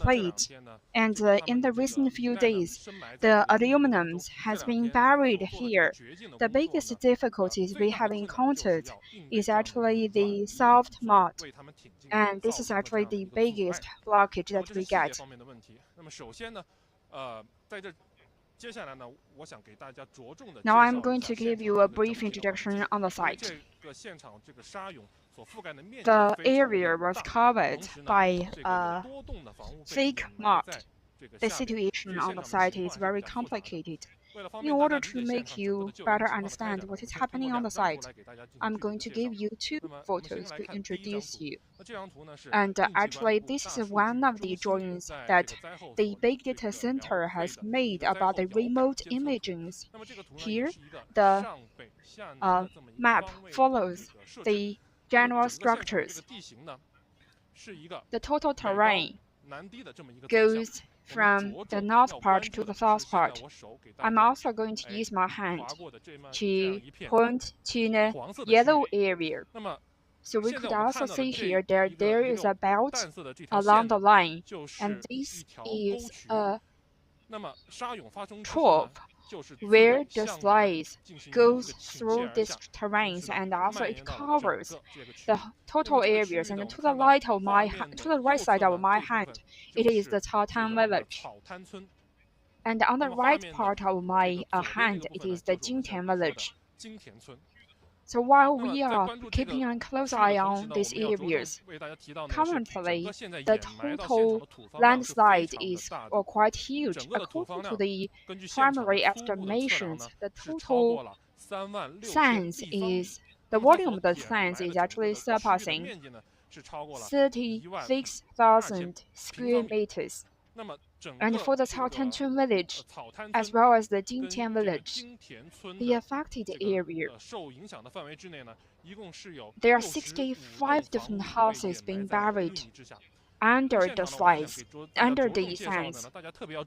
plate. And in the recent few days, the aluminum has been buried here. The biggest difficulties we have encountered is actually the soft mud. And this is actually the biggest blockage that we get. Now I'm going to give you a brief introduction on the site. The area was covered by thick mud. The situation on the site is very complicated. In order to make you better understand what is happening on the site, I'm going to give you two photos to introduce you. And actually, this is one of the drawings that the Big Data Center has made about the remote imagings. Here, the map follows the general structures. The total terrain goes from the north part to the south part. I'm also going to use my hand to point to the yellow area. So we could also see here that there is a belt along the line, and this is a trough where the slice goes through these terrains, and also it covers the total areas. And to the right side of my hand, it is the Taotan village. And on the right part of my hand, it is the Qingtian village. So while we are keeping a close eye on these areas, currently the total landslide is quite huge. According to the primary estimations, the total sands is the volume of the sands is actually surpassing 36,000 square meters. And for the Caotanchun village, as well as the Jingtian village, the affected area, there are 65 different houses being buried under the slides, under the sands.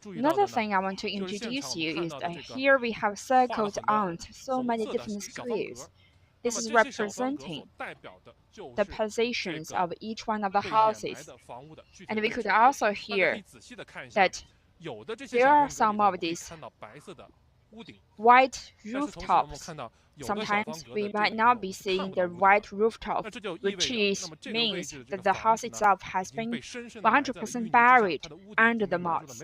Another thing I want to introduce you is that here we have circled on so many different squares. This is representing the positions of each one of the houses. And we could also hear that there are some of these white rooftops. Sometimes we might not be seeing the white rooftop, which means that the house itself has been 100% buried under the moss.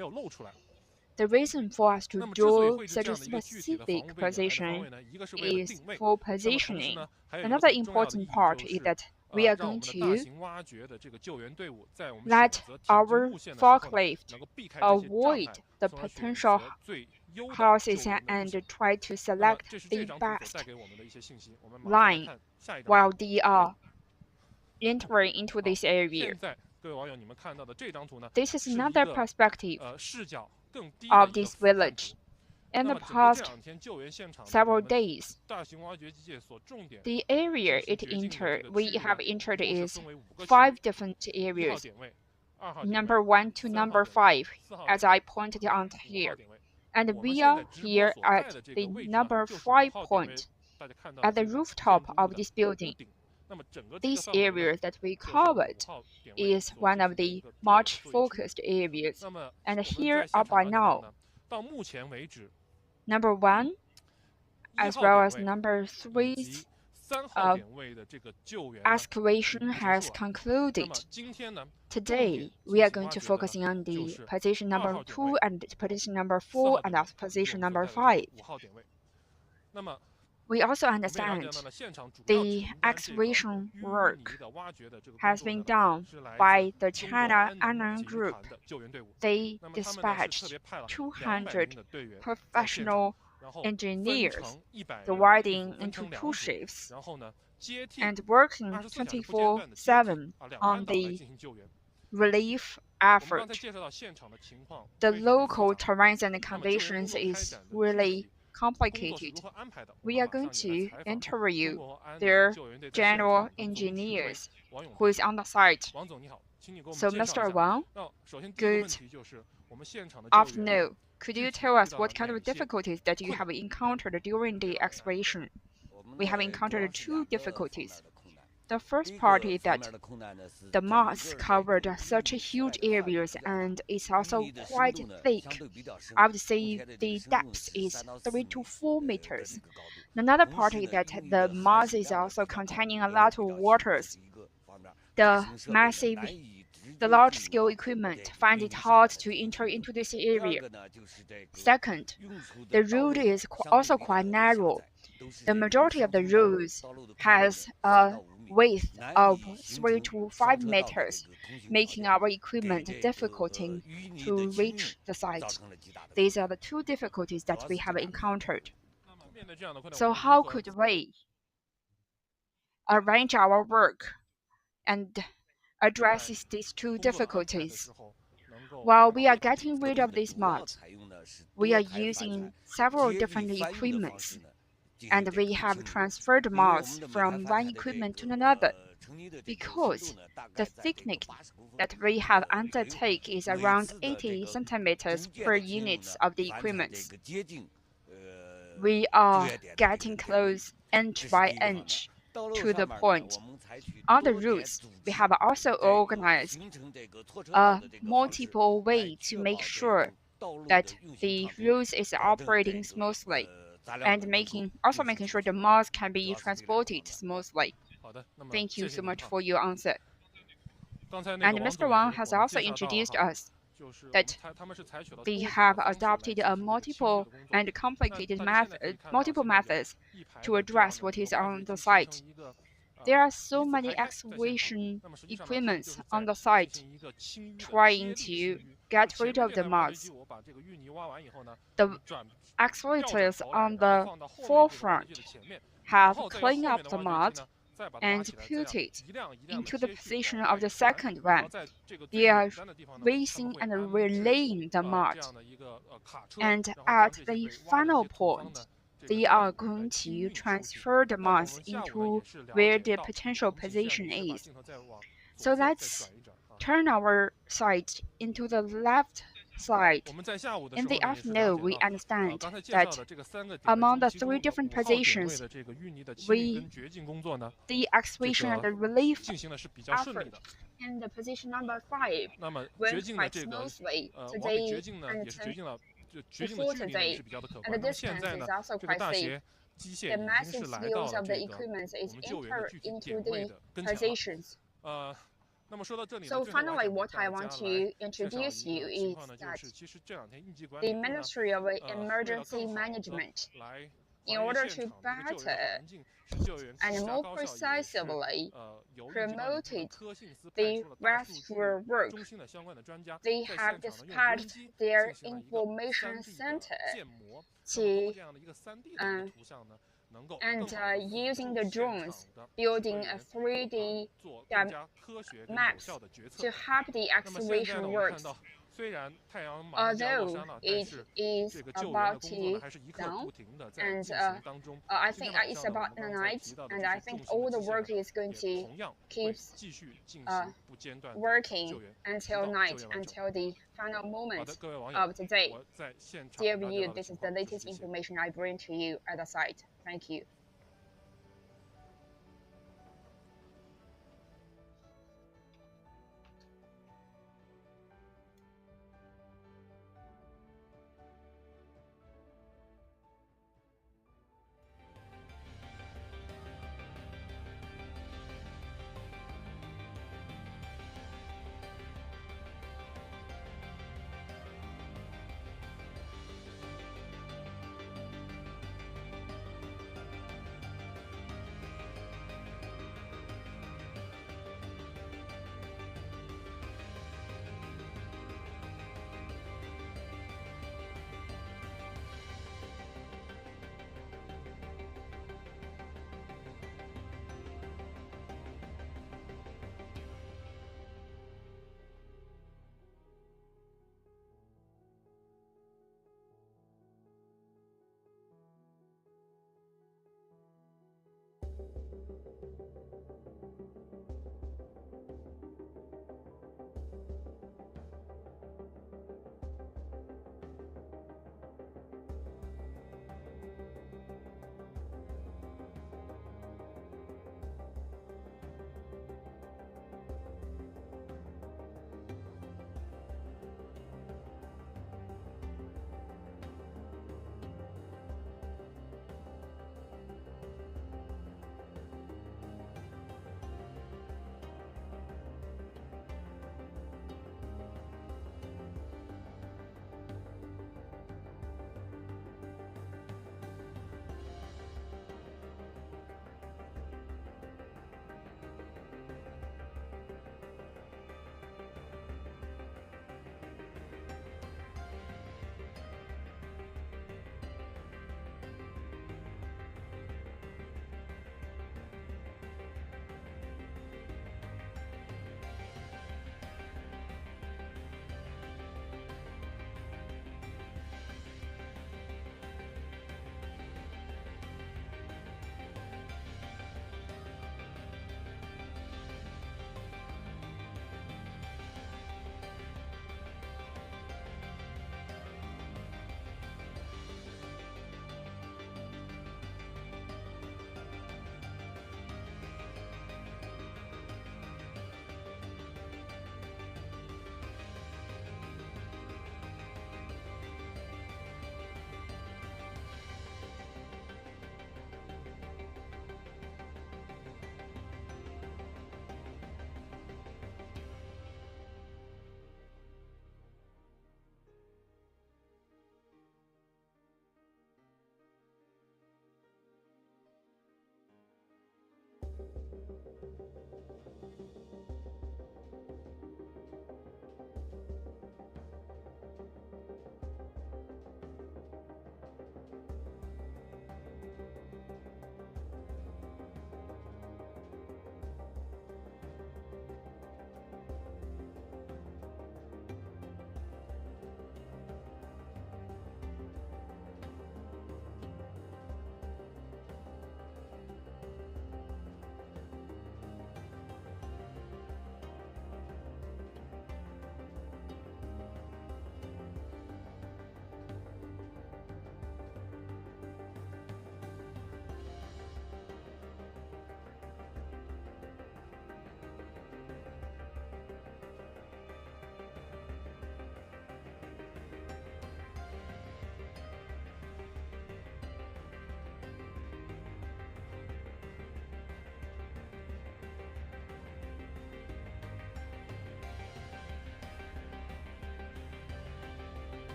The reason for us to draw such a specific position is for positioning. Another important part is that we are going to let our forklift avoid the potential houses and try to select the best line while they are entering into this area. This is another perspective of this village. In the past several days, the area we have entered is 5 different areas, number 1 to number 5, as I pointed out here. And we are here at the number 5 point, at the rooftop of this building. This area that we covered is one of the much focused areas. And here up by now, number 1 as well as number 3's excavation has concluded. Today, we are going to focus on the position number 2 and position number 4 and position number 5. We also understand the excavation work has been done by the China Iron Group. They dispatched 200 professional engineers dividing into 2 shifts and working 24/7 on the relief effort. The local terrains and conditions is really complicated. We are going to interview their general engineers who is on the site. So, Mr. Wang, good afternoon. Could you tell us what kind of difficulties that you have encountered during the excavation? We have encountered two difficulties. The first part is that the moss covered such huge areas and it's also quite thick. I would say the depth is 3 to 4 meters. Another part is that the moss is also containing a lot of waters. The large-scale equipment find it hard to enter into this area. Second, the road is also quite narrow. The majority of the roads has a width of 3 to 5 meters, making our equipment difficult to reach the site. These are the two difficulties that we have encountered. So how could we arrange our work and address these two difficulties? While we are getting rid of this mud, we are using several different equipments, and we have transferred moss from one equipment to another, because the thickness that we have undertake is around 80 centimeters per unit of the equipment. We are getting close inch by inch to the point. On the routes, we have also organized a multiple way to make sure that the routes is operating smoothly, and making sure the moss can be transported smoothly. Thank you so much for your answer. And Mr. Wang has also introduced us that they have adopted a multiple methods to address what is on the site. There are so many excavation equipments on the site trying to get rid of the moss. The excavators on the forefront have cleaned up the mud and put it into the position of the second one. They are raising and relaying the mud, and at the final point, they are going to transfer the mass into where the potential position is. So let's turn our sight into the left side. In the afternoon, we understand that among the three different positions, the excavation and the relief effort in the position number 5 went quite smoothly today and before today, and the distance is also quite safe. The massive skills of the equipment is entered into the positions. So finally, what I want to introduce you is that the Ministry of Emergency Management, in order to better and more precisely promote the rescue work, they have dispatched their information center to using the drones, building a 3D maps to help the excavation works. Although it is about to dawn, and I think it's about night, and I think all the work is going to keep working until night, until the final moment of the day. Dear viewer, this is the latest information I bring to you at the site. Thank you.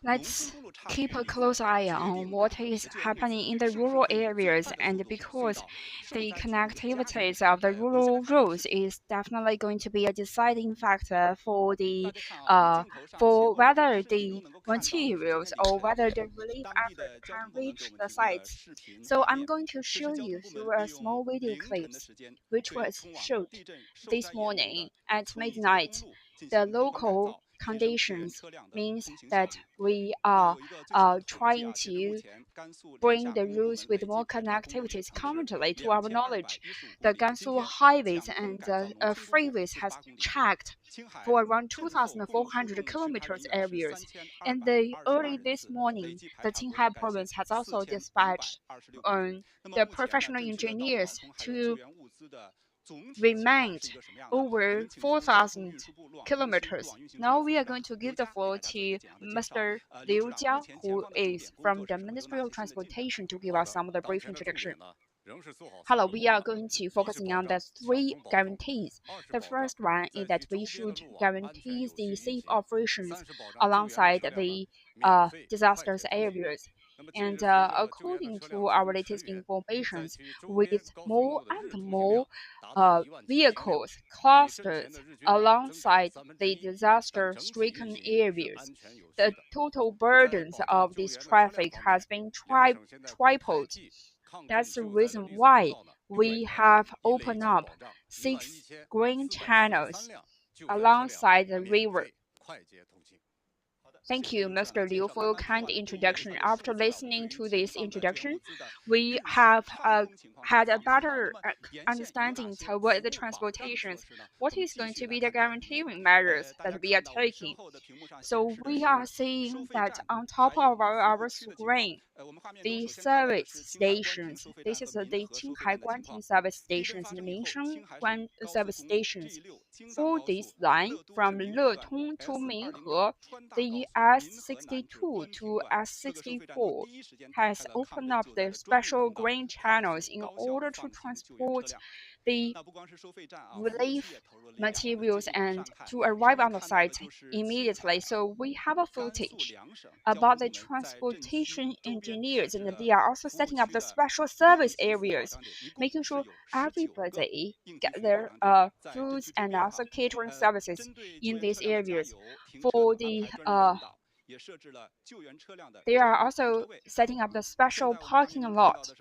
Let's keep a close eye on what is happening in the rural areas, and because the connectivities of the rural roads is definitely going to be a deciding factor for the for whether the materials or whether the relief effort can reach the sites. So I'm going to show you through a small video clips which was shot this morning at midnight. The local conditions means that we are trying to bring the routes with more connectivities. Currently, to our knowledge, the Gansu highways and freeways has checked for around 2,400 kilometers areas. And early this morning, the Qinghai province has also dispatched the professional engineers to remained over 4,000 kilometers. Now we are going to give the floor to Mr. Liu Jia, who is from the Ministry of Transportation, to give us some of the brief introduction. Hello, we are going to focusing on the three guarantees. The first one is that we should guarantee the safe operations alongside the disastrous areas. And according to our latest informations, with more and more vehicles clustered alongside the disaster-stricken areas, the total burdens of this traffic has been tripled. That's the reason why we have opened up 6 green channels alongside the river. Thank you, Mr. Liu, for your kind introduction. After listening to this introduction, we have had a better understanding toward the transportations. What is going to be the guaranteeing measures that we are taking? So we are seeing that on top of our screen, the service stations. This is the Qinghai Guanting service stations and Mingshan service stations. For this line from Letong to Minhe, the S62 to S64 has opened up the special green channels in order to transport the relief materials and to arrive on the site immediately. So we have a footage about the transportation engineers, and they are also setting up the special service areas, making sure everybody get their foods and also catering services in these areas. For the they are also setting up the special parking lot.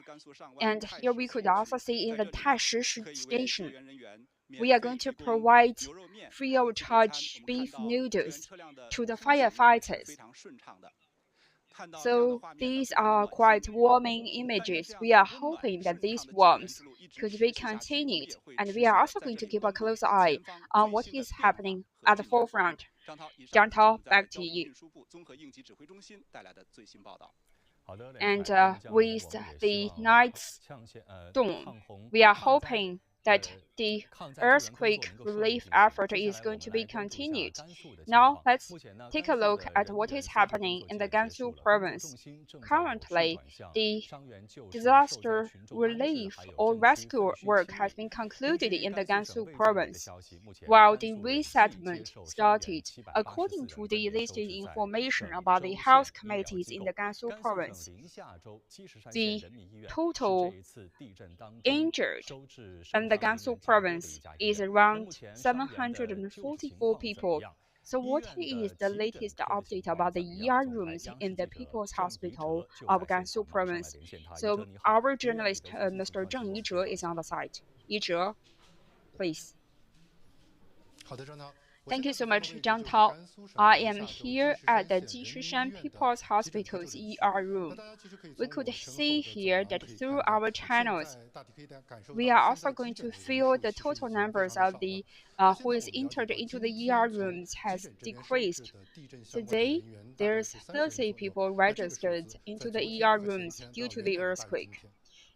And here we could also see in the Taishi station, we are going to provide free of charge beef noodles to the firefighters. So these are quite warming images. We are hoping that these warmth could be continued, and we are also going to keep a close eye on what is happening at the forefront. Jiang Tao, back to you. And with the night's dawn, we are hoping that the earthquake relief effort is going to be continued. Now let's take a look at what is happening in the Gansu province. Currently, the disaster relief or rescue work has been concluded in the Gansu province, while the resettlement started according to the listed information about the health committees in the Gansu province. The total injured in the Gansu province is around 744 people. So what is the latest update about the ER rooms in the People's Hospital of Gansu province? So our journalist, Mr. Zheng Yizhe, is on the site. Yizhe, please. Thank you so much, Zhang Tao. I am here at the Jishishan People's Hospital's ER room. We could see here that through our channels, we are also going to feel the total numbers of the who is entered into the ER rooms has decreased. Today, there's 30 people registered into the ER rooms due to the earthquake.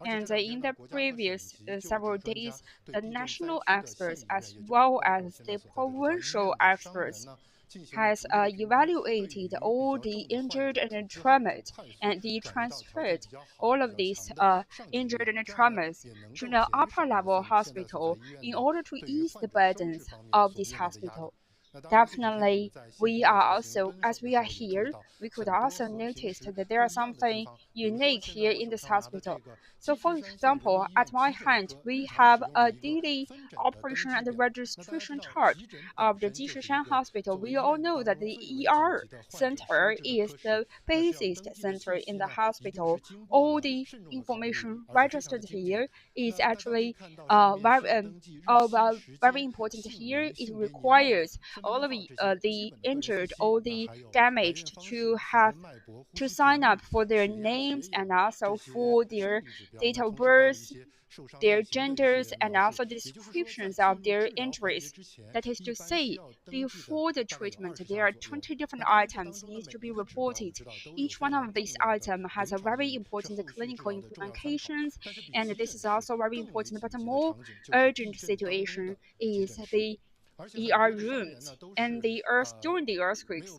And in the previous several days, the national experts as well as the provincial experts has evaluated all the injured and traumas, and they transferred all of these injured and traumas to the upper level hospital in order to ease the burdens of this hospital. Definitely, we are also, as we are here, we could also notice that there is something unique here in this hospital. So, for example, at my hand, we have a daily operation and registration chart of the Jishishan Hospital. We all know that the ER center is the busiest center in the hospital. All the information registered here is actually very important here. It requires all of the injured or the damaged to have to sign up for their names and also for their date of birth, their genders, and also the descriptions of their injuries. That is to say, before the treatment, there are 20 different items needs to be reported. Each one of these items has a very important clinical implications, and this is also very important. But a more urgent situation is the ER rooms and the earth during the earthquakes.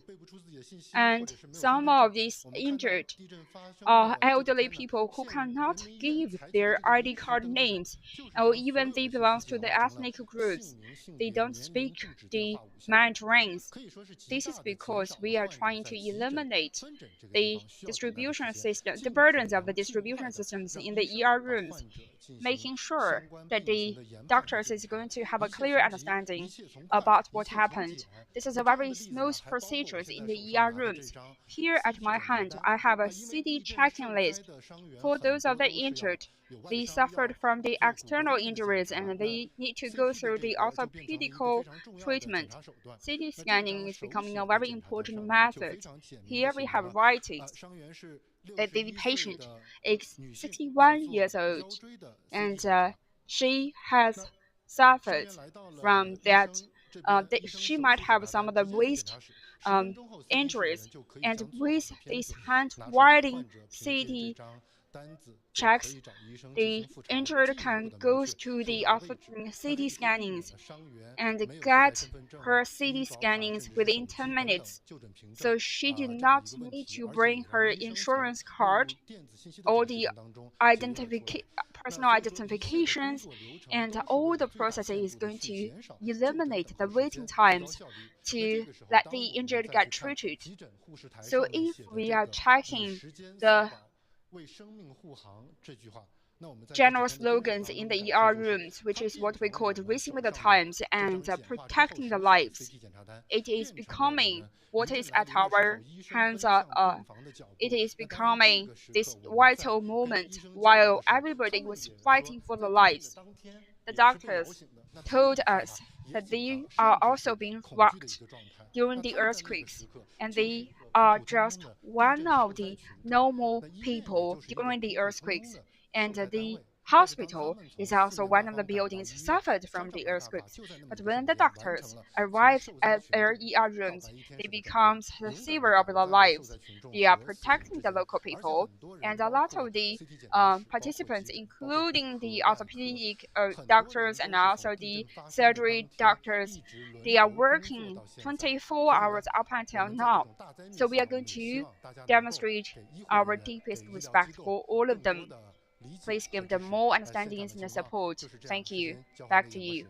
And some of these injured are elderly people who cannot give their ID card names, or even they belong to the ethnic groups. They don't speak the Mandarins. This is because we are trying to eliminate the distribution system, the burdens of the distribution systems in the ER rooms, making sure that the doctors is going to have a clear understanding about what happened. This is a very smooth procedure in the ER rooms. Here at my hand, I have a CD checking list for those of the injured. They suffered from the external injuries and they need to go through the orthopedical treatment. CT scanning is becoming a very important method. Here we have writings that the patient is 61 years old and she has suffered from that. She might have some of the waist injuries, and with this hand-writing CT checks, the injured can go to the CT scannings and get her CT scannings within 10 minutes. So she did not need to bring her insurance card or the personal identifications, and all the process is going to eliminate the waiting times to let the injured get treated. So if we are checking the general slogans in the ER rooms, which is what we call racing with the times and protecting the lives, it is becoming what is at our hands. It is becoming this vital moment while everybody was fighting for their lives. The doctors told us that they are also being rocked during the earthquakes, and they are just one of the normal people during the earthquakes, and the hospital is also one of the buildings suffered from the earthquakes. But when the doctors arrived at their ER rooms, they become the savior of their lives. They are protecting the local people, and a lot of the participants, including the orthopedic doctors and also the surgery doctors, they are working 24 hours up until now. So we are going to demonstrate our deepest respect for all of them. Please give them more understanding and support. Thank you. Back to you.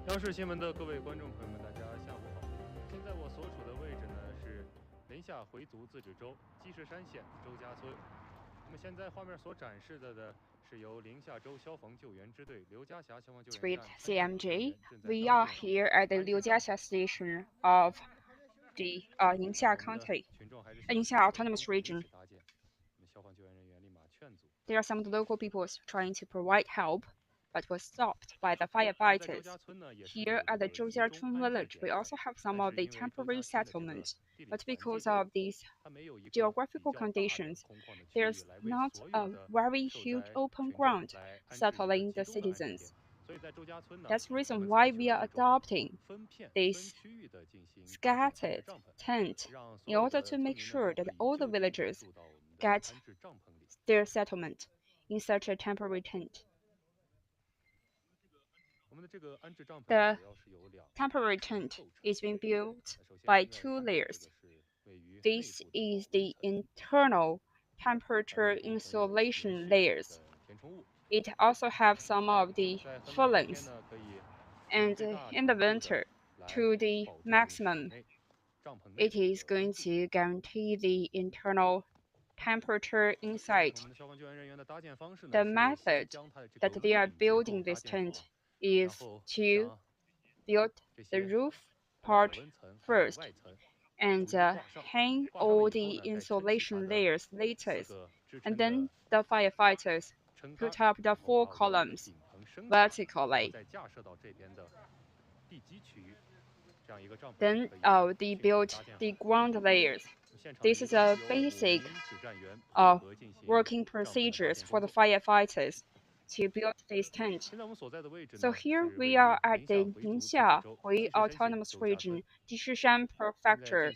央视新闻的各位观众朋友们，大家下午好。现在我所处的位置呢是临夏回族自治州积石山县周家村。我们现在画面所展示的是由临夏州消防救援支队刘家峡消防救援 With 站 CMG, we are here at the Liujiaxia station of the Ningxia County, Ningxia Autonomous Region. There are some of the local peoples trying to provide help, but was stopped by the firefighters. Here at the Zhoujiachun village, we also have some of the temporary settlements, but because of these geographical conditions, there's not a very huge open ground settling the citizens. That's the reason why we are adopting this scattered tent in order to make sure that all the villagers get their settlement in such a temporary tent. The temporary tent is being built by 2 layers. This is the internal temperature insulation layers. It also has some of the fillings, and in the winter, to the maximum, it is going to guarantee the internal temperature inside. The method that they are building this tent is to build the roof part first and hang all the insulation layers later, and then the firefighters put up the 4 columns vertically. Then they built the ground layers. This is a basic working procedures for the firefighters to build this tent. So here we are at the Ningxia Hui Autonomous Region, Jishishan Prefecture,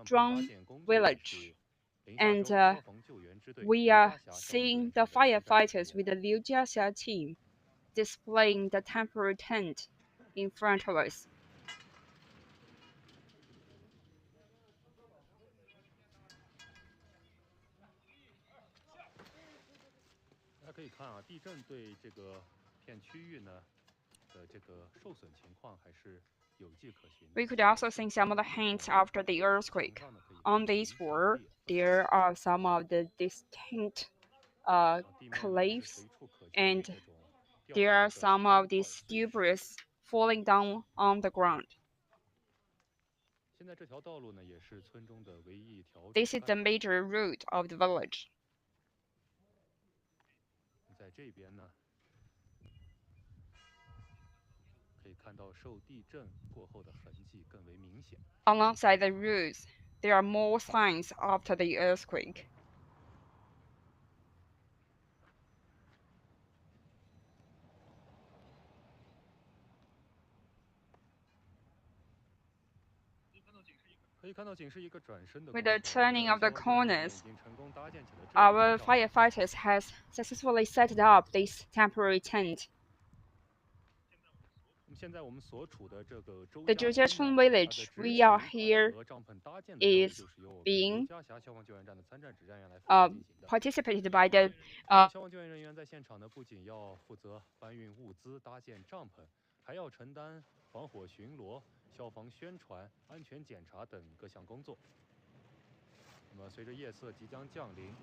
Zhuang Village, and we are seeing the firefighters with the Liujiaxia team displaying the temporary tent in front of us. 大家可以看啊，地震对这个片区域呢 We could also see some of the hints after the earthquake. On this floor, there are some of the distinct cliffs, and there are some of these debris falling down on the ground. This is the major route of the village. Alongside the routes, there are more signs after the earthquake. With the turning of the corners, our firefighters has successfully set up this temporary tent. The Zhoujiachun village we are here is being participated by the 消防救援人员在现场呢，不仅要负责搬运物资、搭建帐篷，还要承担防火巡逻、消防宣传、安全检查等各项工作。那么，随着夜色即将降临，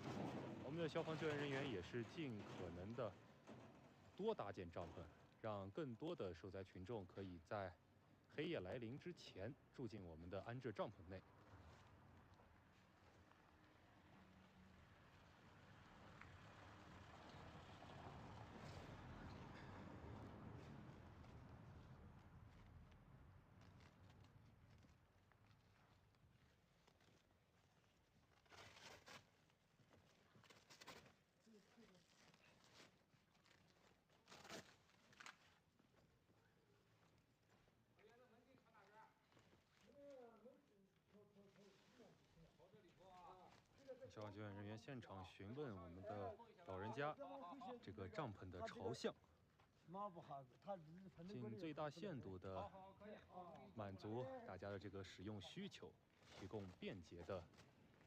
我们的消防救援人员也是尽可能的多搭建帐篷，让更多的受灾群众可以在黑夜来临之前住进我们的安置帐篷内。消防救援人员现场询问我们的老人家这个帐篷的朝向，尽最大限度的满足大家的这个使用需求，提供便捷的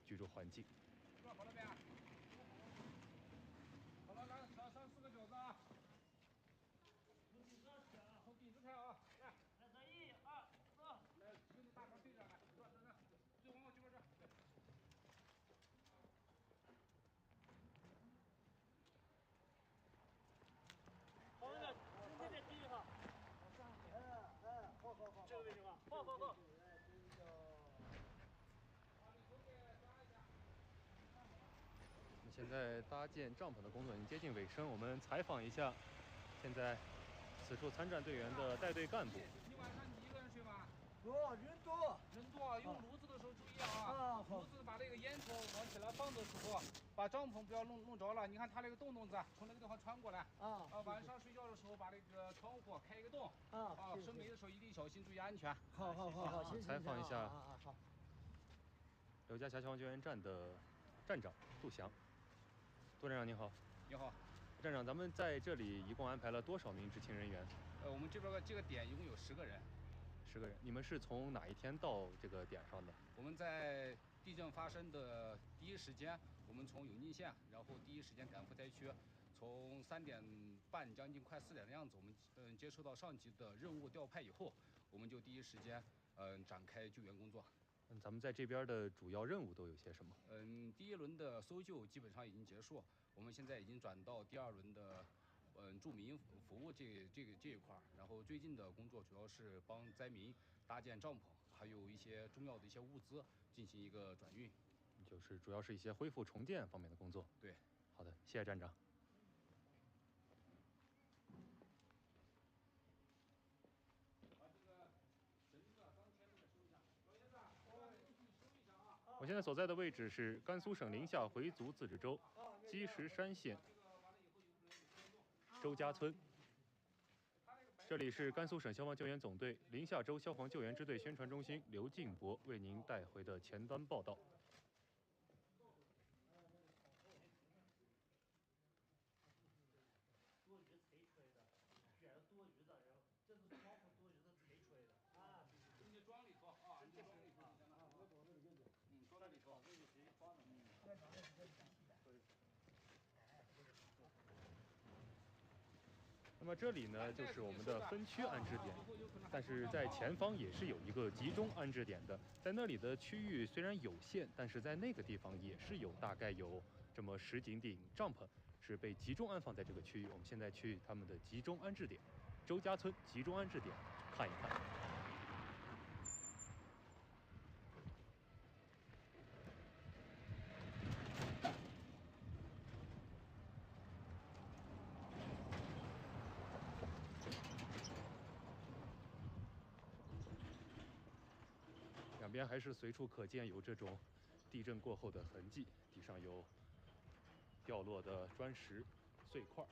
居住环境。好了，来上4个饺子啊！从顶上吃啊，从顶子开啊！来，1、2、3，来，跟着大床对着来，转，最往我这边转。对。好的，从这边进去哈。好，这个位置吧。好。现在搭建帐篷的工作已经接近尾声，我们采访一下现在此处参战队员的带队干部。你晚上你一个人睡吗？人多，用炉子的时候注意啊！炉子把那个烟头往起来放的时候，把帐篷不要弄着了。你看它那个洞子，从那个地方穿过来。晚上睡觉的时候把那个窗户开一个洞。升煤的时候一定小心，注意安全。好。采访一下刘家峡消防救援站的站长杜翔。杜站长您好。你好。站长，咱们在这里一共安排了多少名执勤人员？我们这边这个点一共有10个人。10个人，你们是从哪一天到这个点上的？我们在地震发生的第一时间，我们从永靖县，然后第一时间赶赴灾区，从3点半将近快4点的样子，我们接收到上级的任务调派以后，我们就第一时间展开救援工作。咱们在这边的主要任务都有些什么？第一轮的搜救基本上已经结束，我们现在已经转到第2轮的住民服务这一块，然后最近的工作主要是帮灾民搭建帐篷，还有一些重要的一些物资进行一个转运，就是主要是一些恢复重建方面的工作。对，好的，谢谢站长。我现在所在的位置是甘肃省临夏回族自治州积石山县周家村。这里是甘肃省消防救援总队临夏州消防救援支队宣传中心刘静博为您带回的前端报道。多余吹吹的，卷了多余的，然后这是窗户多余的吹吹的啊，对。你装里头啊，你装里头就行了。我装这里就是。装这里头，这个谁装的？再装点时间比较细的。对。那么这里呢，就是我们的分区安置点，但是在前方也是有一个集中安置点的。在那里的区域虽然有限，但是在那个地方也是有大概有这么10几顶帐篷，是被集中安放在这个区域。我们现在去他们的集中安置点，周家村集中安置点看一看。两边还是随处可见有这种地震过后的痕迹，地上有掉落的砖石碎块。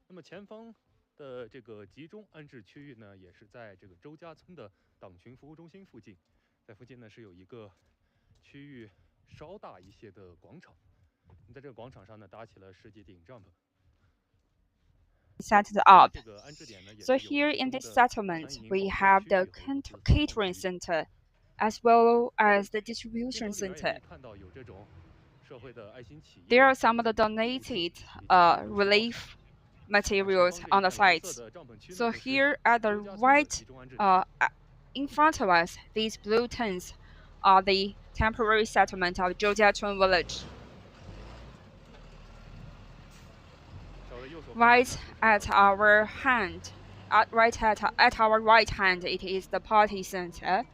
那么前方的这个集中安置区域呢，也是在这个周家村的党群服务中心附近，在附近呢是有一个区域稍大一些的广场，在这个广场上呢搭起了10几顶帐篷。Set up. So here in this settlement, we have the catering center, as well as the distribution center. There are some of the donated relief materials on the sites. So here at the right, in front of us, these blue tents are the temporary settlement of Zhoujiachun village. Right at our hand, at our right hand, it is the party center.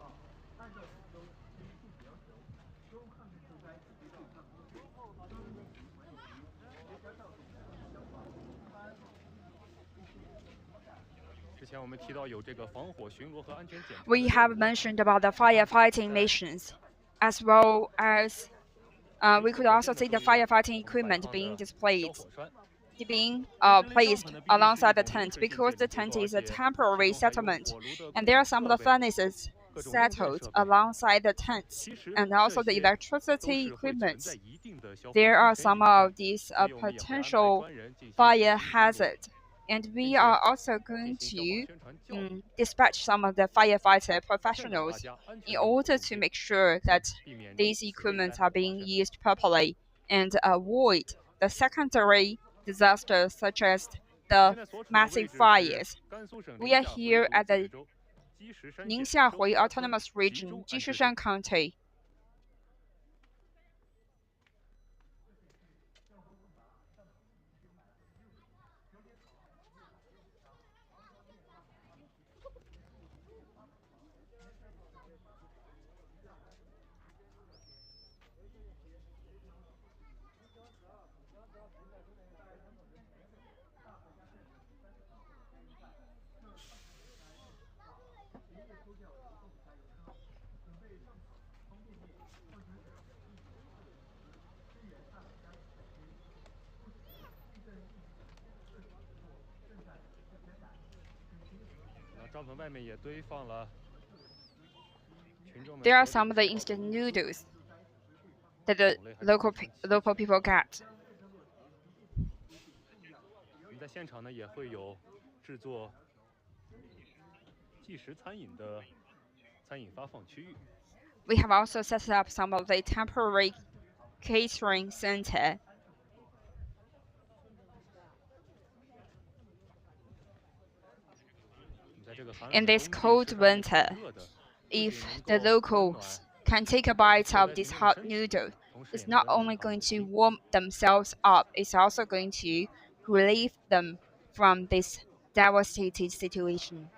We have mentioned about the firefighting missions, as well as we could also see the firefighting equipment being displayed, being placed alongside the tent, because the tent is a temporary settlement, and there are some of the furnaces settled alongside the tents, and also the electricity equipment. There are some of these potential fire hazards, and we are also going to dispatch some of the firefighter professionals in order to make sure that these equipment are being used properly and avoid the secondary disasters such as the massive fires. We are here at the Ningxia Autonomous Region, Jishishan County. There are some of the instant noodles that the local people get. 我们在现场呢也会有制作即食餐饮的餐饮发放区域。We have also set up some of the temporary catering center. In this cold winter, if the locals can take a bite of this hot noodle, it's not only going to warm themselves up, it's also going to relieve them from this devastated situation.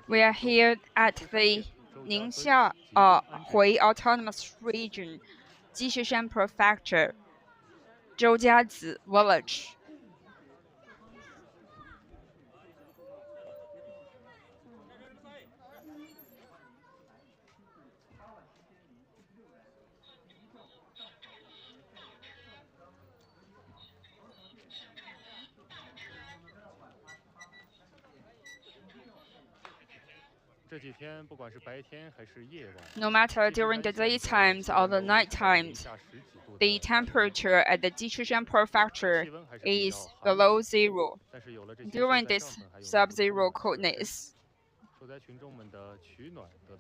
We are here at the Ningxia Hui Autonomous Region, Jishishan Prefecture, Zhoujiazi Village. No matter during the daytimes or the night times, the temperature at the Qinghai Prefecture is below zero. During this sub-zero coldness,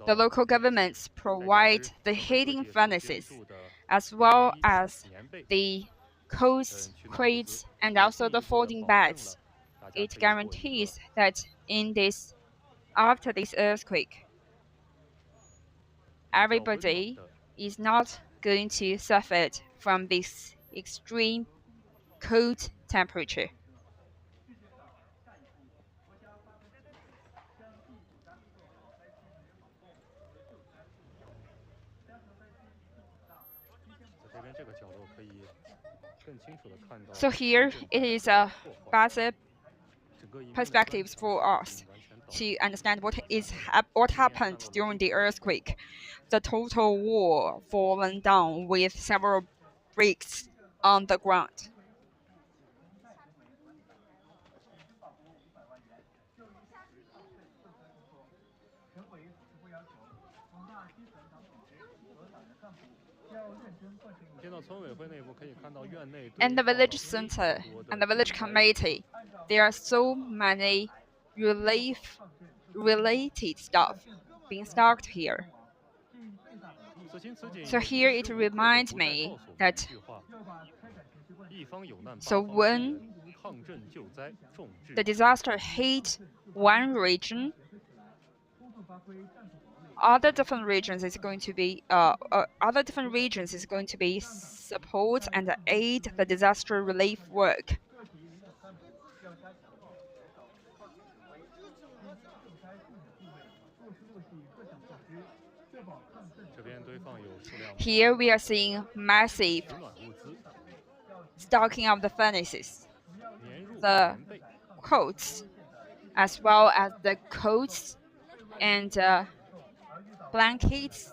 the local governments provide the heating furnaces as well as the coats, quilts, and also the folding beds. It guarantees that after this earthquake, everybody is not going to suffer from this extreme cold temperature. So here it is a better perspectives for us to understand what happened during the earthquake. The total wall fallen down with several bricks on the ground. And the village center and the village committee, there are so many related stuff being stocked here. So here it reminds me that when the disaster hit one region, other different regions is going to be support and aid the disaster relief work. Here we are seeing massive stocking of the furnaces, the coats, as well as the coats and blankets.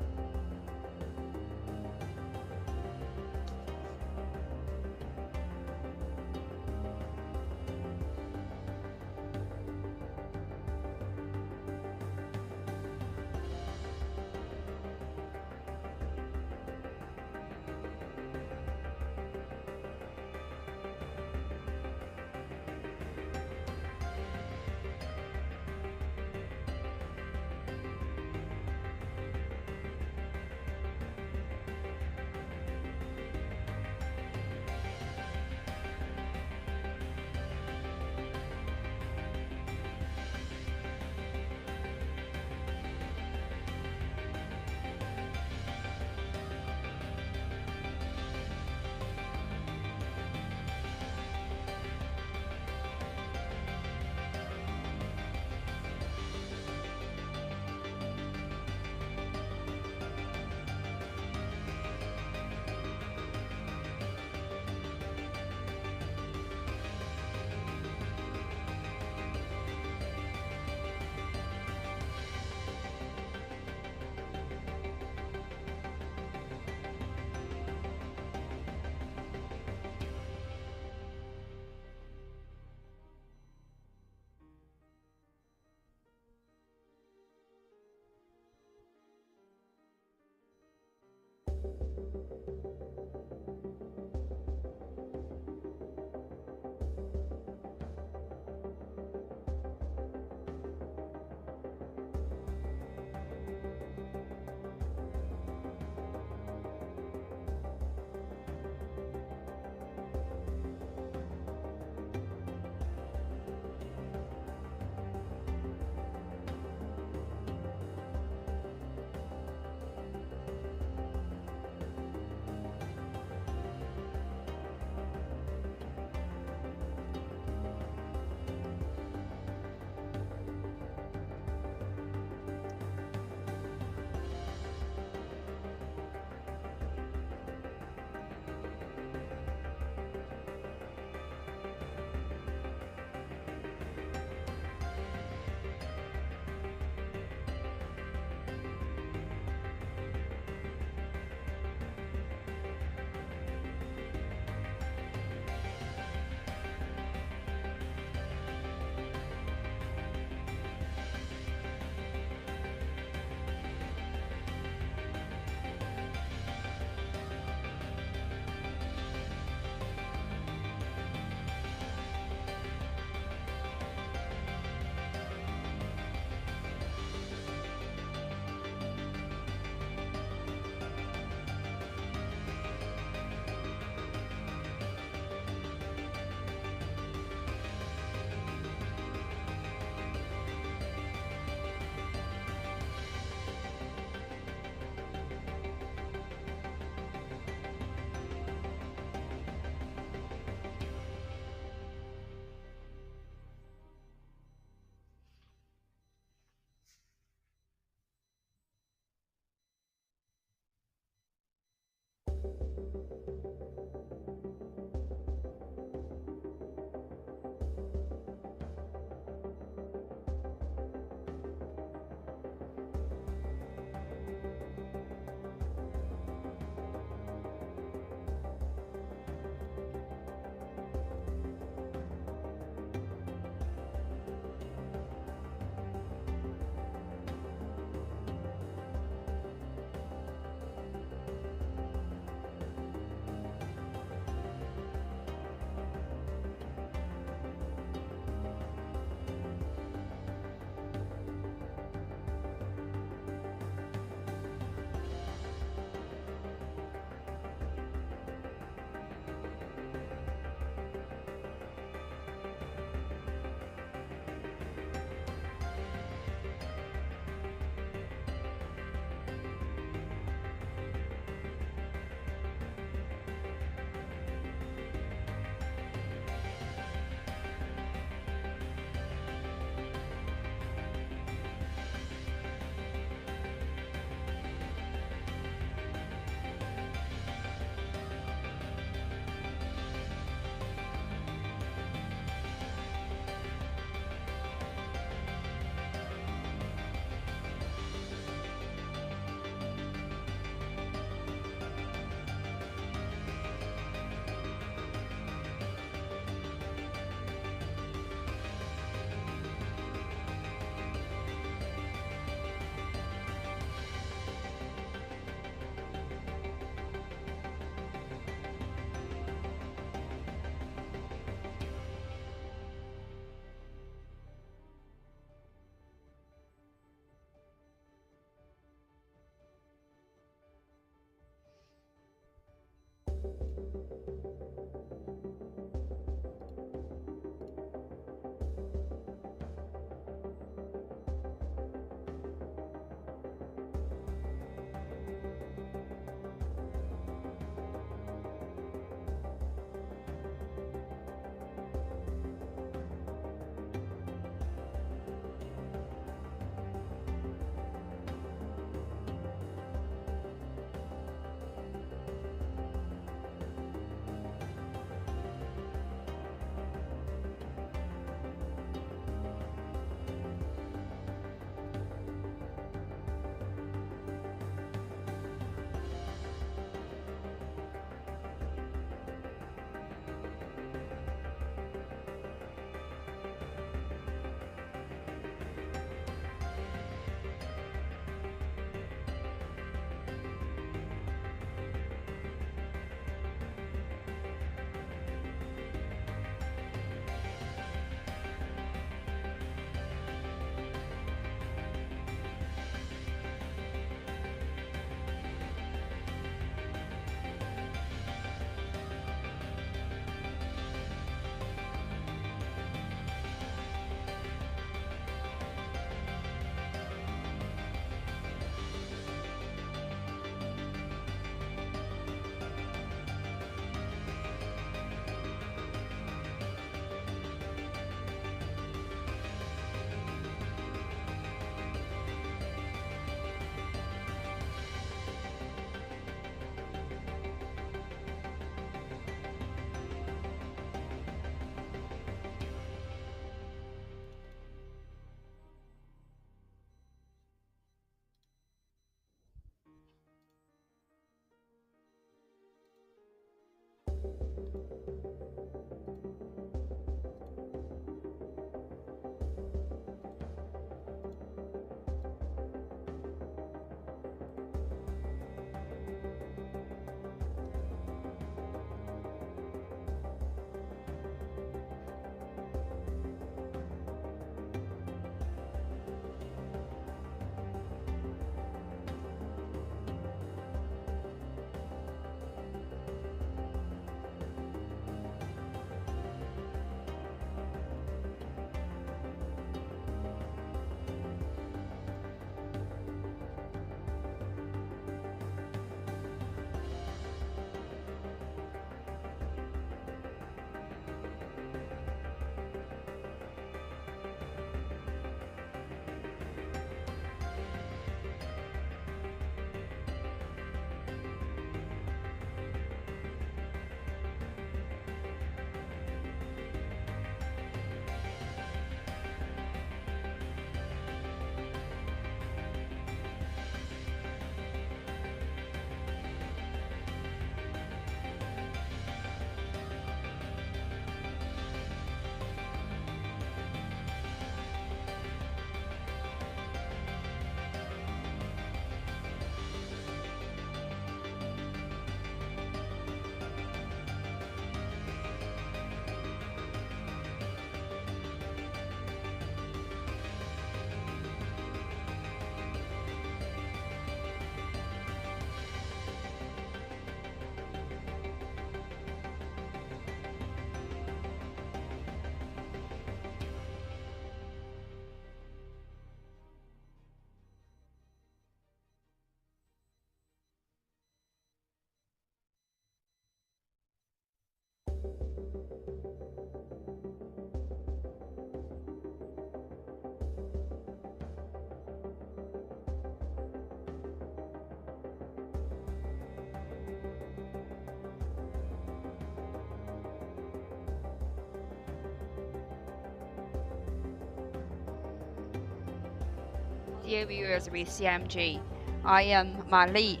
Dear viewers with CMG, I am Ma Li,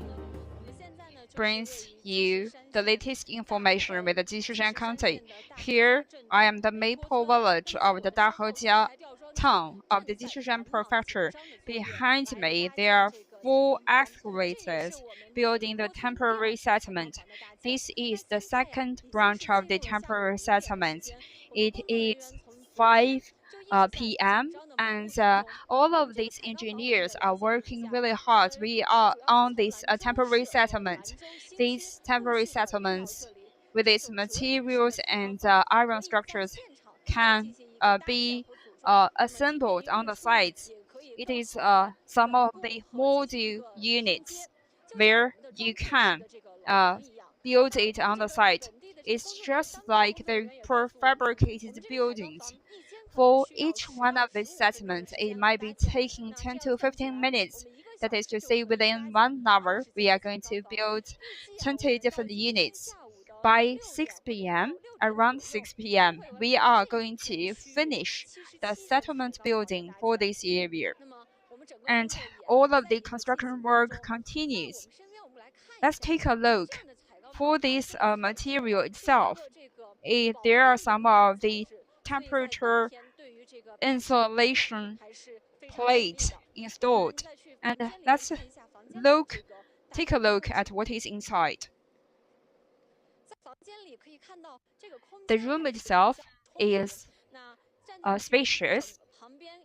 brings you the latest information with the Jishishan County. Here, I am the Maple Village of the Dahejia town of the Jishishan Prefecture. Behind me, there are 4 excavators building the temporary settlement. This is the second branch of the temporary settlement. It is 5 p.m. and all of these engineers are working really hard. We are on this temporary settlement. These temporary settlements with its materials and iron structures can be assembled on the site. It is some of the module units where you can build it on the site. It's just like the prefabricated buildings. For each one of these settlements, it might be taking 10 to 15 minutes. That is to say, within 1 hour, we are going to build 20 different units. By 6 p.m., around 6 p.m., we are going to finish the settlement building for this area. And all of the construction work continues. Let's take a look. For this material itself, there are some of the temperature insulation plate installed, and let's take a look at what is inside. The room itself is spacious,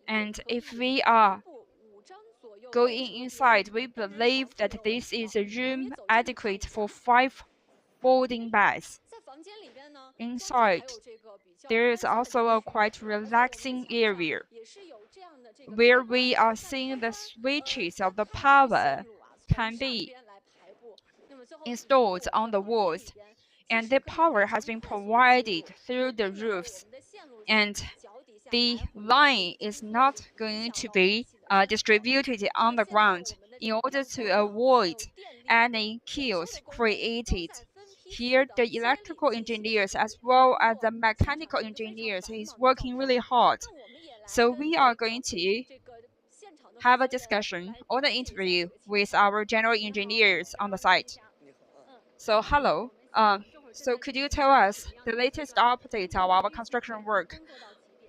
and if we are going inside, we believe that this is a room adequate for 5 folding beds. Inside, there is also a quite relaxing area where we are seeing the switches of the power can be installed on the walls, and the power has been provided through the roofs, and the line is not going to be distributed on the ground in order to avoid any chaos created. Here, the electrical engineers as well as the mechanical engineers is working really hard. So we are going to have a discussion or the interview with our general engineers on the site. So hello, So could you tell us the latest update of our construction work?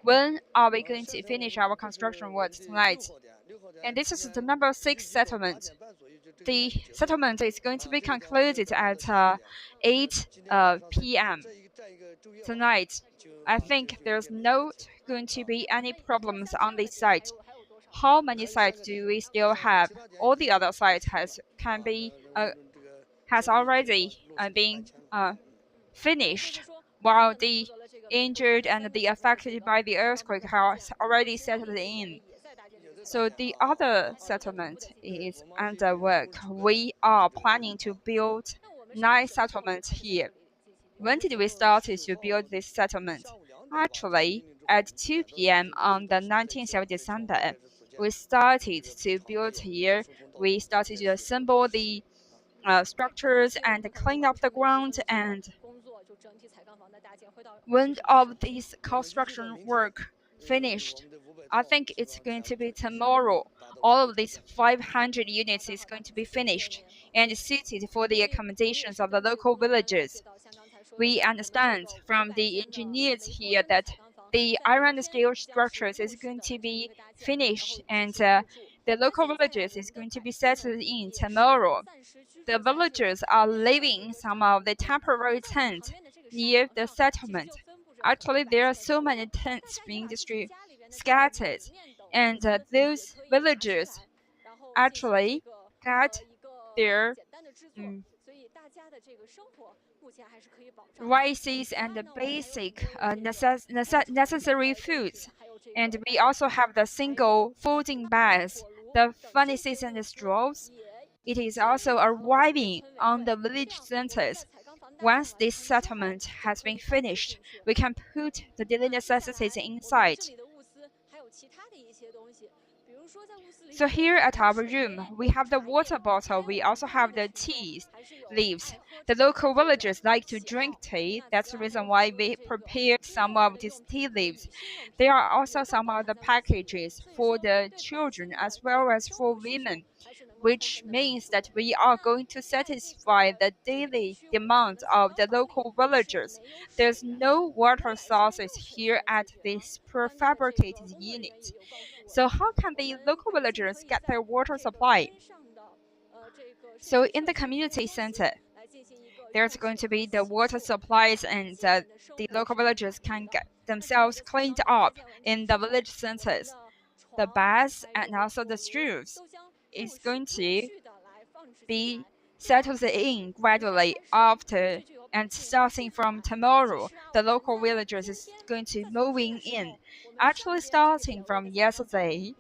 When are we going to finish our construction work tonight? And this is the number 6 settlement. The settlement is going to be concluded at 8 p.m. tonight. I think there's not going to be any problems on this site. How many sites do we still have? All the other sites has already been finished, while the injured and the affected by the earthquake has already settled in. So the other settlement is under work. We are planning to build 9 settlements here. When did we start to build this settlement? Actually, at 2 p.m. on the 19th of December, we started to build here. We started to assemble the structures and clean up the ground. And when all this construction work finished, I think it's going to be tomorrow. All of these 500 units is going to be finished and suited for the accommodations of the local villagers. We understand from the engineers here that the iron steel structures is going to be finished and the local villagers is going to be settled in tomorrow. The villagers are living some of the temporary tents near the settlement. Actually, there are so many tents being scattered, and those villagers actually got their rices and the basic necessary foods. And we also have the single folding bags, the furnaces and the straws. It is also arriving on the village centers. Once this settlement has been finished, we can put the daily necessities inside. So here at our room, we have the water bottle. We also have the tea leaves. The local villagers like to drink tea. That's the reason why we prepared some of these tea leaves. There are also some other packages for the children as well as for women, which means that we are going to satisfy the daily demand of the local villagers. There's no water sources here at this prefabricated unit. So how can the local villagers get their water supply? So in the community center, there's going to be the water supplies, and the local villagers can get themselves cleaned up in the village centers. The baths and also the straws is going to be settled in gradually after, and starting from tomorrow, the local villagers is going to moving in. Actually, starting from yesterday,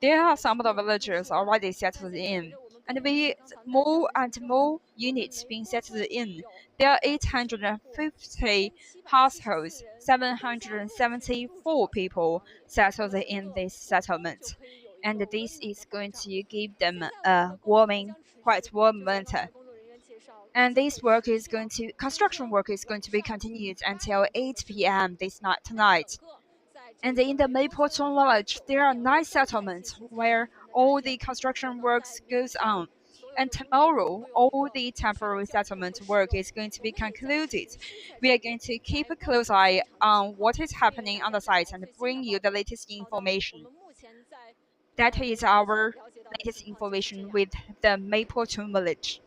there are some of the villagers already settled in, and with more and more units being settled in, there are 850 households, 774 people settled in this settlement, and this is going to give them a quite warm winter. And construction work is going to be continued until 8 p.m. this night tonight. And in the Mapleton village, there are 9 settlements where all the construction works goes on. And tomorrow, all the temporary settlement work is going to be concluded. We are going to keep a close eye on what is happening on the site and bring you the latest information. That is our latest information with the Mapleton village.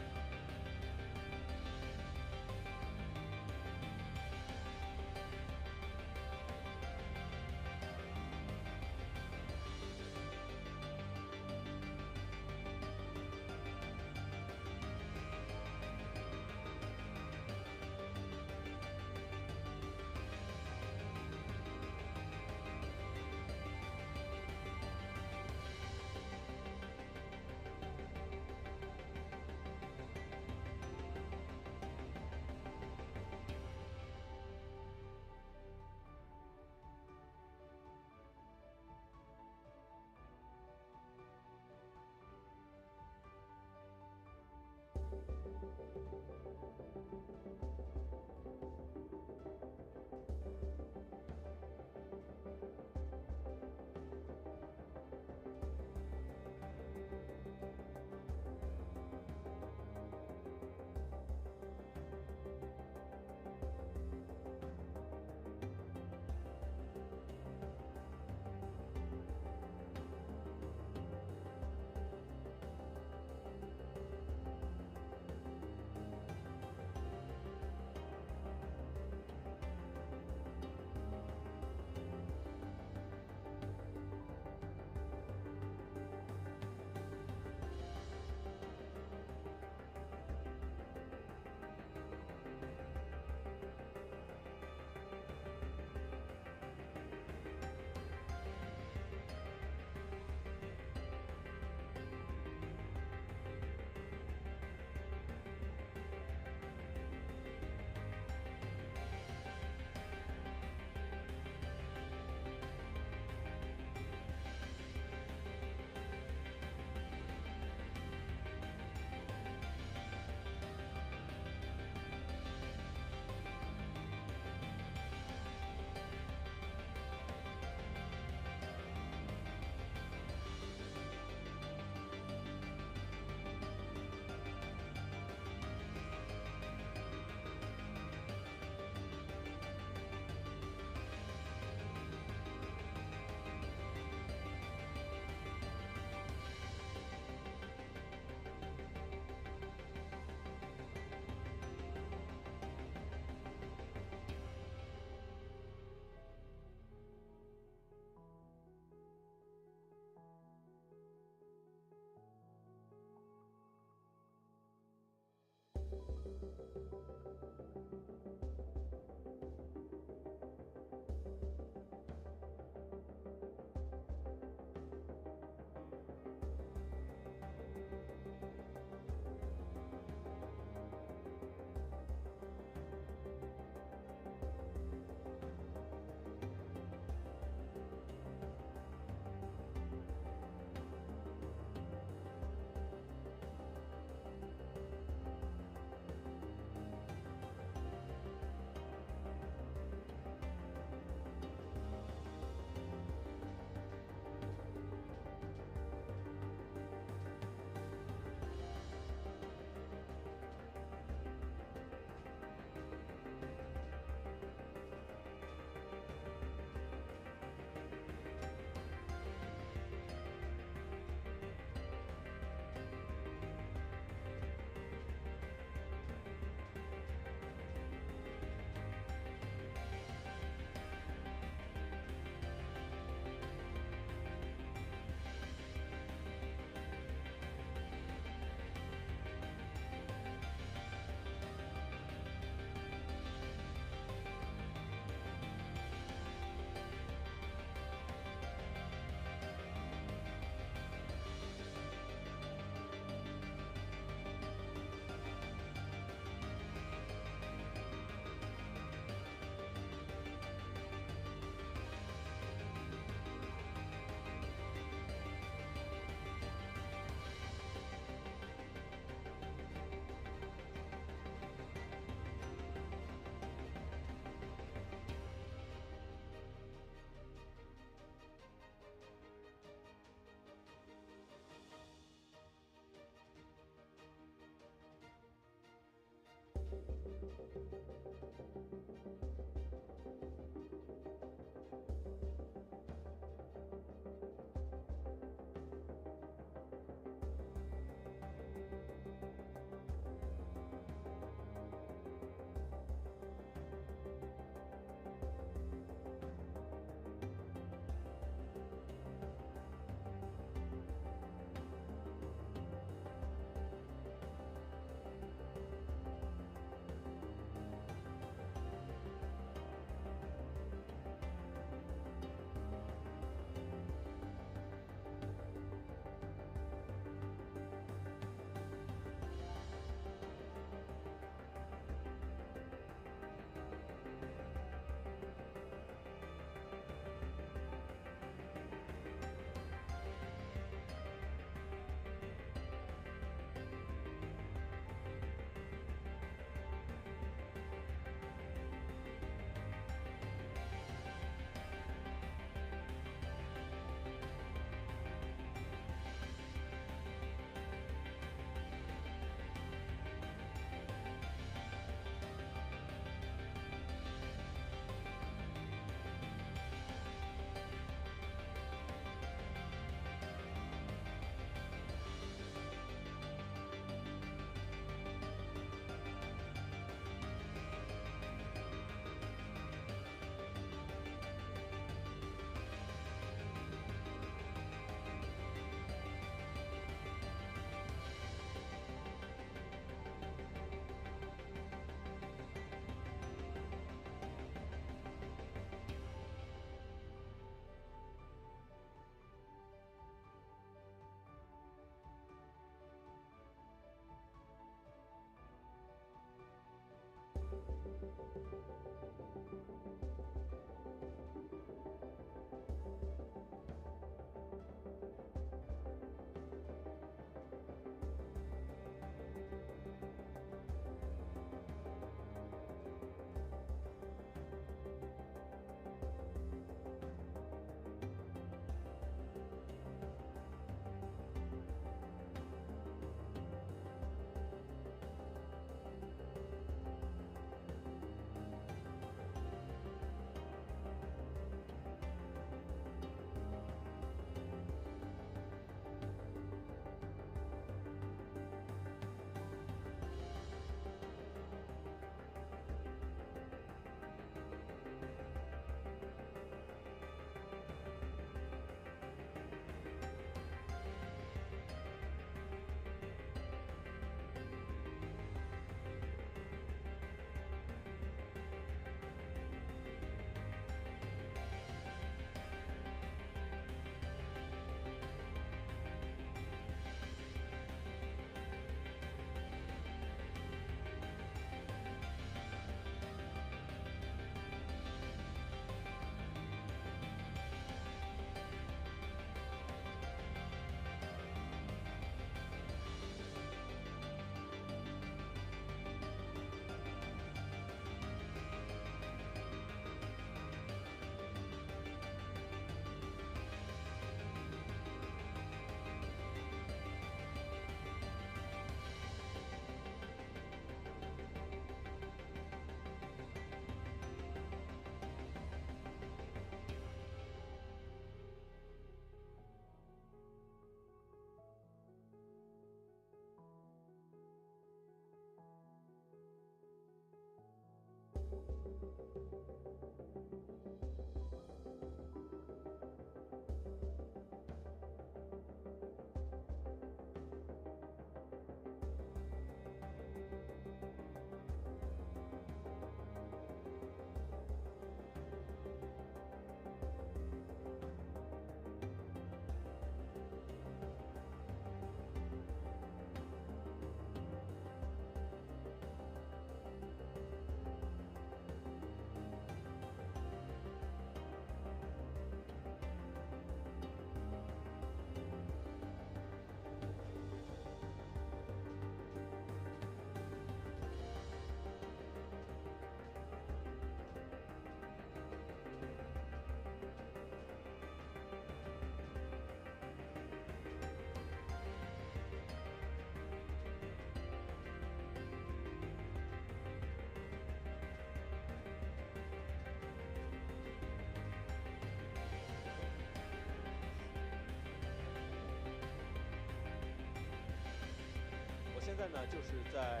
现在呢，就是在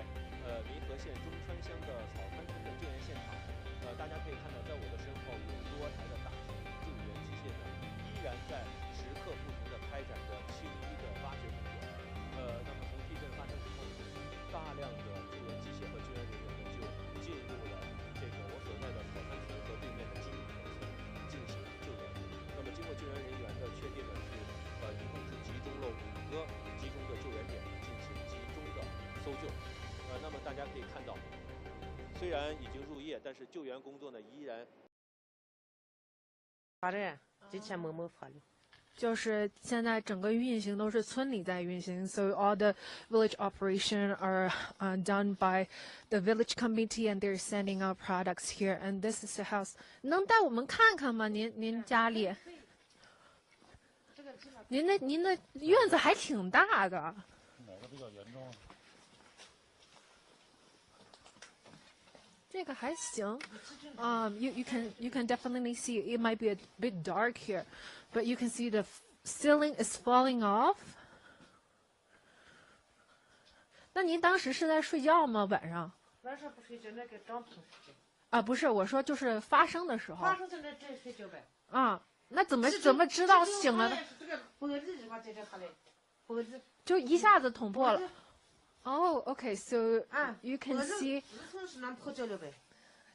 民和县中川乡的草川村的救援现场。大家可以看到，在我的身后有多台的大型救援机械呢，依然在时刻不停地开展着清淤的挖掘工作。那么从地震发生之后，大量的救援机械和救援人员呢就进入了这个我所在的草川村和对面的金武村进行救援。那么经过救援人员的确定呢，是一共是集中了5个集中的救援点进行集中的搜救。那么大家可以看到，虽然已经入夜，但是救援工作呢依然。发的，之前某某发的。就是现在整个运行都是村里在运行 ，so all the village operation are done by the village committee and they're sending out products here. And this is the house. 能带我们看看吗？您家里？您的院子还挺大的。哪个比较严重？这个还行。You can definitely see it might be a bit dark here, but you can see the ceiling is falling off. 那您当时是在睡觉吗？晚上？晚上不睡觉，那个帐篷睡觉。啊，不是，我说就是发生的时候。发生在那这睡觉呗。啊，那怎么知道醒了的？这个玻璃的话在这下来，玻璃就一下子捅破了。Oh, okay. So you can see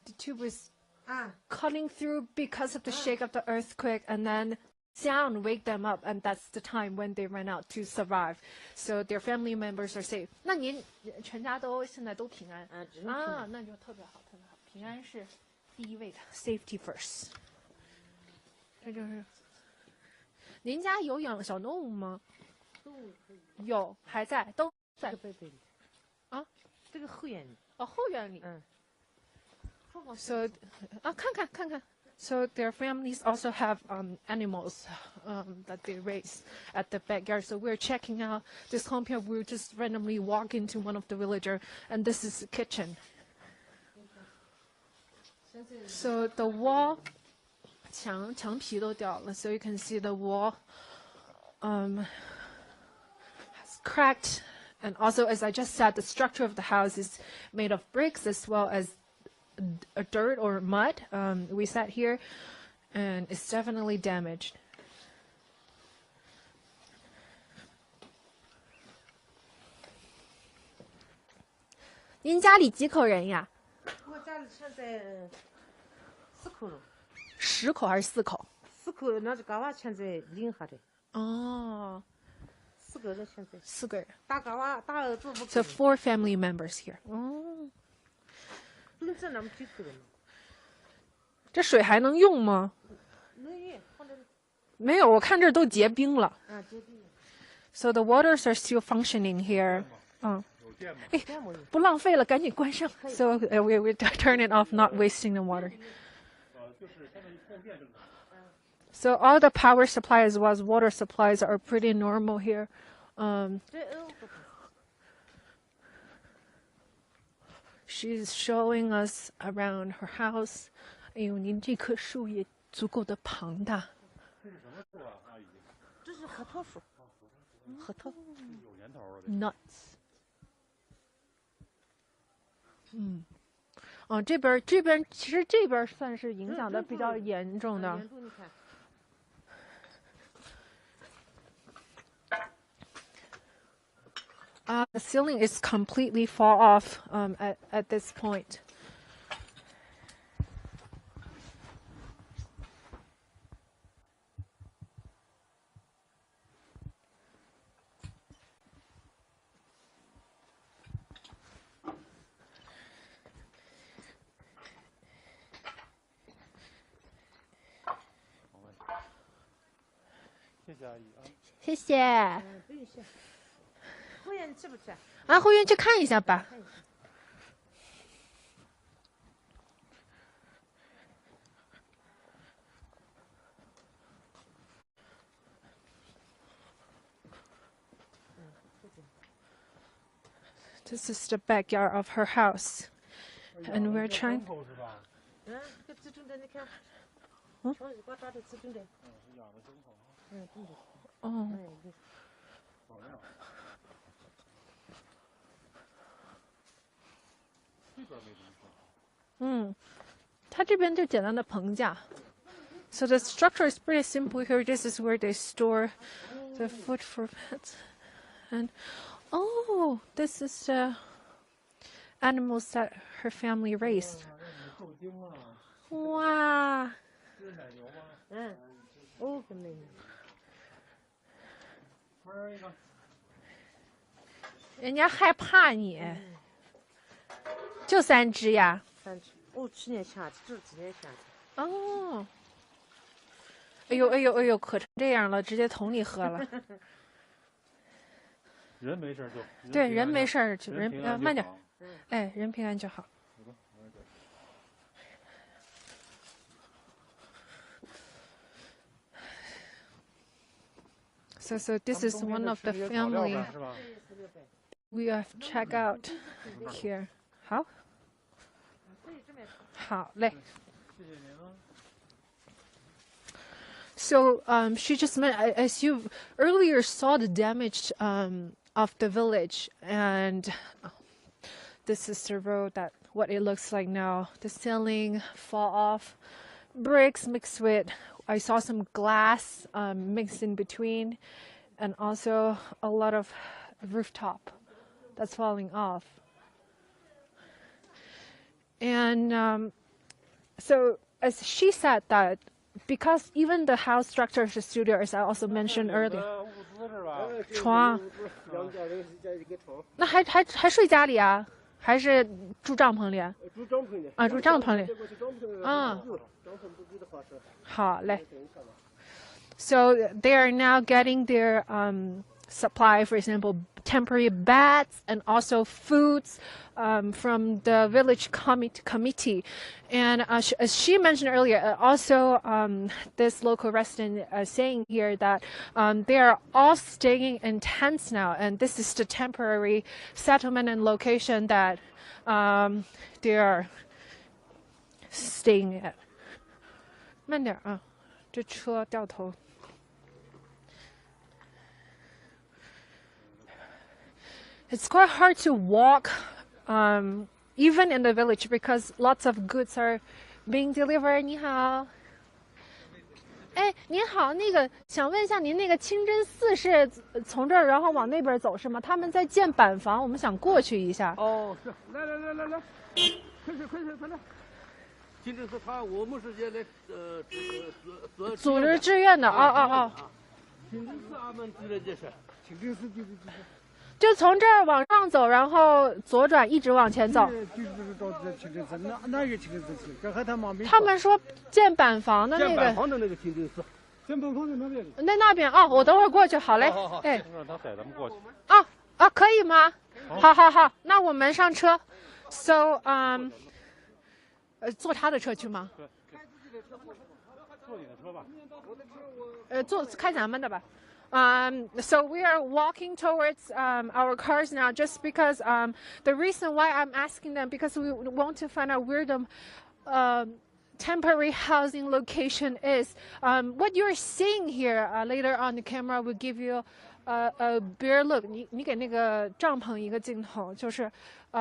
the tube was cutting through because of the shake of the earthquake, and then sound wake them up, and that's the time when they ran out to survive. So their family members are safe. 那您全家现在都平安啊？那就特别好，特别好。平安是第一位的 ，safety first。这就是您家有养小动物吗？有，还在，都在。啊，这个后院里。哦，后院里。So, 看看。So their families also have animals that they raise at the backyard. So we're checking out this home here. We'll just randomly walk into one of the villager, and this is the kitchen. So the wall, 墙皮都掉了. So you can see the wall has cracked. And also, as I just said, the structure of the house is made of bricks as well as dirt or mud. We sat here, and it's definitely damaged. 您家里几口人呀？我家里现在4口了。10口还是4口？4口，那这嘎娃现在领下的。哦。4个人现在。4个人。大嘎娃，大儿子不。So 4 family members here. 哦。这那么几口人？这水还能用吗？能用，没有，我看这都结冰了。结冰了。So the waters are still functioning here. 哎，不浪费了，赶紧关上。So we turn it off, not wasting the water. So all the power supply as well as water supplies are pretty normal here. She's showing us around her house. 哎呦，您这棵树也足够的庞大。这是什么树啊，阿姨？这是核桃树。核桃。有年头了。Nuts. 这边其实这边算是影响的比较严重的。The ceiling is completely fall off at this point.谢谢。后院你去不去？后院去看一下吧。This is the backyard of her house, and we're trying. 这自种的你看，从日瓜抓的自种的。哦。它这边就简单的棚架。So the structure is pretty simple here. This is where they store the food for pets, and this is the animals that her family raised. 哇！人家害怕你，就3只呀。3只，去年下的，这是今年下的。哦。哎呦，可成这样了，直接捅你喝了。人没事就。对，人没事就慢点，人平安就好。So this is one of the family we have checked out here. 好嘞。So she just meant, as you earlier saw the damage of the village, and this is the road that what it looks like now. The ceiling fall off, bricks mixed with, I saw some glass mixed in between, and also a lot of rooftop that's falling off. And so as she said that, because even the house structure of the studio, as I also mentioned earlier, 床，那还睡家里啊？还是住帐篷里？住帐篷里。啊，住帐篷里。啊。好嘞。So they are now getting their supply, for example, temporary beds and also foods from the village committee. And as she mentioned earlier, also this local resident saying here that they are all staying in tents now, and this is the temporary settlement and location that they are staying at. 慢点啊，这车掉头。It's quite hard to walk, even in the village, because lots of goods are being delivered. 你好，您好，那个想问一下，您那个清真寺是从这儿然后往那边走是吗？他们在建板房，我们想过去一下。哦，是，来，快来。清真寺我们是组织志愿的，清真寺俺们住的就是，清真寺就是。就从这儿往上走，然后左转，一直往前走。就是到这清真寺，哪个清真寺？跟和他妈没。他们说建板房的那个。建板房的那个清真寺，建板房在那边。那边哦，我等会儿过去，好嘞。好，让他带咱们过去。可以吗？好，那我们上车。So 坐他的车去吗？对，坐你的车吧。开咱们的吧。So we are walking towards our cars now, just because the reason why I'm asking them, because we want to find out where the temporary housing location is. What you're seeing here later on the camera will give you a better look. 你给那个帐篷一个镜头，就是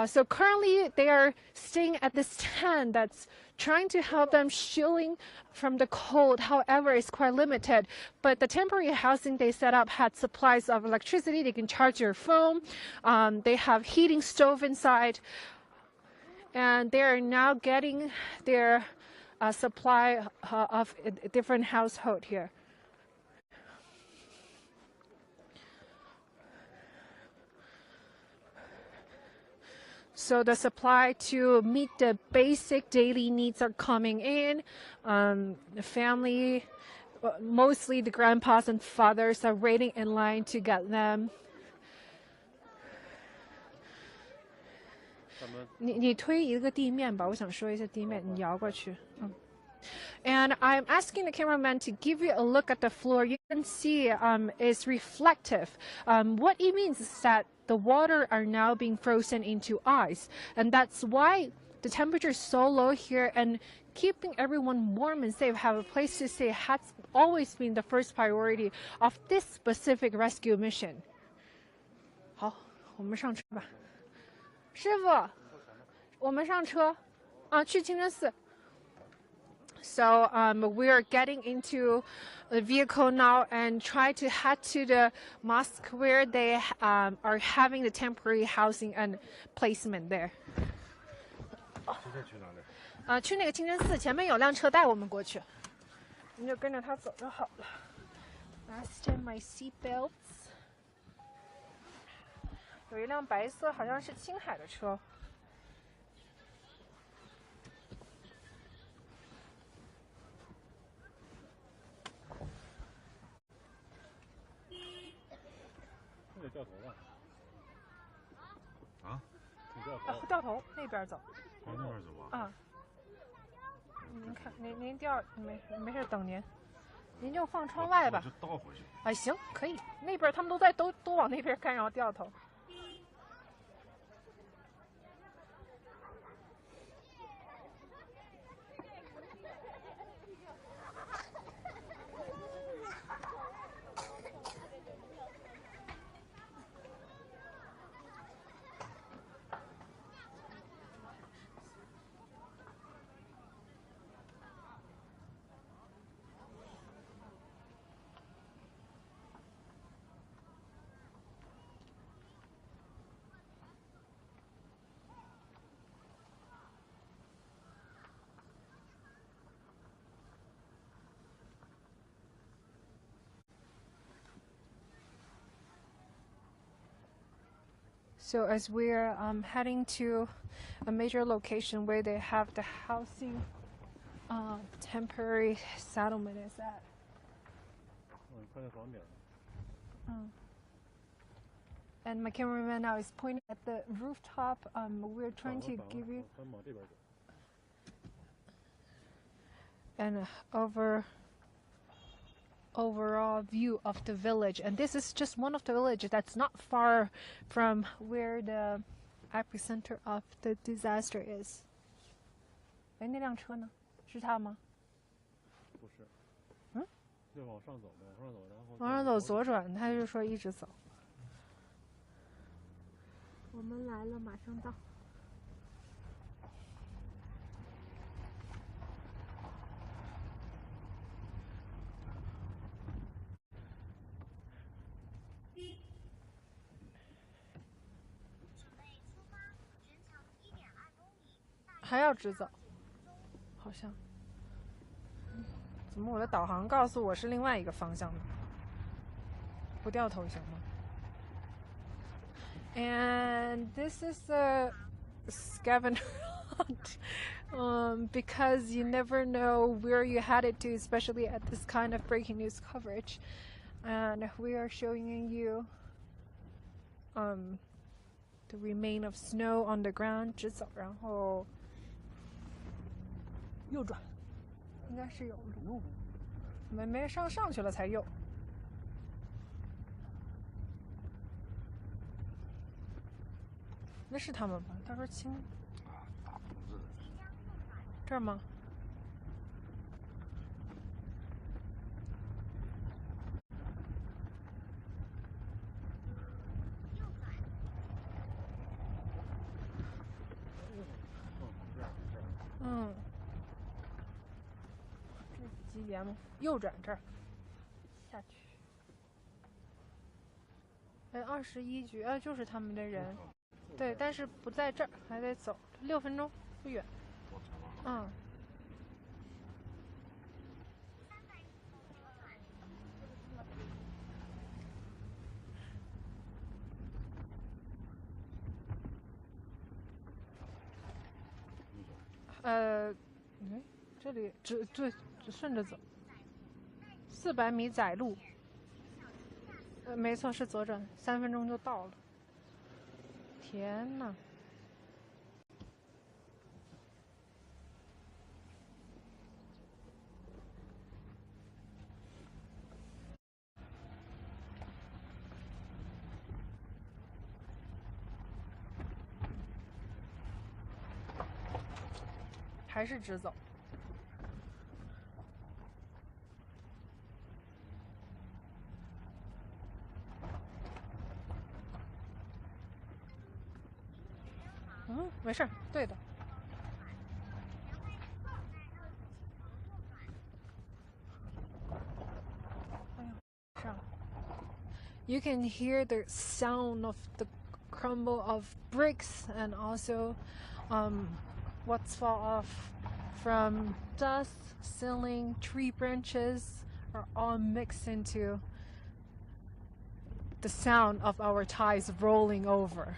So currently they are staying at this tent that's trying to help them shielding from the cold. However, it's quite limited. But the temporary housing they set up had supplies of electricity. They can charge your phone. They have heating stove inside. And they are now getting their supply of a different household here. So the supply to meet the basic daily needs are coming in. The family, mostly the grandpas and fathers, are waiting in line to get them. 你推一个地面吧，我想说一下地面，你摇过去。And I'm asking the cameraman to give you a look at the floor. You can see it's reflective. What it means is that the water are now being frozen into ice. And that's why the temperature is so low here, and keeping everyone warm and safe, have a place to stay, has always been the first priority of this specific rescue mission. 好，我们上车吧。师傅，我们上车啊，去清真寺。So we are getting into the vehicle now and try to head to the mosque where they are having the temporary housing and placement there. 去那个清真寺，前面有辆车带我们过去，你就跟着他走就好了。Fasten my seat belts. 有一辆白色，好像是青海的车。得掉头吧？啊？得掉头？掉头那边走。往那边走啊？啊。您看，您掉没事，等您。您就放窗外吧。我就倒回去。哎，行，可以。那边他们都往那边看，然后掉头。So as we're heading to a major location where they have the housing temporary settlement is at. 快到房顶。And my cameraman now is pointing at the rooftop. We're trying to give you an overall view of the village, and this is just one of the villages that's not far from where the epicenter of the disaster is. 哎，那辆车呢？是他吗？不是。嗯？就往上走呗，往上走，然后。往上走左转，他就说一直走。我们来了，马上到。还要直走，好像。怎么我的导航告诉我是另外一个方向呢？不掉头行吗？ And this is a scavenger hunt because you never know where you're headed to, especially at this kind of breaking news coverage. And we are showing you the remain of snow on the ground. 直走，然后右转，应该是有路。没上去了才右。 那是他们吧？他说青大棚子这儿吗？ CGTN 右转这儿下去。哎，21局就是他们的人，对，但是不在这儿，还得走6分钟，不远。嗯。这里对，顺着走，400米窄路。没错，是左转，3分钟就到了。天哪！还是直走。没事，对的。You can hear the sound of the crumble of bricks and also what's fall off from dust, ceiling, tree branches are all mixed into the sound of our ties rolling over.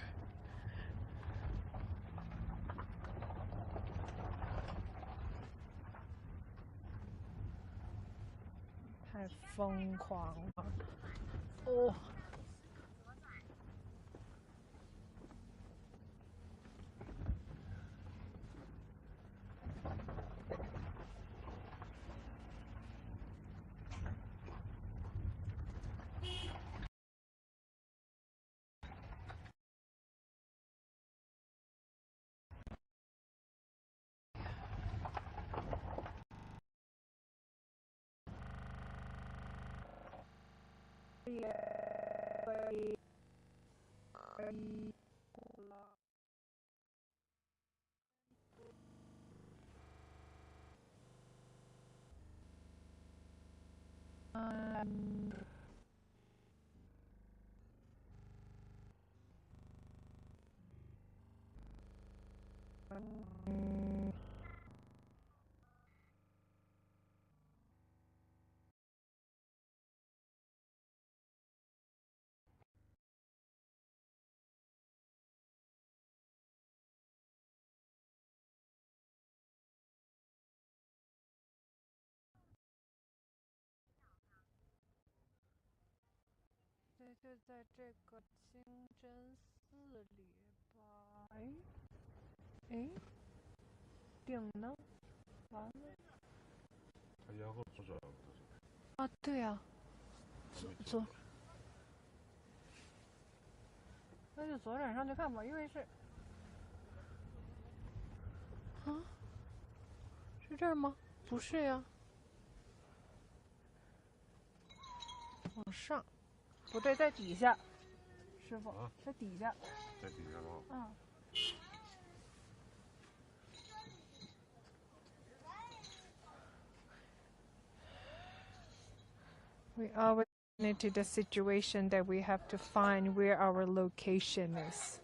太疯狂了！哦。就在这个清真寺里吧？哎，顶呢？完了。他然后左转。啊，对啊，左。那就左转上去看吧，因为是。啊？是这儿吗？不是呀。往上。不对，在底下，师傅，在底下，在底下吗？嗯。We always run into the situation that we have to find where our location is.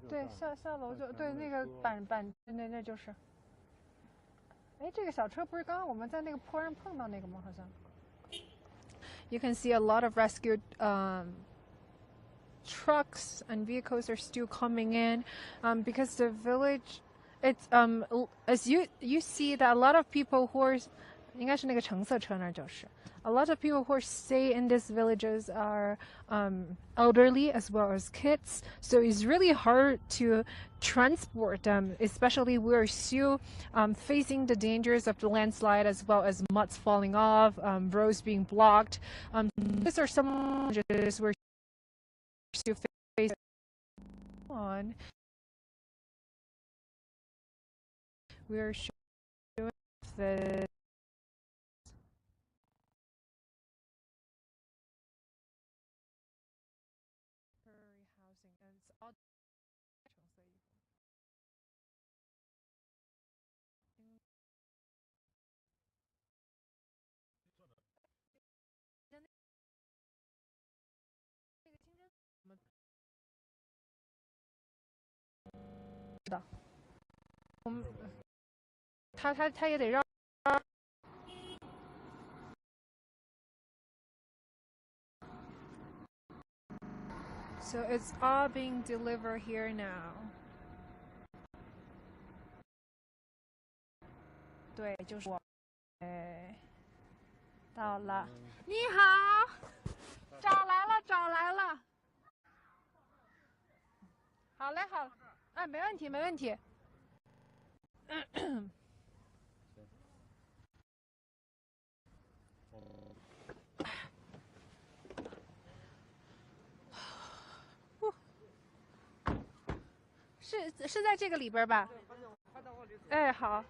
对，下楼就对那个板那就是。哎，这个小车不是刚刚我们在那个坡上碰到那个吗？好像。You can see a lot of rescue trucks and vehicles are still coming in because the village, it's as you see that a lot of people who are 应该是那个橙色车那儿就是。A lot of people who stay in these villages are elderly as well as kids, so it's really hard to transport them, especially we're still facing the dangers of the landslide as well as muds falling off, roads being blocked. These are some challenges we're still facing on. We're showing the 的，我们他也得让。So it's all being delivered here now. 对，就是我。哎，到了。你好，找来了，找来了。好嘞，好，哎，没问题，没问题。是在这个里边吧？哎，好。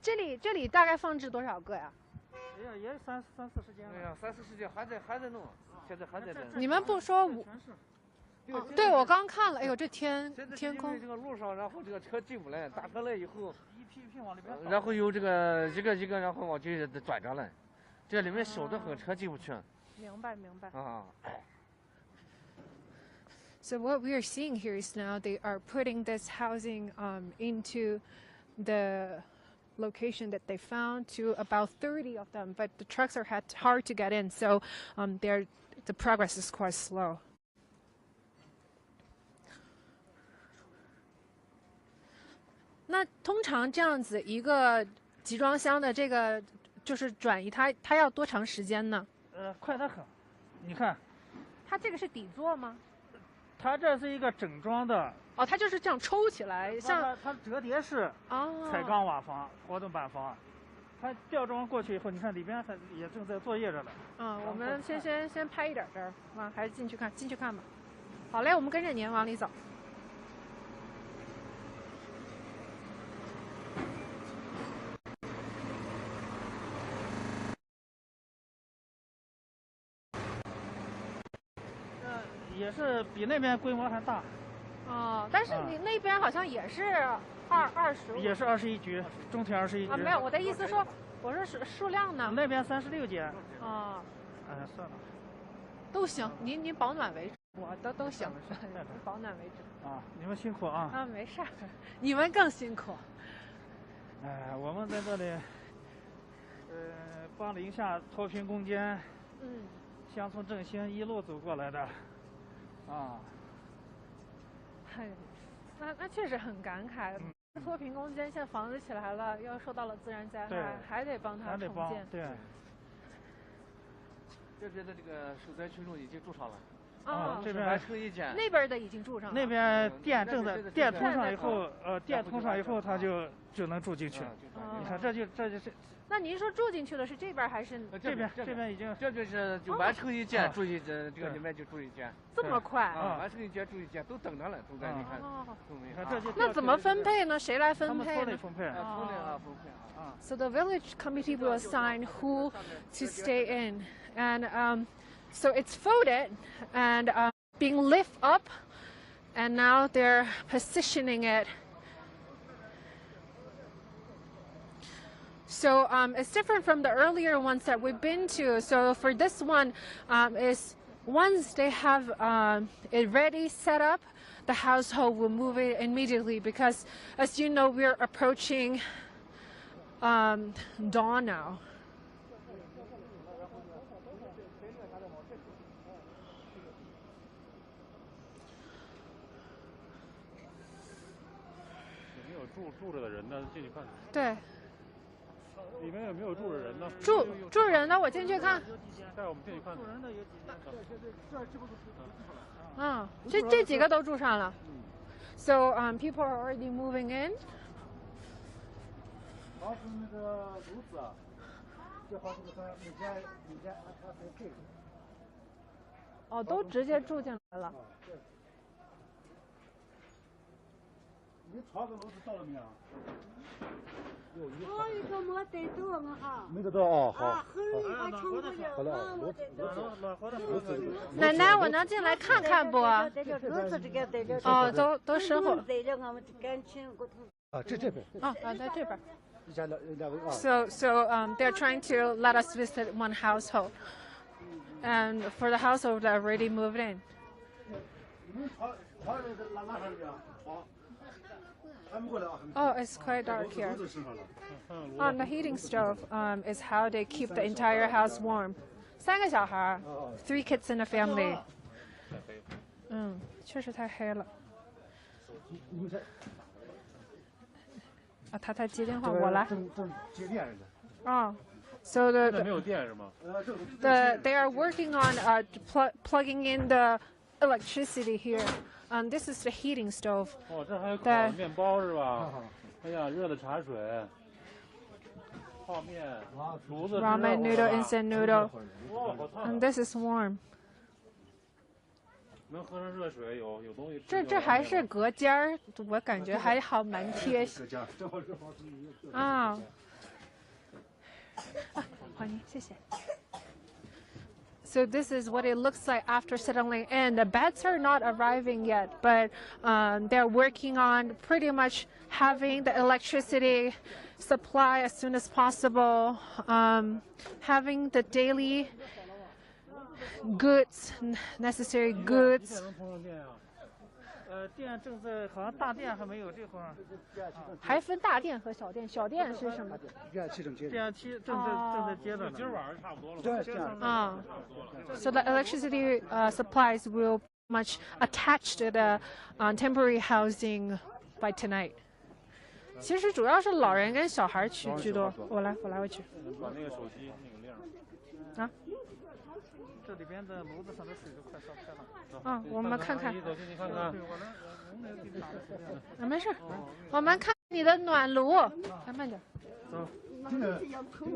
这里大概放置多少个呀？哎呀，也三四十件。哎呀，30-40件还在弄，现在还在弄。你们不说我？对，我刚看了，哎呦，这天空。这个路上，然后这个车进不来，大车来以后，一批往里边倒。然后有这个一个，然后往这转着来，这里面小的很，车进不去。明白。啊。So what we are seeing here is now they are putting this housing into the location that they found to about 30 of them, but the trucks are hard to get in, so the progress is quite slow. 那通常这样子一个集装箱的这个就是转移，它要多长时间呢？快得很，你看。它这个是底座吗？它这是一个整装的。哦，它就是这样抽起来，像它折叠式彩钢瓦房、活动板房，它吊装过去以后，你看里边还也正在作业着呢。我们先拍一点这儿，还是进去看吧。好嘞，我们跟着您往里走。也是比那边规模还大。但是你那边好像也是25。也是21局，中庭21局。没有，我的意思说，我说数量呢？那边36间。算了。都行，您保暖为主，我都行，保暖为主。你们辛苦啊。没事儿，你们更辛苦。我们在这里，帮临夏脱贫攻坚，乡村振兴一路走过来的。那确实很感慨。脱贫攻坚，现在房子起来了，又受到了自然灾害，还得帮他重建。对。这边的这个受灾群众已经住上了。这边完成一间。那边的已经住上了。那边电通上以后，电通上以后，他就能住进去。你看，这就是。那您说住进去的是这边还是这边已经？这就是就完成一间住一这个里面就住一间。这么快？完成一间住一间，都等着了，都在你看。你看这就。那怎么分配呢？谁来分配呢？村里分配。So the village committee will assign who to stay in, and so it's voted and being lifted up, and now they're positioning it. So it's different from the earlier ones that we've been to. So for this one, is once they have it ready, set up, the household will move it immediately because, as you know, we're approaching dawn now.住着的人呢？进去看。对。里面有没有住着人呢？住人的，我进去看。带我们进去看。住人的有几间？这几个都住上了。So people are already moving in. 好是那个炉子啊，就好几个每间它可以配。都直接住进来了。你抄个楼子到了没有？我一个没得到我哈。没得到啊，好。好了，奶奶，我能进来看看不？哦，都生火。啊，这边。在这边。So they're trying to let us visit one household, and for the household that already moved in. Oh, it's quite dark here. On the heating stove is how they keep the entire house warm. 3个小孩，3 kids in a family. 确实太黑了。他在接电话，我来。正接电人的。So the 没有电是吗they are working on plugging in the electricity here. This is the heating stove. 哦，这还有烤面包是吧？哎呀，热的茶水，泡面，炉子。Ramen noodle, instant noodle. And this is warm. 能喝上热水，有东西吃。这还是隔间儿，我感觉还好蛮贴心。欢迎，谢谢。So this is what it looks like after settling in. The beds are not arriving yet, but they're working on pretty much having the electricity supply as soon as possible, having the daily goods, necessary goods. 电正在好像大电还没有这会儿，还分大电和小电，小电是什么？电器正接正在接着呢。今儿晚上差不多了。So the electricity supplies will much attach to the temporary housing by tonight. 其实主要是老人跟小孩居多。我来我去。把那个手机那个亮。啊。这里边的炉子上的水都快烧开了。我们看看。走进去看看。没事，我们看你的暖炉。慢点。走。这个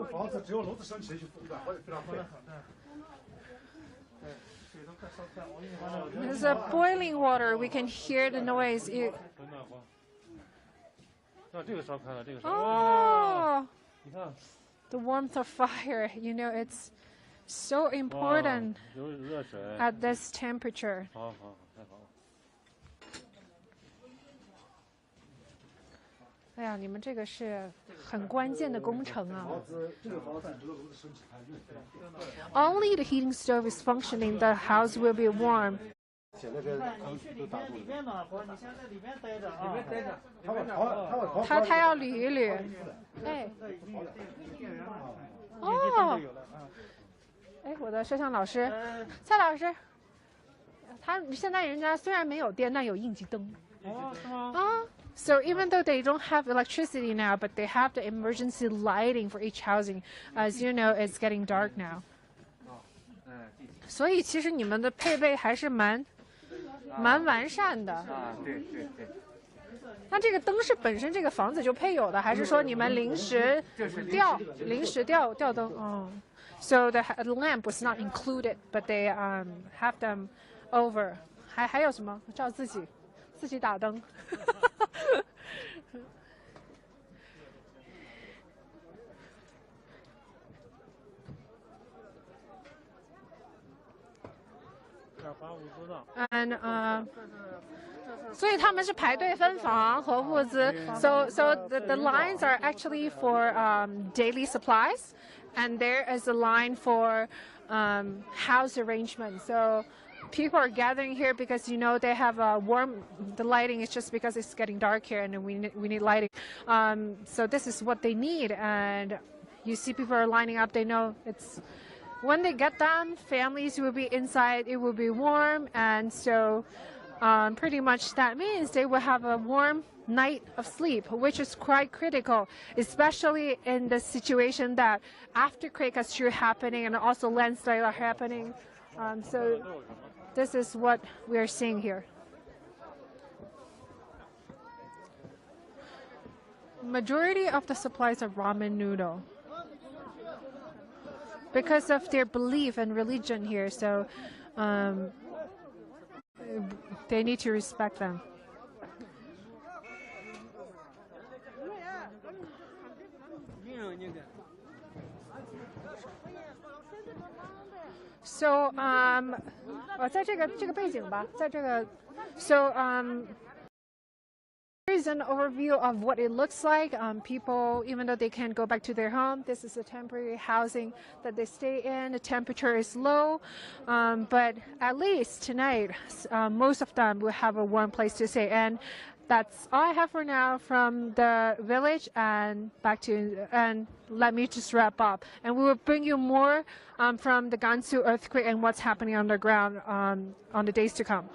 房子只要楼子升起就非常快。There's a boiling water. We can hear the noise. 这个烧开了，这个烧。哦。你看。The warmth of fire. You know, it's so important at this temperature. 好，太好了。哎呀，你们这个是很关键的工程啊。Only the heating stove is functioning, the house will be warm. 你去里边暖和，你先在里边待着啊。里边待着。他要捋一捋。哎。哦。哎，我的摄像老师，蔡老师，现在人家虽然没有电，但有应急灯。是吗？So even though they don't have electricity now, but they have the emergency lighting for each housing. As you know, it's getting dark now. 所以其实你们的配备还是蛮完善的。对。那这个灯是本身这个房子就配有的，还是说你们临时调灯？So the lamp was not included, but they have them over. 还有什么？照自己打灯。所以他们是排队分房和物资。So the lines are actually for daily supplies, and there is a line for house arrangement. So people are gathering here because they have the lighting is just because it's getting dark here and we need lighting. So this is what they need, and you see people are lining up. They know it's when they get done, families will be inside, it will be warm, and so pretty much that means they will have a warm night of sleep, which is quite critical, especially in the situation that afterquake is sure happening and also landslide are happening. So this is what we are seeing here. Majority of the supplies are ramen noodle because of their belief and religion here, so they need to respect them. So 在这个背景吧，在这个 so here's an overview of what it looks like. People, even though they can't go back to their home, this is a temporary housing that they stay in. The temperature is low, but at least tonight, most of them will have a warm place to stay. And that's all I have for now from the village, and let me just wrap up. And we will bring you more from the Gansu earthquake and what's happening on the ground on the days to come.